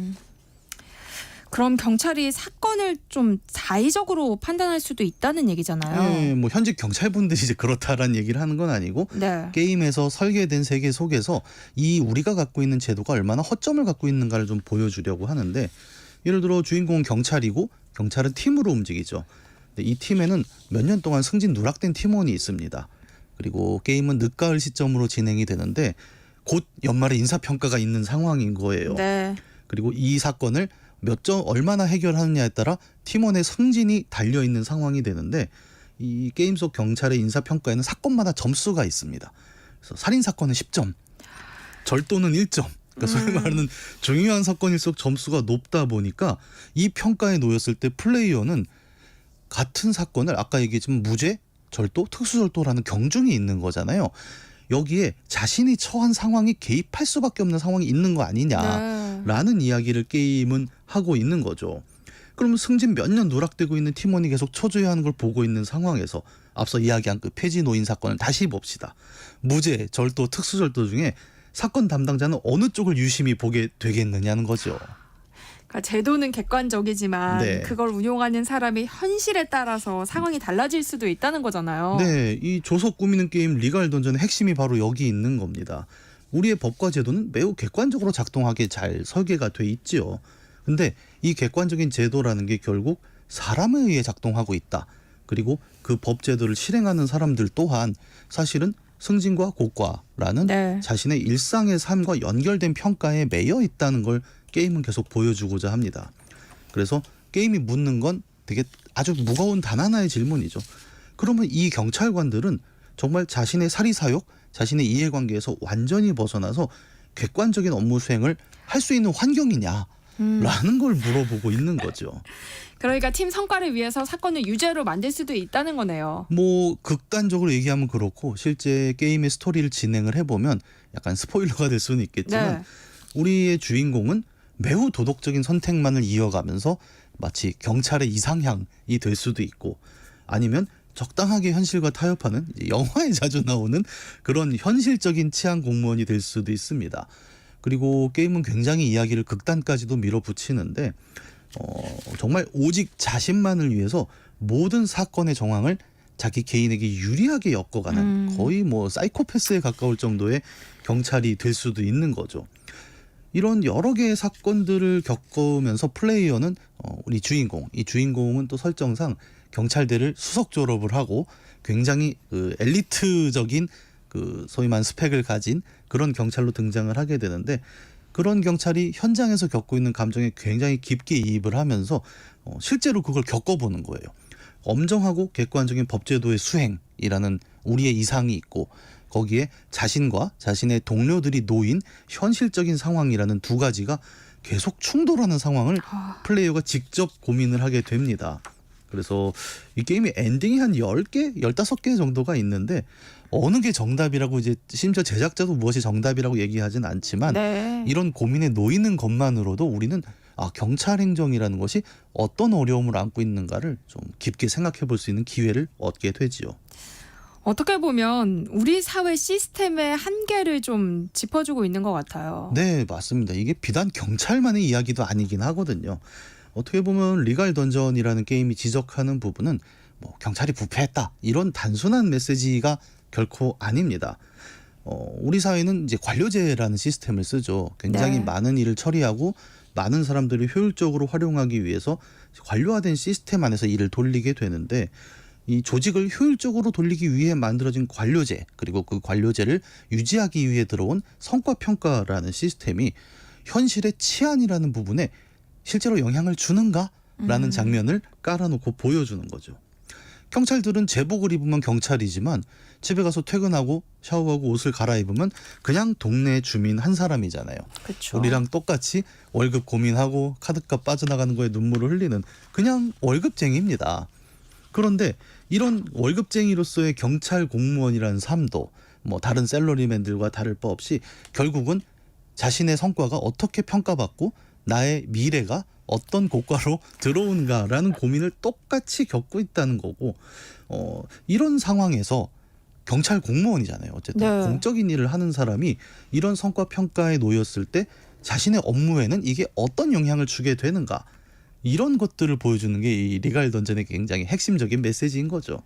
[SPEAKER 1] 그럼 경찰이 사건을 좀 자의적으로 판단할 수도 있다는 얘기잖아요.
[SPEAKER 13] 네, 뭐 현직 경찰분들이 이제 그렇다라는 얘기를 하는 건 아니고
[SPEAKER 1] 네.
[SPEAKER 13] 게임에서 설계된 세계 속에서 이 우리가 갖고 있는 제도가 얼마나 허점을 갖고 있는가를 좀 보여주려고 하는데, 예를 들어 주인공은 경찰이고 경찰은 팀으로 움직이죠. 근데 이 팀에는 몇 년 동안 승진 누락된 팀원이 있습니다. 그리고 게임은 늦가을 시점으로 진행이 되는데 곧 연말에 인사평가가 있는 상황인 거예요.
[SPEAKER 1] 네.
[SPEAKER 13] 그리고 이 사건을 몇 점 얼마나 해결하느냐에 따라 팀원의 승진이 달려있는 상황이 되는데, 이 게임 속 경찰의 인사평가에는 사건마다 점수가 있습니다. 그래서 살인사건은 10점, 절도는 1점. 그러니까 소위 말하는 중요한 사건일수록 점수가 높다 보니까 이 평가에 놓였을 때 플레이어는 같은 사건을 아까 얘기했지만 무죄, 절도, 특수절도라는 경중이 있는 거잖아요. 여기에 자신이 처한 상황이 개입할 수밖에 없는 상황이 있는 거 아니냐라는 이야기를 게임은 하고 있는 거죠. 그러면 승진 몇 년 누락되고 있는 팀원이 계속 초조해하는 걸 보고 있는 상황에서 앞서 이야기한 그 폐지 노인 사건을 다시 봅시다. 무죄, 절도, 특수절도 중에 사건 담당자는 어느 쪽을 유심히 보게 되겠느냐는 거죠.
[SPEAKER 1] 그러니까 제도는 객관적이지만
[SPEAKER 13] 네.
[SPEAKER 1] 그걸 운용하는 사람의 현실에 따라서 상황이 달라질 수도 있다는 거잖아요.
[SPEAKER 13] 네, 이 조서 꾸미는 게임 리갈 던전의 핵심이 바로 여기 있는 겁니다. 우리의 법과 제도는 매우 객관적으로 작동하게 잘 설계가 돼 있지요. 근데 이 객관적인 제도라는 게 결국 사람에 의해 작동하고 있다. 그리고 그 법 제도를 실행하는 사람들 또한 사실은 승진과 고과라는
[SPEAKER 1] 네.
[SPEAKER 13] 자신의 일상의 삶과 연결된 평가에 매여 있다는 걸 게임은 계속 보여주고자 합니다. 그래서 게임이 묻는 건 되게 아주 무거운 단 하나의 질문이죠. 그러면 이 경찰관들은 정말 자신의 사리사욕, 자신의 이해관계에서 완전히 벗어나서 객관적인 업무 수행을 할 수 있는 환경이냐? 라는 걸 물어보고 있는 거죠.
[SPEAKER 1] 그러니까 팀 성과를 위해서 사건을 유죄로 만들 수도 있다는 거네요.
[SPEAKER 13] 뭐 극단적으로 얘기하면 그렇고 실제 게임의 스토리를 진행을 해보면 약간 스포일러가 될 수는 있겠지만
[SPEAKER 1] 네.
[SPEAKER 13] 우리의 주인공은 매우 도덕적인 선택만을 이어가면서 마치 경찰의 이상향이 될 수도 있고, 아니면 적당하게 현실과 타협하는 이제 영화에 자주 나오는 그런 현실적인 치안 공무원이 될 수도 있습니다. 그리고 게임은 굉장히 이야기를 극단까지도 밀어붙이는데 정말 오직 자신만을 위해서 모든 사건의 정황을 자기 개인에게 유리하게 엮어가는 거의 뭐 사이코패스에 가까울 정도의 경찰이 될 수도 있는 거죠. 이런 여러 개의 사건들을 겪으면서 플레이어는 우리 주인공, 이 주인공은 또 설정상 경찰대를 수석 졸업을 하고 굉장히 그 엘리트적인 그 소위 말하는 스펙을 가진 그런 경찰로 등장을 하게 되는데, 그런 경찰이 현장에서 겪고 있는 감정에 굉장히 깊게 이입을 하면서 실제로 그걸 겪어보는 거예요. 엄정하고 객관적인 법제도의 수행이라는 우리의 이상이 있고, 거기에 자신과 자신의 동료들이 놓인 현실적인 상황이라는 두 가지가 계속 충돌하는 상황을 플레이어가 직접 고민을 하게 됩니다. 그래서 이 게임의 엔딩이 한 10개, 15개 정도가 있는데 어느 게 정답이라고 이제 심지어 제작자도 무엇이 정답이라고 얘기하진 않지만
[SPEAKER 1] 네.
[SPEAKER 13] 이런 고민에 놓이는 것만으로도 우리는 경찰 행정이라는 것이 어떤 어려움을 안고 있는가를 좀 깊게 생각해 볼 수 있는 기회를 얻게 되지요.
[SPEAKER 1] 어떻게 보면 우리 사회 시스템의 한계를 좀 짚어주고 있는 것 같아요.
[SPEAKER 13] 네, 맞습니다. 이게 비단 경찰만의 이야기도 아니긴 하거든요. 어떻게 보면 리갈 던전이라는 게임이 지적하는 부분은 뭐 경찰이 부패했다 이런 단순한 메시지가 결코 아닙니다. 우리 사회는 이제 관료제라는 시스템을 쓰죠. 굉장히
[SPEAKER 1] 네.
[SPEAKER 13] 많은 일을 처리하고 많은 사람들을 효율적으로 활용하기 위해서 관료화된 시스템 안에서 일을 돌리게 되는데, 이 조직을 효율적으로 돌리기 위해 만들어진 관료제, 그리고 그 관료제를 유지하기 위해 들어온 성과평가라는 시스템이 현실의 치안이라는 부분에 실제로 영향을 주는가? 라는 장면을 깔아놓고 보여주는 거죠. 경찰들은 제복을 입으면 경찰이지만 집에 가서 퇴근하고 샤워하고 옷을 갈아입으면 그냥 동네 주민 한 사람이잖아요.
[SPEAKER 1] 그쵸.
[SPEAKER 13] 우리랑 똑같이 월급 고민하고 카드값 빠져나가는 거에 눈물을 흘리는 그냥 월급쟁이입니다. 그런데 이런 월급쟁이로서의 경찰 공무원이라는 삶도 뭐 다른 샐러리맨들과 다를 바 없이 결국은 자신의 성과가 어떻게 평가받고 나의 미래가 어떤 고가로 들어오는가라는 고민을 똑같이 겪고 있다는 거고, 이런 상황에서 경찰 공무원이잖아요. 어쨌든
[SPEAKER 1] 네.
[SPEAKER 13] 공적인 일을 하는 사람이 이런 성과 평가에 놓였을 때 자신의 업무에는 이게 어떤 영향을 주게 되는가, 이런 것들을 보여주는 게 이 리갈 던전의 굉장히 핵심적인 메시지인 거죠.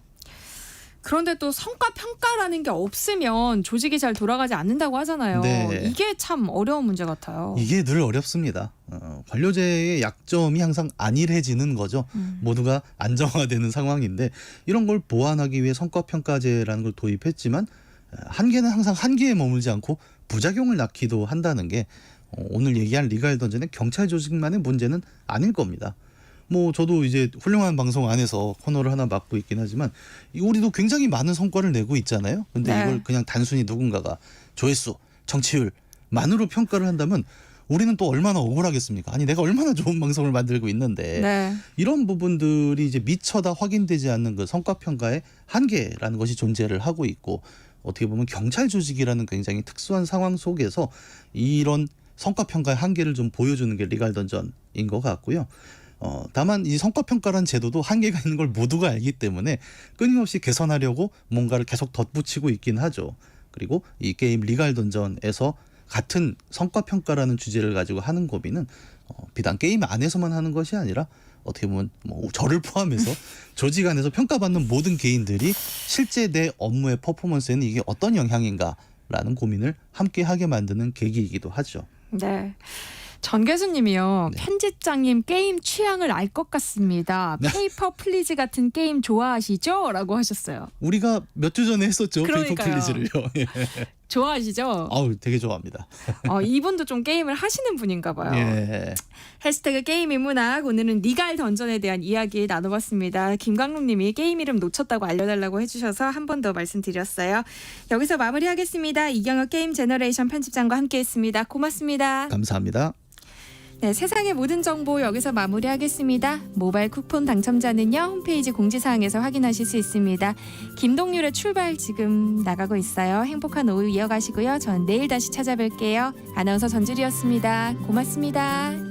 [SPEAKER 1] 그런데 또 성과 평가라는 게 없으면 조직이 잘 돌아가지 않는다고 하잖아요.
[SPEAKER 13] 네.
[SPEAKER 1] 이게 참 어려운 문제 같아요.
[SPEAKER 13] 이게 늘 어렵습니다. 관료제의 약점이 항상 안일해지는 거죠. 모두가 안정화되는 상황인데 이런 걸 보완하기 위해 성과평가제라는 걸 도입했지만 한계는 항상 한계에 머물지 않고 부작용을 낳기도 한다는 게 오늘 얘기한 리갈 던전의 경찰 조직만의 문제는 아닐 겁니다. 뭐 저도 이제 훌륭한 방송 안에서 코너를 하나 맡고 있긴 하지만 우리도 굉장히 많은 성과를 내고 있잖아요. 근데
[SPEAKER 1] 네.
[SPEAKER 13] 이걸 그냥 단순히 누군가가 조회수, 청취율만으로 평가를 한다면 우리는 또 얼마나 억울하겠습니까? 아니 내가 얼마나 좋은 방송을 만들고 있는데
[SPEAKER 1] 네.
[SPEAKER 13] 이런 부분들이 이제 미처 다 확인되지 않는 그 성과 평가의 한계라는 것이 존재를 하고 있고, 어떻게 보면 경찰 조직이라는 굉장히 특수한 상황 속에서 이런 성과 평가의 한계를 좀 보여주는 게 리갈 던전인 것 같고요. 다만 이 성과평가라는 제도도 한계가 있는 걸 모두가 알기 때문에 끊임없이 개선하려고 뭔가를 계속 덧붙이고 있긴 하죠. 그리고 이 게임 리갈 던전에서 같은 성과평가라는 주제를 가지고 하는 고민은 비단 게임 안에서만 하는 것이 아니라 어떻게 보면 뭐 저를 포함해서 조직 안에서 평가받는 모든 개인들이 실제 내 업무의 퍼포먼스에는 이게 어떤 영향인가라는 고민을 함께 하게 만드는 계기이기도 하죠.
[SPEAKER 1] 네. 전 교수님이요.
[SPEAKER 13] 네.
[SPEAKER 1] 편집장님 게임 취향을 알 것 같습니다.
[SPEAKER 13] 네.
[SPEAKER 1] 페이퍼 플리즈 같은 게임 좋아하시죠? 라고 하셨어요.
[SPEAKER 13] 우리가 몇 주 전에 했었죠. 페이퍼
[SPEAKER 1] 그러니까요.
[SPEAKER 13] 플리즈를요. 예.
[SPEAKER 1] 좋아하시죠?
[SPEAKER 13] 아우 되게 좋아합니다.
[SPEAKER 1] 이분도 좀 게임을 하시는 분인가 봐요.
[SPEAKER 13] 예.
[SPEAKER 1] 해시태그 게임의 문학, 오늘은 리갈 던전에 대한 이야기 나눠봤습니다. 김광록 님이 게임 이름 놓쳤다고 알려달라고 해주셔서 한 번 더 말씀드렸어요. 여기서 마무리하겠습니다. 이경혁 게임 제너레이션 편집장과 함께했습니다. 고맙습니다.
[SPEAKER 13] 감사합니다.
[SPEAKER 1] 네, 세상의 모든 정보 여기서 마무리하겠습니다. 모바일 쿠폰 당첨자는요, 홈페이지 공지사항에서 확인하실 수 있습니다. 김동률의 출발 지금 나가고 있어요. 행복한 오후 이어가시고요. 전 내일 다시 찾아뵐게요. 아나운서 전주리였습니다. 고맙습니다.